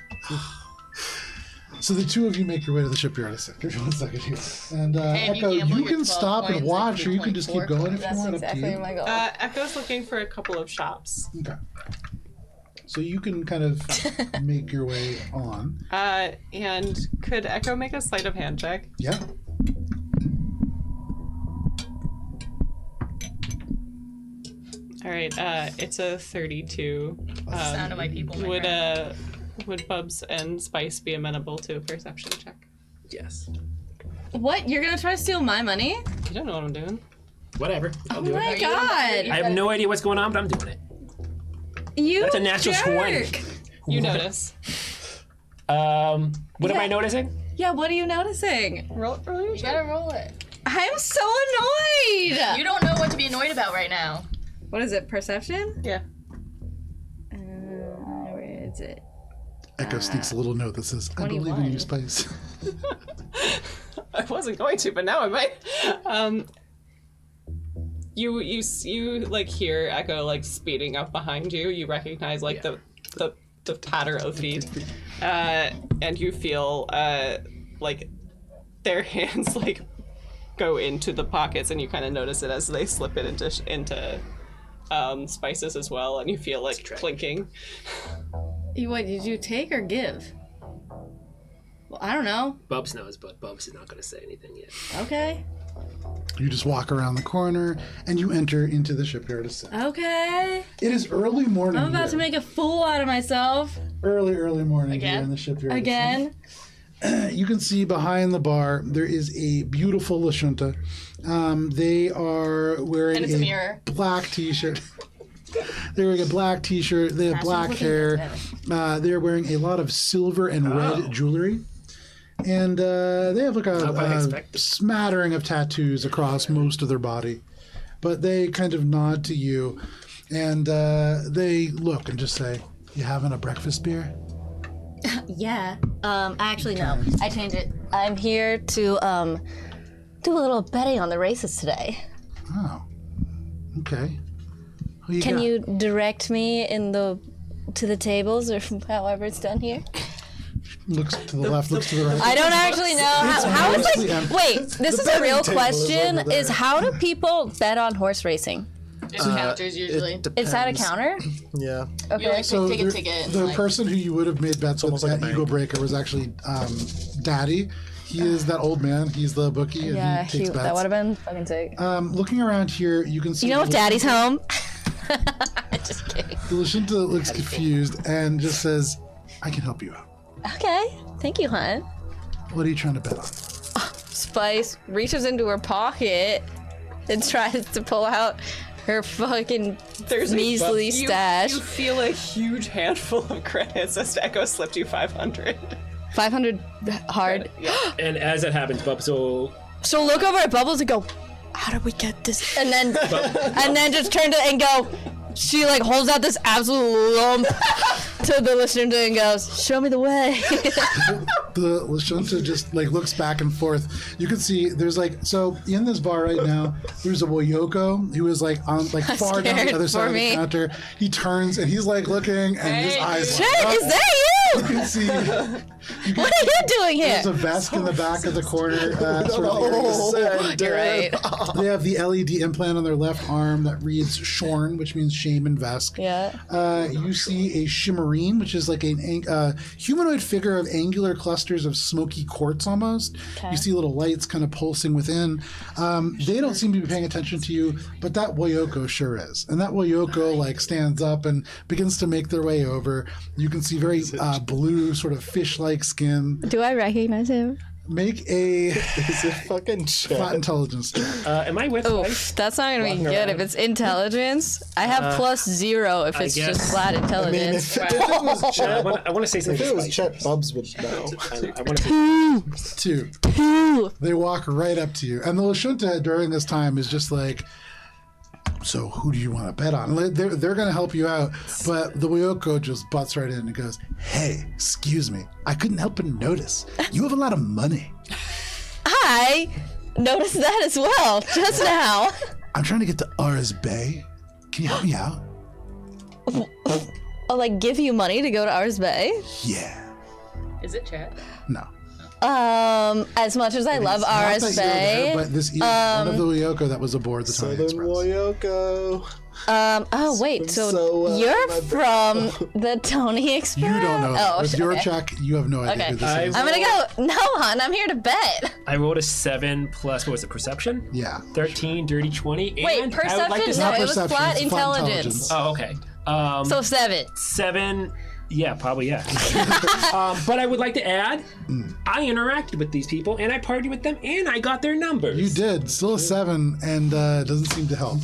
So the two of you make your way to the Shipyard of Sin. Give me 1 second here. And And you Echo, gamble you your can 12 stop and points, watch, like or you can just keep 2.4. going if That's you want. exactly Up to you. my goal. Echo's looking for a couple of shops. Okay. So you can kind of make your way on. And could Echo make a sleight of hand check? Yeah. All right, it's a 32. Sound of my people, my friend. Would Bubs and Spice be amenable to a perception check? Yes. What? You're gonna try to steal my money? You don't know what I'm doing. Whatever. I'll Oh do my it. god! I have no idea what's going on, but I'm doing it. You That's a natural jerk. 20. You notice. What am I Yeah. noticing? Yeah, what are you noticing? Roll your You gotta roll it. I'm so annoyed! You don't know what to be annoyed about right now. What is it, perception? Yeah. Where is it? Echo sneaks a little note that says, I believe in you, 21. Spice. I wasn't going to, but now I might. You like hear Echo like speeding up behind you. You recognize like the patter of feet, and you feel like their hands like go into the pockets, and you kind of notice it as they slip it into Spices as well, and you feel like clinking. What did you take or give? Well, I don't know. Bubs knows, but Bubs is not going to say anything yet. Okay. You just walk around the corner and you enter into the Shipyard of Sin. Okay. It is early morning. I'm about here. to make a fool out of myself. Early morning here Again? in the Shipyard of Again. Sin. You can see behind the bar there is a beautiful Lashunta. They are wearing And it's a mirror. black t-shirt. They're wearing a black t-shirt. They have black hair. They're wearing a lot of silver and red jewelry. And they have like a smattering of tattoos across most of their body. But they kind of nod to you. And they look and just say, you having a breakfast beer? Yeah. Actually, no. I changed it. I'm here to do a little betting on the races today. Oh. Okay. Who Can got? you direct me to the tables or however it's done here? Looks to the left, looks to the right. I don't actually know how is mostly like. empty. Wait, this is a real betting table is question. over there. Is how do people bet on horse racing? It counters usually. Is that a counter? Yeah. You Okay. like So take a the, ticket. the And, like, person who you would have made bets with almost like at a bank. Egobreaker was actually Daddy. He is that old man. He's the bookie, and Yeah, he takes bets. that would have been fucking sick. Looking around here, you can see. You know if Daddy's home? Just kidding. The Lashunta looks confused and just says, "I can help you out. Okay, thank you, hon. What are you trying to bet on?" Spice reaches into her pocket and tries to pull out her fucking measly stash. You feel a huge handful of credits as Echo slipped you 500. 500 hard. And as that happens, Bubs will So look over at Bubbles and go, how did we get this? And then just turn to and go, she like holds out this absolute lump to the Lashunta and goes, "Show me the way." The Lashunta just like looks back and forth. You can see there's like, so in this bar right now, there's a Woyoko who is like on like far down the scared other side for of the me. counter. He turns and he's like looking and his eyes Shit, light up. is that You you? can see What are you doing here? there's a vest in the back of the corner. Sort of You're right. they have the LED implant on their left arm that reads Shorn, which means shame and Vesk. Yeah. You see a shimmerine, which is like a humanoid figure of angular clusters of smoky quartz almost. Okay. You see little lights kind of pulsing within. They don't seem to be paying attention to you, but that Woyoko sure is. And that Woyoko like stands up and begins to make their way over. You can see very blue, sort of fish-like skin. Do I recognize him? Make a Is it fucking flat Chet? intelligence check. Am I with Oof, Spice? that's not gonna be Walking good. around. If it's intelligence, I have +0 if I it's guess. just flat I mean, intelligence. if it was Chet, I want to say if something. it to was Spice. Chet, Bubs would know. I want to say. 2. Ooh. They walk right up to you. And the Lashunta during this time is just like, so who do you want to bet on? Like, they're going to help you out. But the Woyoko just butts right in and goes, hey, excuse me. I couldn't help but notice. You have a lot of money. I noticed that as well just now. I'm trying to get to Ars Bay. Can you help me out? I'll like give you money to go to Ars Bay. Yeah. Is it chat? No. As much as I love It's not that Ars you're there, Bay. but this is one of the Woyoko that was aboard the Tony Southern Express. Woyoko. Oh wait, so, so, you're my from the Tony Express? You don't know. Oh, With your okay. check, you have no idea Okay. who this I- is. I'm gonna go. No, hon, I'm here to bet. I rolled a 7 plus what was it? Perception. Yeah. 13, dirty 20. Wait, and I would like to perception? say- No, Not it was perception, flat it's intelligence. Oh, okay. So 7. 7. Yeah, probably, yeah. But I would like to add, I interacted with these people, and I partied with them, and I got their numbers. You did. Still a 7, and doesn't seem to help.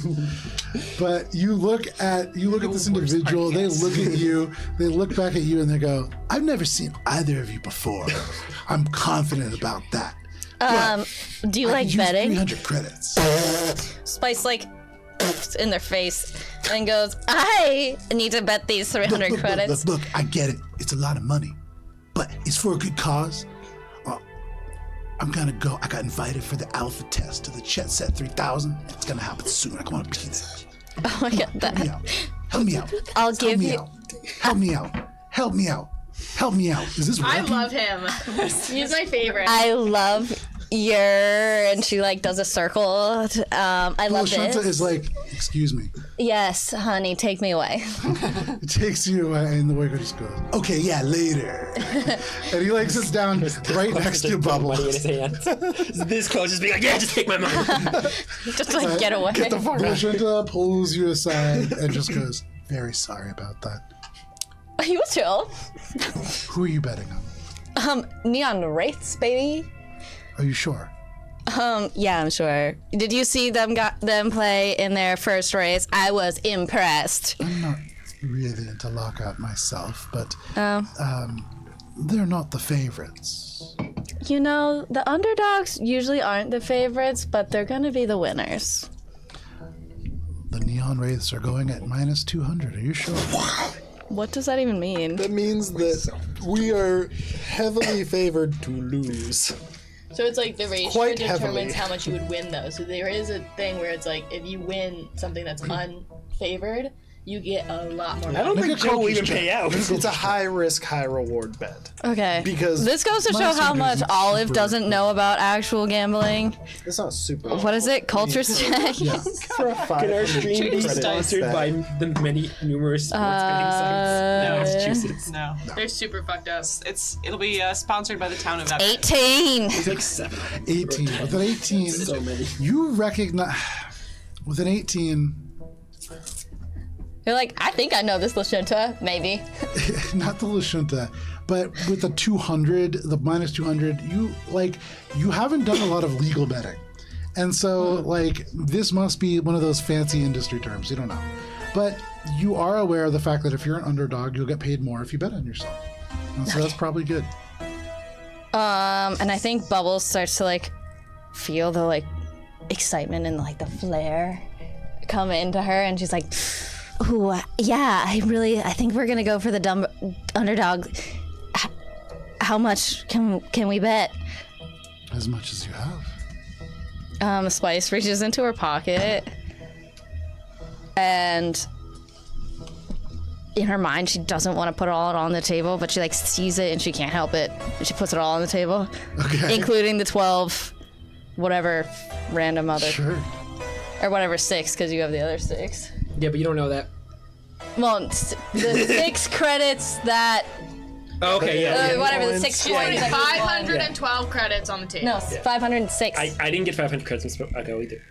But you look at this individual. They look at you. They look back at you, and they go, "I've never seen either of you before. I'm confident about that. Do you I like could use betting? 300 credits." Spice like in their face and goes, I need to bet these 300 credits. Look, I get it. It's a lot of money, but it's for a good cause. I'm gonna go. I got invited for the alpha test to the Chet Set 3000. It's gonna happen soon. I want to be there. Oh my god, Help me that. out. Help me out. I'll Help give me you. out. Help me out. Help me out. Help me out. Is this I working? love him. He's my favorite. I love your. And she like does a circle. I love Shanta this. is like, excuse me. Yes, honey, take me away. It takes you away, and the waiter just goes, okay, yeah, later. And he like sits down right next to Bubble. Money in his hand. This close, just being like, yeah, just take my money. Just like get away. Get the fuck out. Shanta pulls you aside and just goes, very sorry about that. He was chill. Who are you betting on? Neon Wraiths, baby. Are you sure? Yeah, I'm sure. Did you see them play in their first race? I was impressed. I'm not really into lockout myself, but Oh. they're not the favorites. You know, the underdogs usually aren't the favorites, but they're gonna be the winners. The Neon Wraiths are going at minus 200. Are you sure? What does that even mean? That means that we are heavily favored to lose. So it's like the ratio Quite determines heavily. how much you would win, though. So there is a thing where it's like if you win something that's unfavored, you get a lot more. I don't Make think a Joe will culture even check. pay out. It's a high risk, high reward bet. Okay. Because This goes to show Minus how 200 much isn't Olive super doesn't know about actual gambling. it's not super. What is it? Culture check? Yeah. For a Can our stream be sponsored by the many numerous sports betting sites in Massachusetts? No, They're super fucked up. it'll be sponsored by the town of Everett. 18. It's like 7. 18. With an 18, So many. you recognize. With an 18, You're like, I think I know this Lashunta. Maybe. not the Lashunta, but with the 200, the minus 200, you haven't done a lot of legal betting. And so, like, this must be one of those fancy industry terms. You don't know. But you are aware of the fact that if you're an underdog, you'll get paid more if you bet on yourself. And so that's probably good. And I think Bubbles starts to like feel the like excitement and like the flair come into her, and she's like, Ooh, yeah, I think we're gonna go for the dumb underdog. How much can we bet? As much as you have. Spice reaches into her pocket, and in her mind, she doesn't want to put it all on the table, but she like sees it and she can't help it. And she puts it all on the table, Okay. including the 12, whatever random other, Sure. or whatever 6, because you have the other 6. Yeah, but you don't know that. Well, the 6 credits that Okay, yeah. whatever the 6 She's putting coins. 512 credits on the table. No, 506. I didn't get 500 credits. Okay, we did.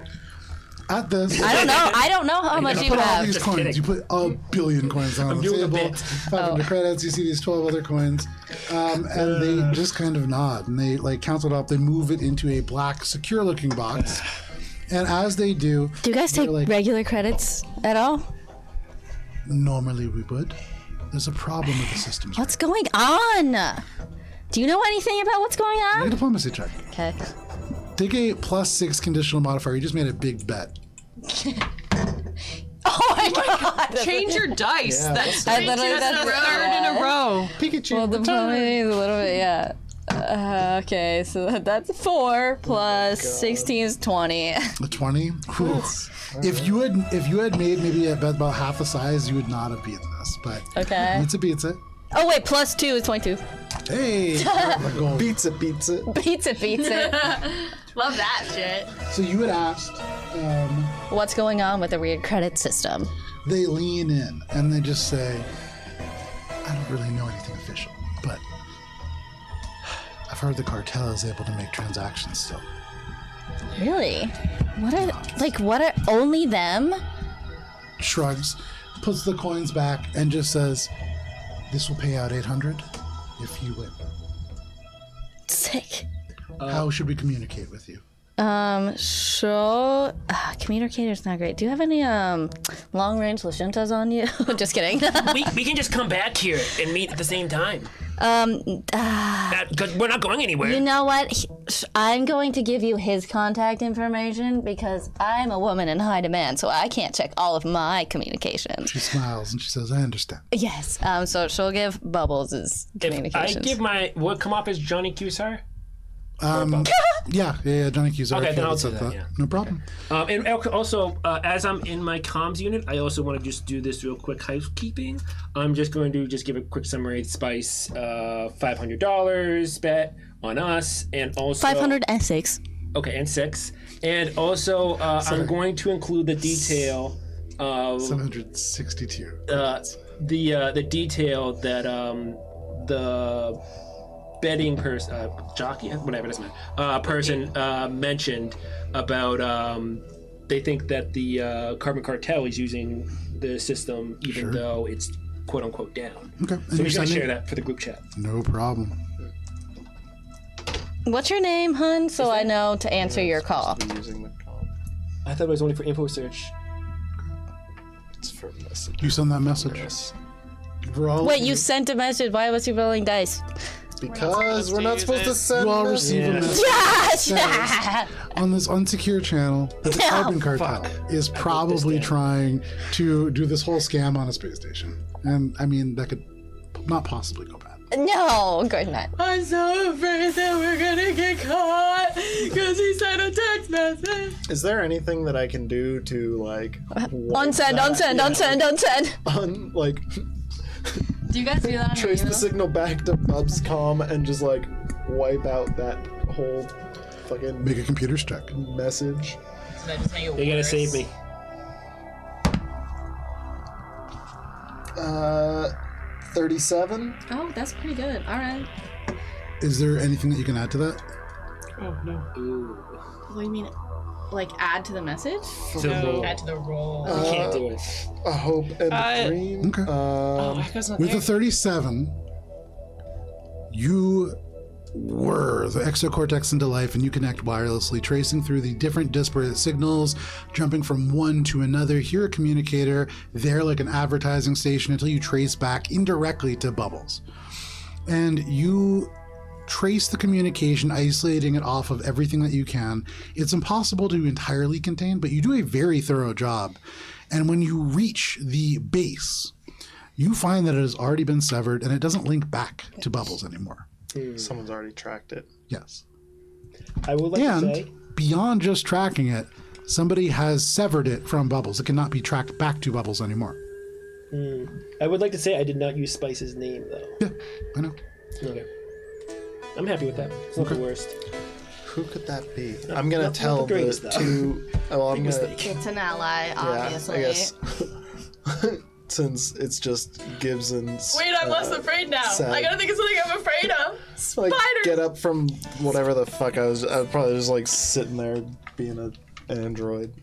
At this, I don't know how much you put all have. these Just coins. kidding. You put a billion coins on the doing a table. bit. 500 credits. You see these 12 other coins, and they just kind of nod and they like count it up. They move it into a black, secure-looking box, and as they do, Do you guys they're take like, regular credits at all? normally we would. There's a problem with the systems. What's going on? Do you know anything about what's going Make a on? diplomacy check. Okay. Take a +6 conditional modifier. You just made a big bet. Oh my god! Change your dice. Yeah. That's I literally that's the that's third in a row. Pikachu. Well, the diplomacy is a little bit, yeah. Okay, so that's 4 plus 16 is 20. A 20. Whew. If you had made maybe a bet about half the size, you would not have beaten this. But Okay. pizza beats it. Oh wait, plus 2 is 22. Hey, gold. Beats it. Beats it. Love that shit. So you had asked. What's going on with the weird credit system? They lean in and they just say, "I don't really know anything official, but I've heard the cartel is able to make transactions still." Really? What are only them? Shrugs, puts the coins back, and just says, "This will pay out 800 if you win." Sick. How should we communicate with you? So communicator's not great. Do you have any long range Lashuntas on you? Just kidding. We can just come back here and meet at the same time. 'Cause we're not going anywhere. You know what? I'm going to give you his contact information because I'm a woman in high demand, so I can't check all of my communications. She smiles and she says, "I understand." Yes. So she'll give Bubbles his If I communications. give my what come up as Johnny Cusar? Yeah, Johnny Q's Okay, then I'll said do that, yeah. No problem. And also, as I'm in my comms unit, I also want to just do this real quick housekeeping. I'm just going to just give a quick summary. Spice, $500 bet on us, and also 506. Okay, and 6, and also I'm going to include the detail of 762. the detail that the betting person, jockey, whatever it is, person mentioned about they think that the Carbon Cartel is using the system even though it's quote unquote down. Okay. So we're going to share that for the group chat. No problem. What's your name, hun? So I know to answer your call. Using the comp. I thought it was only for info search. It's for message. You send that message. Yes. Wait, you sent a message. Why was he rolling dice? Because we're not supposed to send. You all receive a message Yes! on this unsecure channel that the Carbon Cartel is probably trying to do this whole scam on a space station. And I mean, that could not possibly go bad. No, good night. I'm so afraid that we're gonna get caught because he sent a text message. Is there anything that I can do to like Unsend. like Do you guys do that on your trace the email? signal back to Bub's comm and just like wipe out that whole fucking Make a computer's check. message? That just make it You're going to worse. save me. 37. Oh, that's pretty good. All right. Is there anything that you can add to that? Oh, no. Ooh. What do you mean? Like add to the message? Add to the roll. You can't do it. A hope and a dream. Okay. Echo's not With there. a 37, you whir the exocortex into life and you connect wirelessly, tracing through the different disparate signals, jumping from one to another. Here, a communicator, there, like an advertising station, until you trace back indirectly to Bubbles. And you trace the communication, isolating it off of everything that you can. It's impossible to entirely contain, but you do a very thorough job. And when you reach the base, you find that it has already been severed and it doesn't link back to Bubbles anymore. Someone's already tracked it. Yes. I would like to say. Beyond just tracking it, somebody has severed it from Bubbles. It cannot be tracked back to Bubbles anymore. I would like to say I did not use Spice's name, though. Yeah, I know. Okay. I'm happy with that. It's not the worst. Who could that be? I'm gonna not tell the the greatest, though. two. Oh, I'm gonna. It's an ally, Yeah, obviously. I guess. Since it's just Gibson's. Wait, I'm less afraid now. sad. I gotta think of something I'm afraid of. Like, Spiders. get up from whatever the fuck I was probably just like sitting there being an android.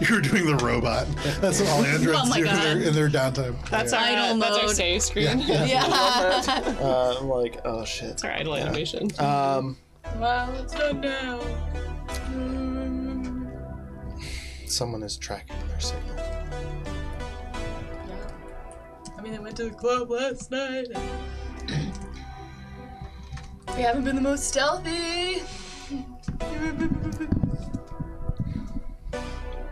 You're doing the robot. That's what all androids Oh my do God. in their downtime. That's Idle that's our mode. save screen. Yeah. I'm like, oh shit. That's our idle animation. Well, it's done now. Someone is tracking their signal. I mean, I went to the club last night. We haven't been the most stealthy.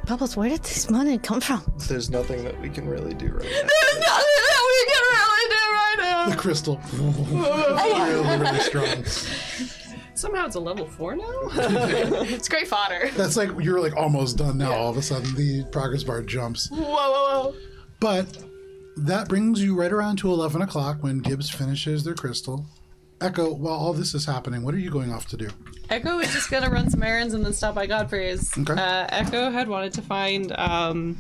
Bubbles, where did this money come from? There's nothing that we can really do right now. There's nothing that we can really do right now. The crystal. really, really strong. Somehow it's a level 4 now? It's great fodder. That's like, you're like almost done now. All of a sudden, the progress bar jumps. Whoa. But that brings you right around to 11 o'clock when Gibbs finishes their crystal. Echo, while all this is happening, what are you going off to do? Echo is just gonna run some errands and then stop by Godfrey's. Okay. Echo had wanted to find a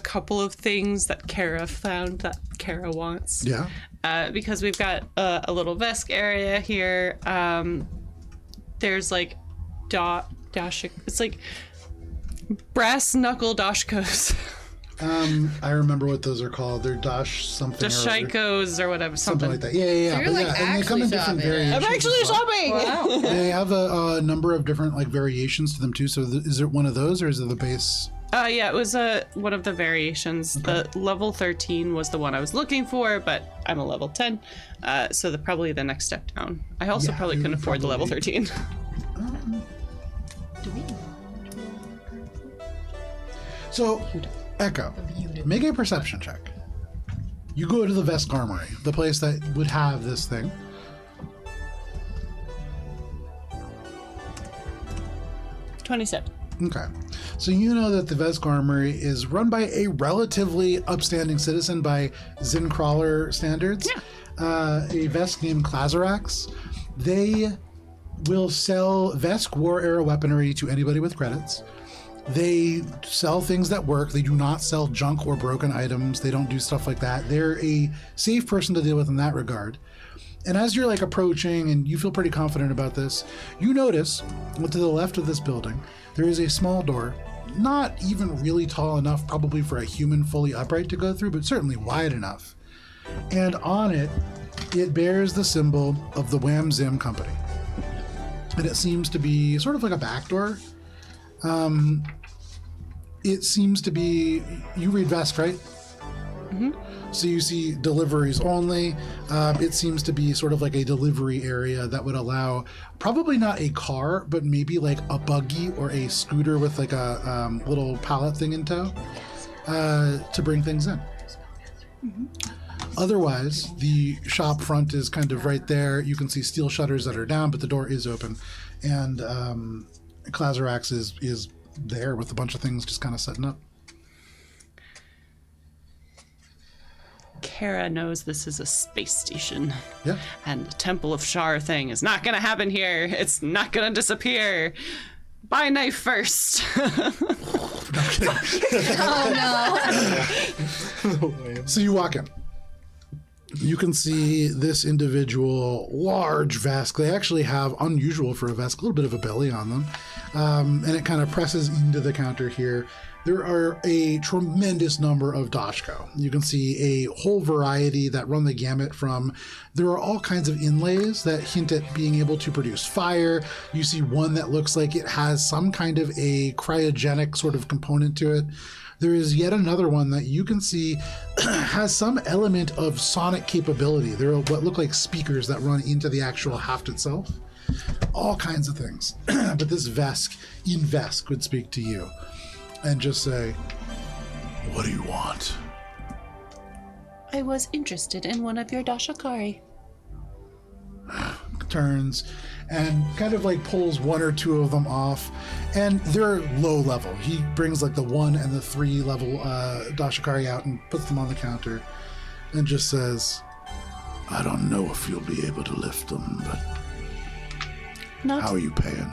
couple of things that Kara found that Kara wants. Yeah. Because we've got a little Vesk area here. There's like it's like brass knuckle dashkos. I remember what those are called. They're dash something. Dashikos or whatever. Something like that. Yeah. you're, But like, yeah, and they come in different actually variations. I'm actually as well. shopping! Wow. They have a number of different like variations to them too. So is it one of those or is it the base? Yeah, it was one of the variations. The level 13 was the one I was looking for, but I'm a level 10, so probably the next step down. I also Yeah, probably you couldn't afford the level 13. So, Echo, make a perception check. You go to the Vesk Armory, the place that would have this thing. $27. Okay. So you know that the Vesk Armory is run by a relatively upstanding citizen by Zin Crawler standards. Yeah. A Vesk named Klazarax. They will sell Vesk war era weaponry to anybody with credits. They sell things that work. They do not sell junk or broken items. They don't do stuff like that. They're a safe person to deal with in that regard. And as you're like approaching and you feel pretty confident about this, you notice to the left of this building, there is a small door, not even really tall enough probably for a human fully upright to go through, but certainly wide enough. And on it, it bears the symbol of the Wham Zim Company. And it seems to be sort of like a back door. It seems to be, you read Vesk, right? Mm-hmm. So you see deliveries only. It seems to be sort of like a delivery area that would allow probably not a car, but maybe like a buggy or a scooter with like a little pallet thing in tow to bring things in. Mm-hmm. Otherwise, the shop front is kind of right there. You can see steel shutters that are down, but the door is open. And Klazarax is there with a bunch of things just kind of setting up. Kara knows this is a space station. Yeah. And the Temple of Shar thing is not gonna happen here. It's not gonna disappear. Buy knife first. So you walk in. You can see this individual, large Vesk. They actually have, unusual for a Vesk, a little bit of a belly on them. And it kind of presses into the counter here. There are a tremendous number of Dashko. You can see a whole variety that run the gamut from, there are all kinds of inlays that hint at being able to produce fire. You see one that looks like it has some kind of a cryogenic sort of component to it. There is yet another one that you can see has some element of sonic capability. There are what look like speakers that run into the actual haft itself. All kinds of things. But this Vesk, in Vesk, would speak to you. and just say, "What do you want?" I was interested in one of your dashikari. Turns and kind of like pulls one or two of them off, and they're low level. He brings like the 1 and the 3 level dashikari out and puts them on the counter and just says, "I don't know if you'll be able to lift them, but how are you paying?"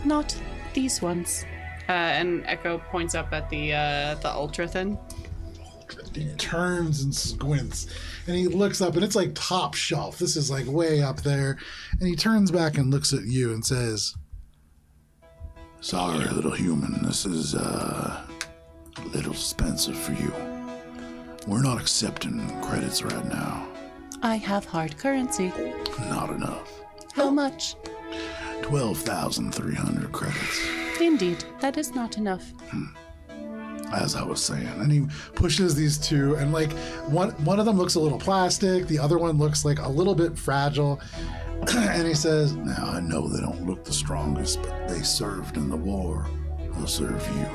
Not these ones. And Echo points up at the ultra thin. He turns and squints, and he looks up, and it's like top shelf. This is like way up there, and he turns back and looks at you and says, "Sorry, little human, this is a little expensive for you. We're not accepting credits right now." I have hard currency. Not enough. How much? 12,300 credits. Indeed, that is not enough. As I was saying, and he pushes these two, and like one of them looks a little plastic, the other one looks like a little bit fragile, and he says, "Now I know they don't look the strongest, but they served in the war. They'll serve you."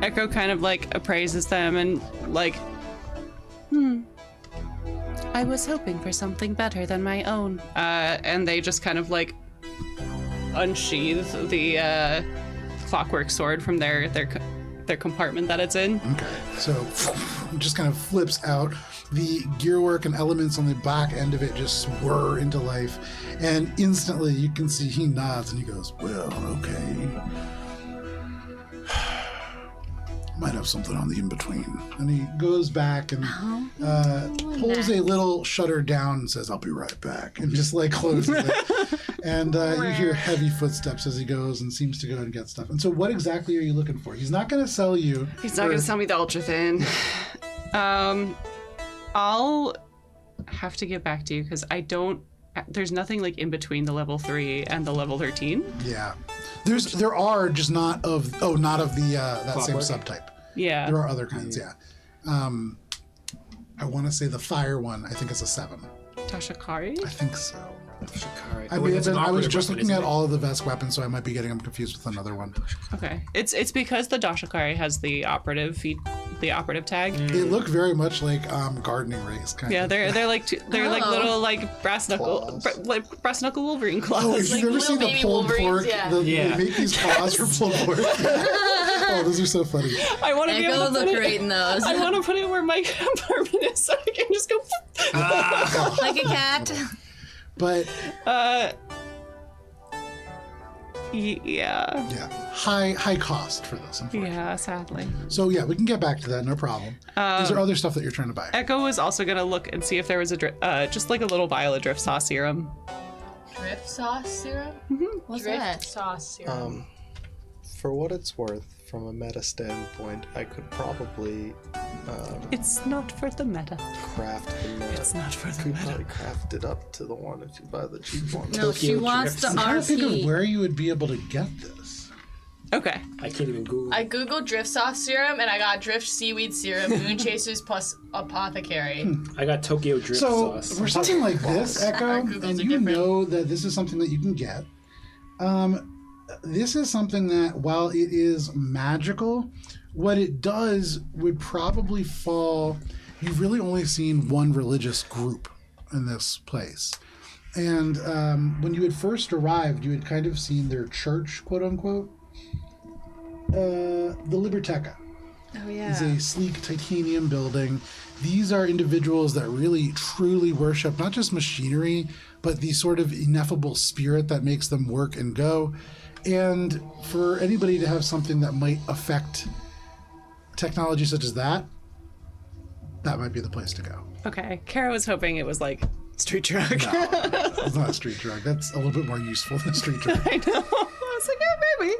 Echo kind of like appraises them and like, I was hoping for something better than my own. and they just kind of like unsheath the clockwork sword from their compartment that it's in. Okay, so it just kind of flips out. The gearwork and elements on the back end of it just swirl into life, and instantly you can see he nods and he goes, "Well, okay. Might have something on the in-between." And he goes back and pulls a little shutter down and says, "I'll be right back," and just like closes it. And you hear heavy footsteps as he goes and seems to go and get stuff. And so what exactly are you looking for? He's not going to sell you. He's not going to sell me the ultra thin. I'll have to get back to you because there's nothing like in between the level 3 and the level 13. Yeah. There are just not of the that same subtype. Yeah. There are other kinds, yeah. I want to say the fire one, I think it's a 7. Tashikari? I think so. Shikari. I was just looking at all of the Vesk weapons, so I might be getting them confused with another one. Okay. It's because the Dashikari has the operative tag. They look very much like gardening rakes, kind Yeah, of. they're like little like brass knuckle Wolverine claws. Oh, if you've Like ever seen the little baby pulled pork, Wolverines, yeah. they make these claws for pulled pork. Oh, those are so funny. I want to be Echo able to look put great it. in those. I want to put it where my apartment is, so I can just go. Like a cat. But Yeah. high cost for this, unfortunately. Yeah, sadly. So yeah, we can get back to that, no problem. Is there other stuff that you're trying to buy? Echo was also gonna look and see if there was just like a little vial of drift sauce serum. Drift sauce serum? What's Drift that? sauce serum. For what it's worth, from a meta standpoint, I could probably It's not for the meta. craft the meta. It's not for the You meta. probably craft it up to the one if you buy the cheap one. No, she Tokyo wants Drift. the I'm trying to think of RP. where you would be able to get this. Okay. I can't even Google. I googled drift sauce serum and I got drift seaweed serum, moon chasers plus apothecary. I got Tokyo Drift So sauce. for something like this, Echo, Our Googles and are you different. know that this is something that you can get. This is something that, while it is magical, what it does would probably fall. You've really only seen one religious group in this place. And when you had first arrived, you had kind of seen their church, quote unquote. The Liberteca Oh yeah. is a sleek titanium building. These are individuals that really truly worship not just machinery, but the sort of ineffable spirit that makes them work and go. And for anybody to have something that might affect technology such as that, that might be the place to go. Okay. Kara was hoping it was like street drug. It's not a street drug. That's a little bit more useful than a street drug. I know. I was like, yeah, maybe.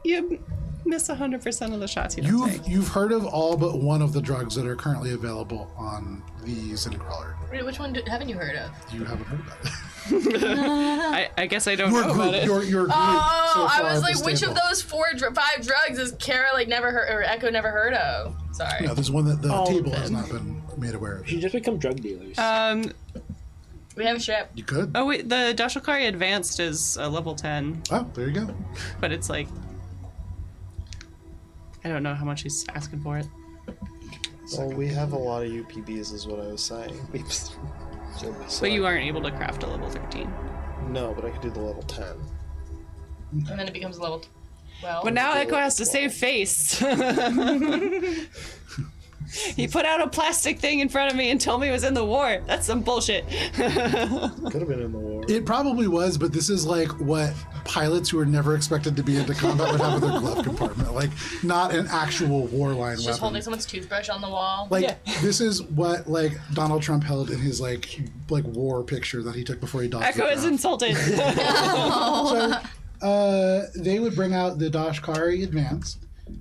You miss 100% of the shots you don't take. You've heard of all but one of the drugs that are currently available on the Crawler. Wait, which one haven't you heard of? You haven't heard about it. I guess I don't Your know group, about it. your group. Oh, so I far was at like, this which table. of those 5 drugs is Kara like never heard or Echo never heard of? Sorry. No, there's one that the All of table has them. not been made aware of. You just become drug dealers. We have a ship. You could. Oh wait, the Dashikari Advanced is a level 10, Oh, there you go. but it's like I don't know how much he's asking for it. Well, we have a lot of UPBs, is what I was saying. But you aren't able to craft a level 13. No, but I could do the level 10. And then it becomes level 12. But now Echo has to save face. He put out a plastic thing in front of me and told me it was in the war. That's some bullshit. Could have been in the war. It probably was, but this is like what pilots who are never expected to be into combat would have in their glove compartment. Like, not an actual warline Just weapon. holding someone's toothbrush on the wall. Like, this is what, like, Donald Trump held in his, like war picture that he took before he docked. Echo is insulted. They would bring out the Dashkari Advanced,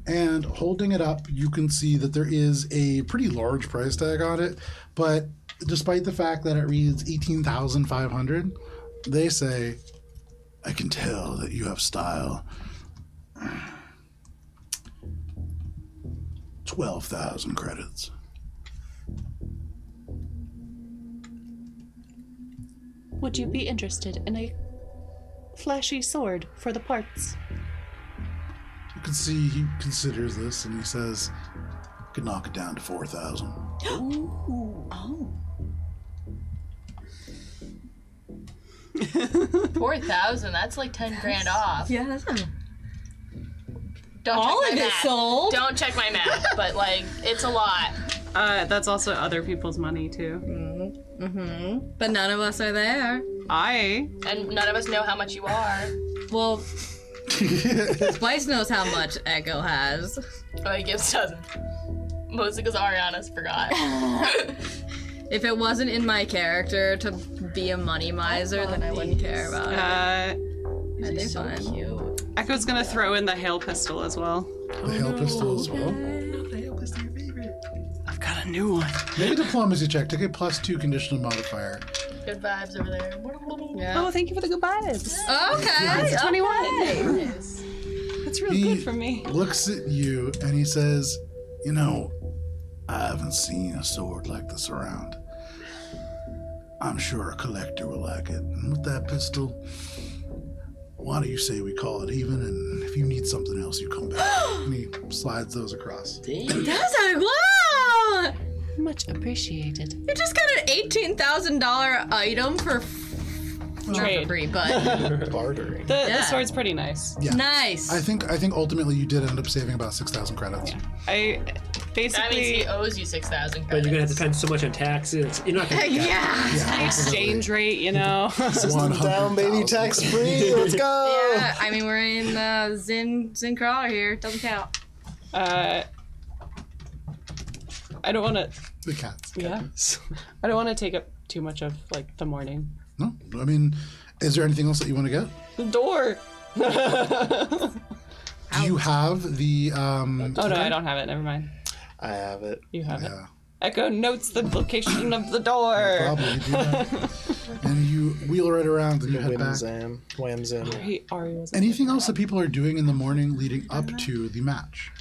and holding it up, you can see that there is a pretty large price tag on it. But despite the fact that it reads 18,500, they say, "I can tell that you have style." 12,000 credits. Would you be interested in a flashy sword for the parts? You can see he considers this, and he says, "Could knock it down to 4,000." Oh. 4,000. That's like 10 grand off. Yeah, that's not... Don't All check of my it math. sold? Don't check my math, but like it's a lot. That's also other people's money too. But none of us are there. And none of us know how much you are. Well, Spice knows how much Echo has. Oh, he gives doesn't. Mostly because Ariana's forgot. If it wasn't in my character to be a money miser, then I wouldn't care about it. I'd be fine. Cute. Echo's gonna throw in the hail pistol as well. The hail pistol as well. I've got a new one. Make a diplomacy check. Take a +2 conditional modifier. Good vibes over there. Yeah. Oh, thank you for the good vibes. Okay. It's 21. Okay. That's real He good for me. looks at you and he says, "You know, I haven't seen a sword like this around. I'm sure a collector will like it. And with that pistol, why do you say we call it even? And if you need something else, you come back." And he slides those across. That's a wow! Much appreciated. You just got an $18,000 item for not for Trade. free, but Bartering. The Yeah. sword's pretty nice. Yeah. nice. I think ultimately you did end up saving about 6,000 credits. I That means basically he owes you 6,000 But credits. you're gonna have to spend so much on taxes. You're not gonna. yeah. exchange rate, you know. System down, baby, 100,000. tax free. Let's go. Yeah, I mean we're in Zin Crawler here. Doesn't count. I don't want to. The cats. Yeah. I don't want to take up too much of like the morning. No? I mean, is there anything else that you want to get? The door. Do you have the Oh no, I don't have it. Never mind. I have it. You have it. Yeah. Echo notes the location of the door. Probably do that. And you wheel right around and you head back. Whamzam. Whamzam. Ari was. Anything else that people are doing in the morning leading up to the match?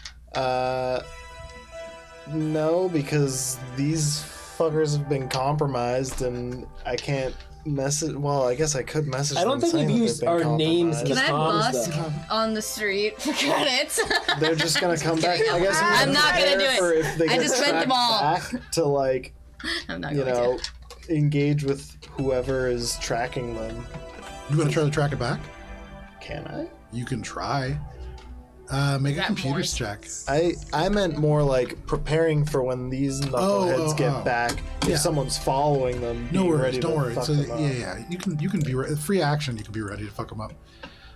No, because these fuckers have been compromised and I can't message. Well, I guess I could message I don't them think we've saying that used they've been our names in compromised. the Can I comms, bust though. on the street for credits? They're just gonna come back. I guess we I'm can not gonna prepare do it. for if they I get just spent them tracked all. back to like, I'm not you going know, to. engage with whoever is tracking them. You want to try to track it back? Can I? You can try. Make a That computers more check. I meant more like preparing for when these knuckleheads get back. If Yeah. someone's following them, No being worries, ready don't to worry. fuck So them up. yeah, you can be free action. You can be ready to fuck them up.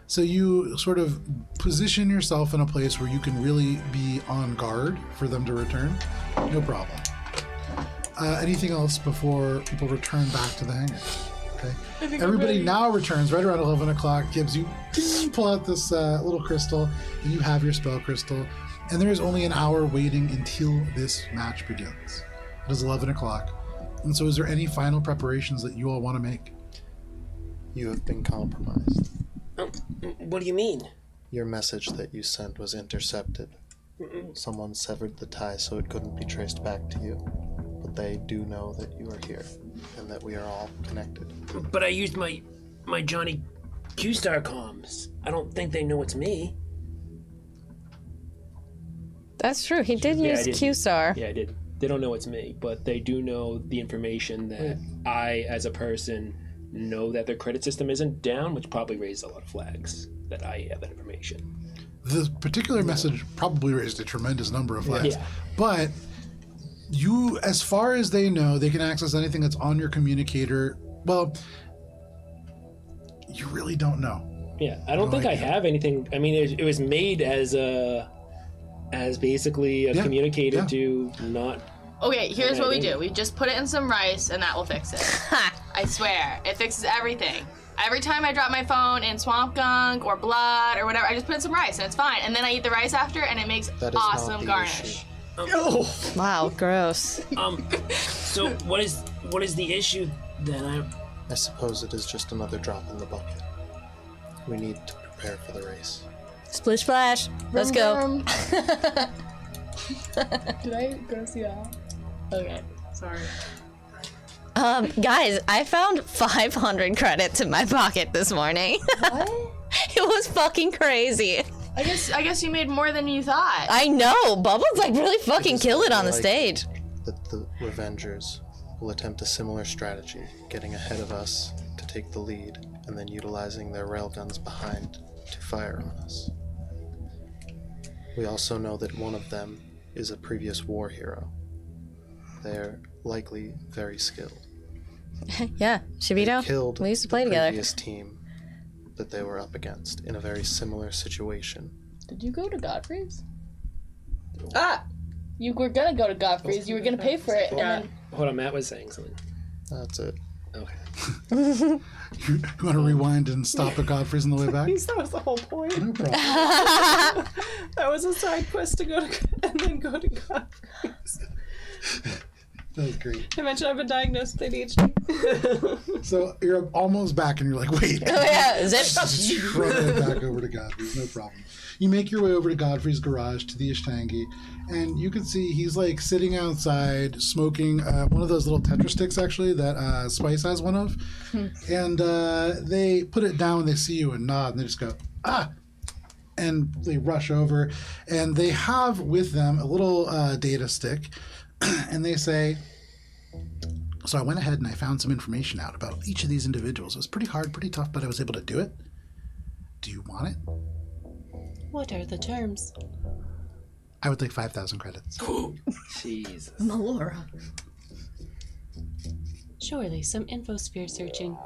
So you sort of position yourself in a place where you can really be on guard for them to return. No problem. Anything else before people return back to the hangar? Okay. Everybody now returns right around 11 o'clock. Gives you pull out this little crystal, and you have your spell crystal. And there is only an hour waiting until this match begins. It is 11 o'clock. And so, is there any final preparations that you all want to make? You have been compromised. What do you mean? Your message that you sent was intercepted. Someone severed the tie so it couldn't be traced back to you. But they do know that you are here and that we are all connected. But I used my Johnny Q-Star comms. I don't think they know it's me. That's true. He did Yeah, I use did. Q-Star. Yeah, I did. They don't know it's me, but they do know the information that I, as a person, know that their credit system isn't down, which probably raises a lot of flags that I have that information. The particular message probably raised a tremendous number of flags. Yeah. But you, as far as they know, they can access anything that's on your communicator. Well, you really don't know. Yeah, I don't think I have anything. I mean, it was made as basically a communicator to not. Okay, here's what we do. We just put it in some rice, and that will fix it. I swear, it fixes everything. Every time I drop my phone in swamp gunk or blood or whatever, I just put in some rice, and it's fine. And then I eat the rice after, and it makes That is not awesome the garnish. issue. Wow, gross. So what is the issue then? I suppose it is just another drop in the bucket. We need to prepare for the race. Splish splash. Let's go. Did I go see that? Okay, sorry. Guys, I found 500 credits in my pocket this morning. What? It was fucking crazy. I guess you made more than you thought. I know. Bubbles like really fucking kill it on the stage. That the Revengers will attempt a similar strategy, getting ahead of us to take the lead, and then utilizing their railguns behind to fire on us. We also know that one of them is a previous war hero. They're likely very skilled. Yeah, Shibito. Killed We used to play the together. previous team that they were up against in a very similar situation. Did you go to Godfrey's? Ah! You were gonna go to Godfrey's. You were gonna pay for it, and then Hold on, Matt was saying something. That's it. Okay. You want to rewind and stop at Godfrey's on the way back? That was the whole point. No problem. That was a side quest to go to and then go to Godfrey's. That was great. I mentioned I've been diagnosed with ADHD. So you're almost back and you're like, wait. Oh yeah, zip. Just run it back over to Godfrey's, no problem. You make your way over to Godfrey's garage to the Ishtangi, and you can see he's like sitting outside smoking one of those little Tetra sticks, actually, that Spice has one of. And they put it down when they see you and nod, and they just go, ah! And they rush over, and they have with them a little data stick, and they say, so I went ahead and I found some information out about each of these individuals. It was pretty hard, pretty tough, but I was able to do it. Do you want it? What are the terms? I would like 5,000 credits. Jesus. Melora. Surely some infosphere searching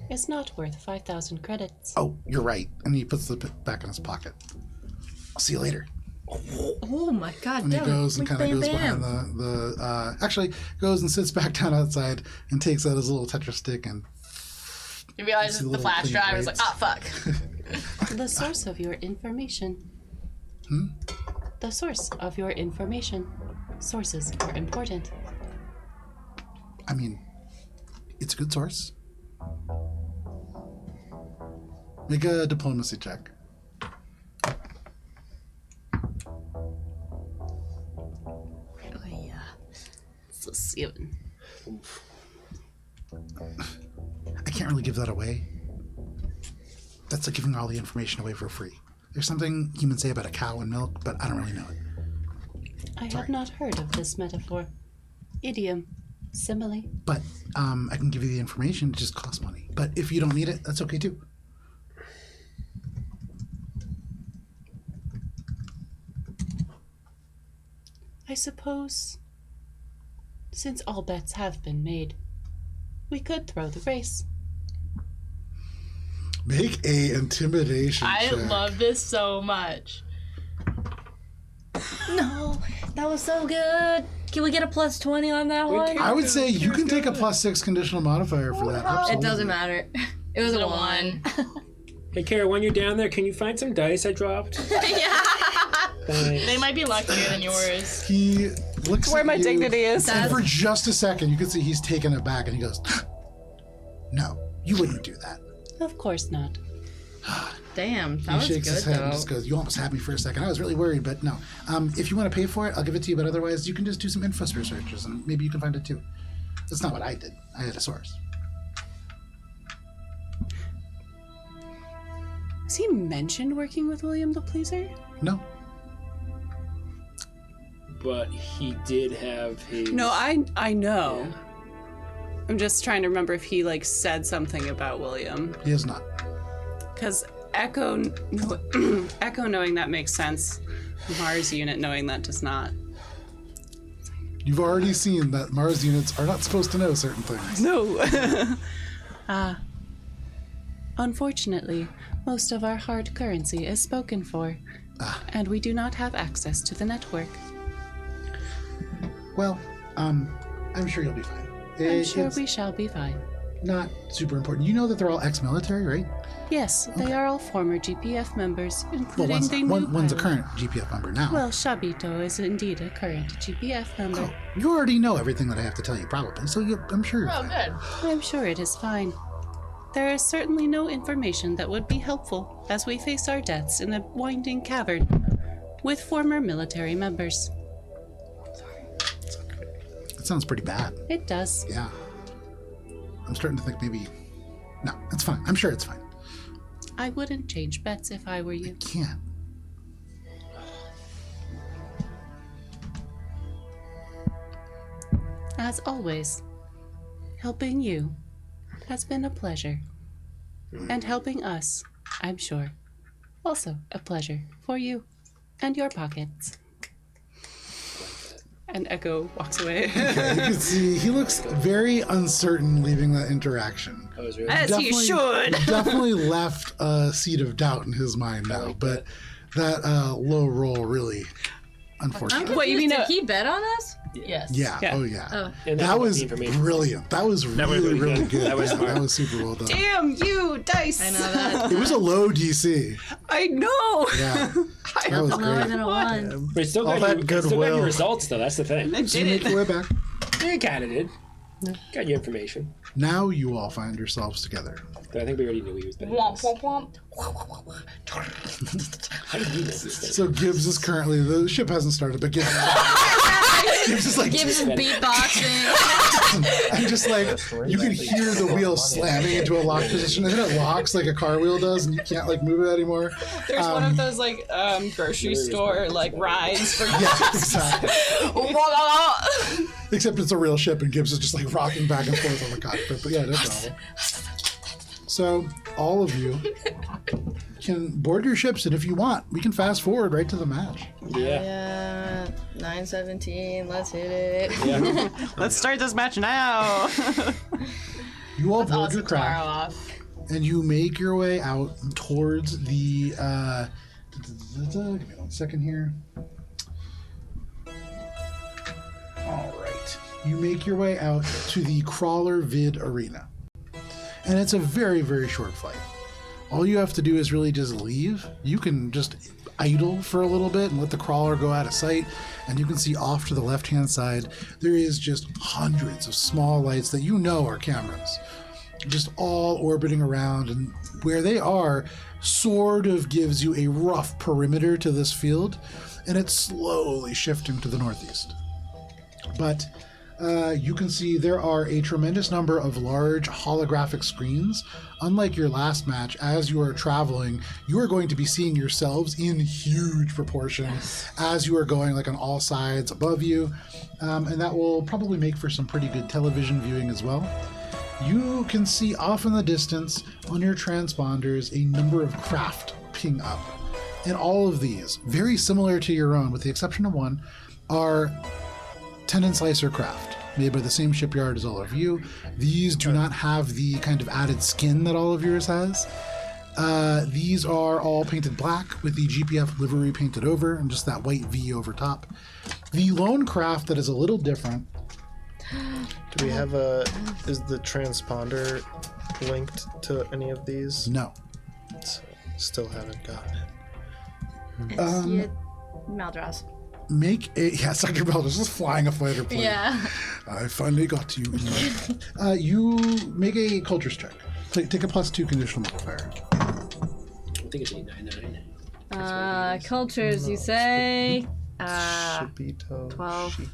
is not worth 5,000 credits. Oh, you're right. And he puts the back in his pocket. I'll see you later. Oh my god, And he goes and kind of goes behind the actually goes and sits back down outside and takes out his little Tetra stick and you realize It's a the little flash clean drive is like, plates. ah, fuck. The source of your information. The source of your information. Sources are important. I mean, it's a good source. Make a diplomacy check. So 7. I can't really give that away. That's like giving all the information away for free. There's something humans say about a cow and milk, but I don't really know it. I have not heard of this metaphor. Idiom. Simile. But I can give you the information. It just costs money. But if you don't need it, that's okay too. I suppose, since all bets have been made, we could throw the race. Make a intimidation I check. love this so much. No, that was so good. Can we get a plus 20 on that one? I would say you can take a +6 conditional modifier for that. Absolutely. It doesn't matter. It was a 1. Hey, Kara, when you're down there, can you find some dice I dropped? Thanks. They might be luckier than yours. He looks Where at my you, dignity is. and for just a second, you can see he's taken it back, and he goes, "No, you wouldn't do that." Of course not. Damn, that He was shakes good his head though. and just goes, "You almost had me for a second. I was really worried, but no. If you want to pay for it, I'll give it to you. But otherwise, you can just do some info searches, and maybe you can find it too. That's not what I did. I had a source. Has he mentioned working with William the Pleaser? No, But he did have his. No, I know. I'm just trying to remember if he like said something about William. he is not. Because Echo knowing that makes sense. Mars unit knowing that does not. You've already seen that Mars units are not supposed to know certain things. No. Unfortunately, most of our hard currency is spoken for, and we do not have access to the network. Well, I'm sure you'll be fine. I'm sure It's we shall be fine. not super important. You know that they're all ex-military, right? Yes, they are all former GPF members, Well, including the new one's a pilot. current GPF member now. Well, Shabito is indeed a current GPF member. You already know everything that I have to tell you, probably. So I'm sure you're Oh, fine. good. I'm sure it is fine. There is certainly no information that would be helpful as we face our deaths in a winding cavern with former military members. It sounds pretty bad. It does. Yeah. I'm starting to think maybe. No, it's fine. I'm sure it's fine. I wouldn't change bets if I were you. Can't. As always, helping you has been a pleasure. And helping us, I'm sure, also a pleasure for you and your pockets. And Echo walks away. Okay, you can see he looks very uncertain leaving that interaction. Oh, is really? As he should. Definitely left a seed of doubt in his mind now, but that low roll really, unfortunate. What, you mean Did he bet on us? Yes. Yeah. Yeah. Oh yeah. Oh. And That was the information. brilliant. That was was really, really really good. good. That was Yeah, smart. that was super well done. Damn you, dice! I know that. It was a low DC. I know! Yeah. That was Lower great. than a 1. But it still All got that you, it still got goodwill. your results, though. That's the thing. I So you did make your it. way back. You kind of did. Got your information. Now you all find yourselves together. But I think we already knew he was betting. Womp womp womp. How did you know this thing? So Gibbs is currently, the ship hasn't started, but Gibbs is like, Gibbs is beatboxing. I'm just like, you can hear the wheel slamming into a locked position, and then it locks like a car wheel does, and you can't like move it anymore. There's one of those like grocery store like rides for Yeah, exactly. Except it's a real ship, and Gibbs is just like rocking back and forth on the cockpit. But yeah, no problem. So all of you can board your ships, and if you want, we can fast forward right to the match. Yeah. Yeah, 9:17. Let's hit it. Yeah. Let's start this match now. You all board your Tomorrow craft, off. and you make your way out towards the. Give me 1 second here. All right. You make your way out to the Crawler Vid Arena. And it's a very, very short flight. All you have to do is really just leave. You can just idle for a little bit and let the crawler go out of sight. And you can see off to the left-hand side, there is just hundreds of small lights that you know are cameras. Just all orbiting around. And where they are sort of gives you a rough perimeter to this field. And it's slowly shifting to the northeast. But you can see there are a tremendous number of large holographic screens. Unlike your last match, as you are traveling, you are going to be seeing yourselves in huge proportion as you are going like on all sides above you. And that will probably make for some pretty good television viewing as well. You can see off in the distance on your transponders a number of craft ping up. And all of these, very similar to your own, with the exception of one, are tendon slicer craft made by the same shipyard as all of you. These do not have the kind of added skin that all of yours has. These are all painted black with the GPF livery painted over and just that white V over top. The lone craft that is a little different. Do we have is the transponder linked to any of these? No. So, still haven't gotten it. Maldraws. Make a Dr. Bell is just flying a fighter plane. Yeah. I finally got you. You make a cultures check. Take a +2 conditional modifier. think it's 899. Cultures, you say? Shibito 12 chic.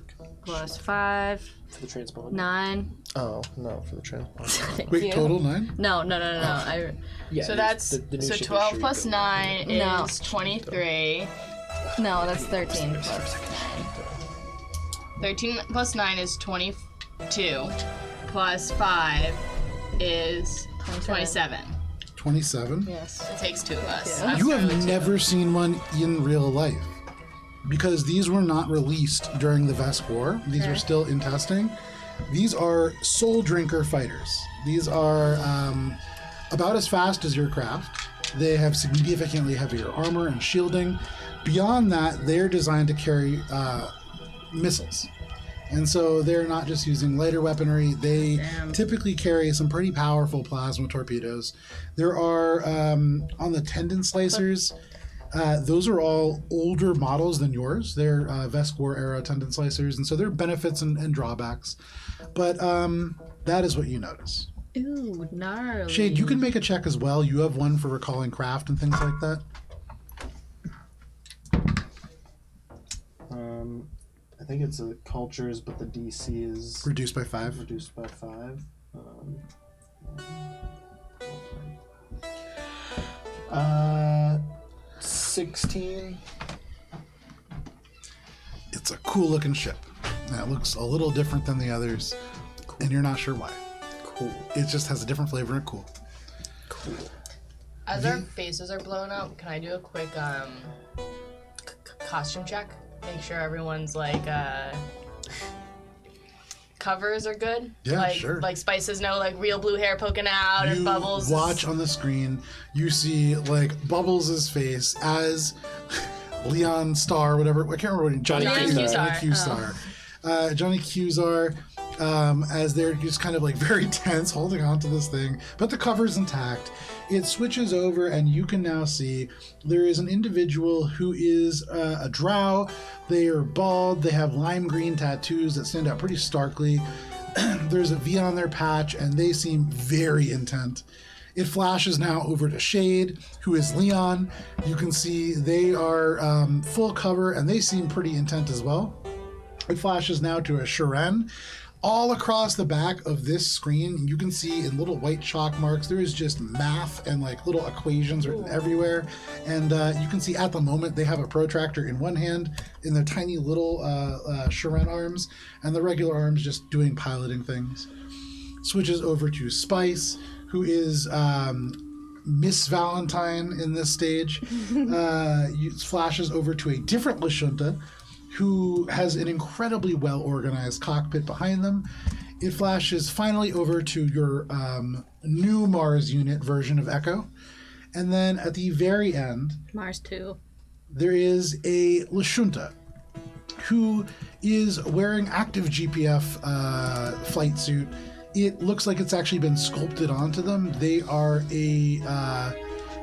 plus 5, For the transponder. 9. Oh, no, for the transponder. Thank Wait, you. total 9? No. Yeah, So it that's is. The new so ship is 12 Shibito. plus 9 No. is 23. No, that's 13 plus 9. 13 plus 9 is 22. Plus 5 is 27. 27? Yes. It takes 2 of us. Yeah. I'm You starting have with 2. never seen one in real life. Because these were not released during the Vesk War. These are still in testing. These are soul drinker fighters. These are about as fast as your craft. They have significantly heavier armor and shielding. Beyond that, they're designed to carry missiles. And so they're not just using lighter weaponry. They typically carry some pretty powerful plasma torpedoes. There are, on the tendon slicers, those are all older models than yours. They're Vesk War era tendon slicers, and so there are benefits and drawbacks. But that is what you notice. Ooh, gnarly. Shade, you can make a check as well. You have one for recalling craft and things like that. I think it's a cultures, but the DC is Reduced by 5. reduced by 5. 16. It's a cool looking ship. That looks a little different than the others, and you're not sure why. Cool. It just has a different flavor and cool. Cool. As our faces are blown up, can I do a quick costume check? Make sure everyone's like covers are good. Yeah, like, sure. Like Spices know like real blue hair poking out and You Bubbles. watch on the screen, you see like Bubbles' face as Leon Star, whatever, I can't remember what Johnny Cusack. Johnny Cusack, as they're just kind of like very tense holding on to this thing, but the cover's intact. It switches over and you can now see there is an individual who is a drow. They are bald, they have lime green tattoos that stand out pretty starkly. There's a V on their patch and they seem very intent. It flashes now over to Shade, who is Leon. You can see they are full cover and they seem pretty intent as well. It flashes now to a Sharen. All across the back of this screen, you can see in little white chalk marks, there is just math and like little equations written everywhere. And you can see at the moment they have a protractor in one hand in their tiny little Sharen arms, and the regular arms just doing piloting things. Switches over to Spice, who is Miss Valentine in this stage. Flashes over to a different Lashunta, who has an incredibly well-organized cockpit behind them. It flashes finally over to your new Mars unit version of Echo. And then at the very end, Mars 2. there is a Lashunta, who is wearing active GPF flight suit. It looks like it's actually been sculpted onto them. They are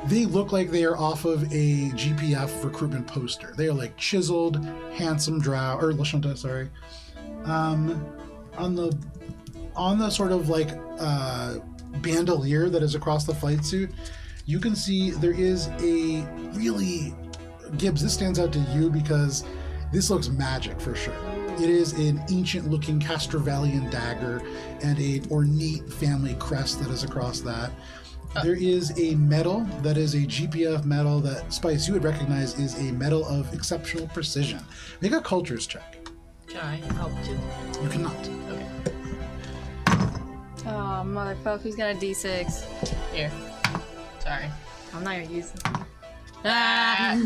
they look like they are off of a GPF recruitment poster. They are like chiseled, handsome drow, or Lashunta, sorry. On the sort of like bandolier that is across the flight suit, you can see there is a really, Gibbs, this stands out to you because this looks magic for sure. It is an ancient looking Castrovalian dagger and an ornate family crest that is across that. There is a medal that is a GPF medal that, Spice, you would recognize is a medal of exceptional precision. Make a cultures check. Can I help too? You cannot. Okay. Oh, motherfucker, who's got a D6? Here. Sorry. I'm not gonna use it. Ah!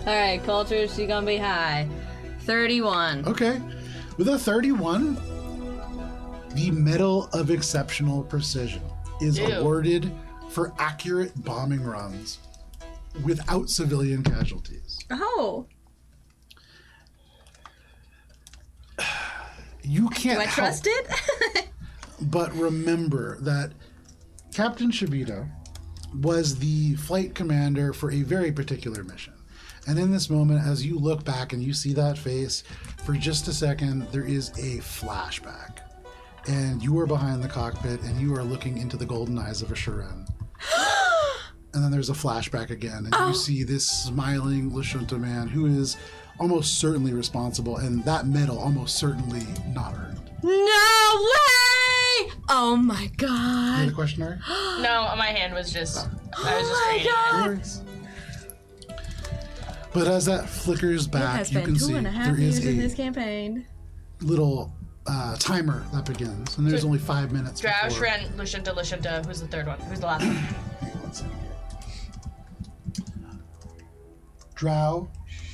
Alright, culture, she's gonna be high. 31. Okay. With a 31, the Medal of Exceptional Precision is Ew. awarded for accurate bombing runs without civilian casualties. Oh! You can't Do I help trust it? but remember that Captain Shibito was the flight commander for a very particular mission. And in this moment, as you look back and you see that face, for just a second, there is a flashback. And you are behind the cockpit and you are looking into the golden eyes of a Sharen. and then there's a flashback again, and you see this smiling Lashunta man who is almost certainly responsible, and that medal almost certainly not earned. No way! Oh my You god. had a question, Ari? No, my hand was just. I was just reading it. No worries. But as that flickers It back, has you been can see 2.5 there years is in a this campaign. little timer that begins, and there's only 5 minutes. Drow, before. Shren, Lashunta. Who's the third one? Who's the last one? Hang on one second. Drow.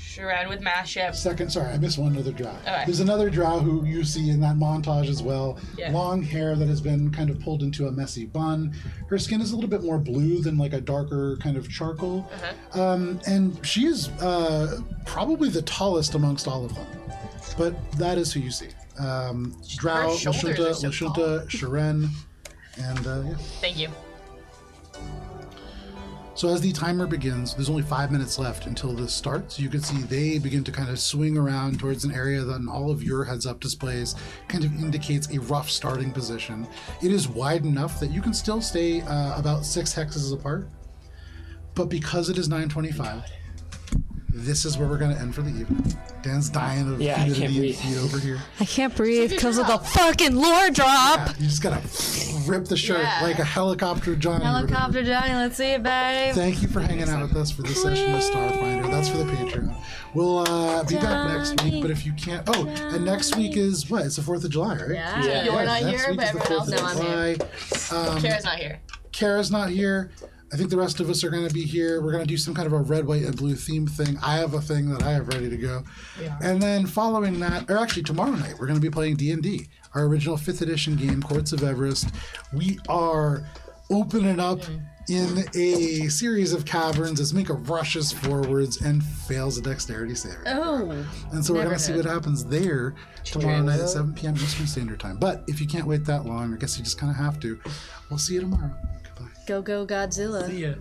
Shren with Maship. Second, sorry, I missed one other drow. Okay. There's another drow who you see in that montage as well. Yeah. Long hair that has been kind of pulled into a messy bun. Her skin is a little bit more blue than like a darker kind of charcoal. And she is probably the tallest amongst all of them. But that is who you see. Drow, Her shoulders are so Lashunta, Shren, and yeah. Thank you. So as the timer begins, there's only 5 minutes left until this starts. You can see they begin to kind of swing around towards an area that in all of your heads-up displays kind of indicates a rough starting position. It is wide enough that you can still stay about 6 hexes apart. But because it is 9:25, this is where we're going to end for the evening. Dan's dying of Yeah, I can't humidity and breathe. heat over here. I can't breathe because of the fucking lore drop. Yeah, you just got to rip the shirt Yeah. like a helicopter Johnny. Helicopter Johnny, let's see it, babe. Thank you for hanging out with us for this session of Starfinder. That's for the Patreon. We'll be back next week, but if you can't... Oh, and next week is what? It's the 4th of July, right? Yeah. You're not next here, week but is the everyone 4th else of knows I'm here. July. Kara's not here. Kara's not here. I think the rest of us are going to be here. We're going to do some kind of a red, white, and blue theme thing. I have a thing that I have ready to go. And then following that, or actually tomorrow night, we're going to be playing D&D, our original 5th edition game, Courts of Everest. We are opening up in a series of caverns as Mika rushes forwards and fails a dexterity saving. Oh. And so we're Never going to see did. what happens there tomorrow night at 7 p.m. Eastern Standard Time. But if you can't wait that long, I guess you just kind of have to. We'll see you tomorrow. Goodbye. Go, go, Godzilla. Yeah.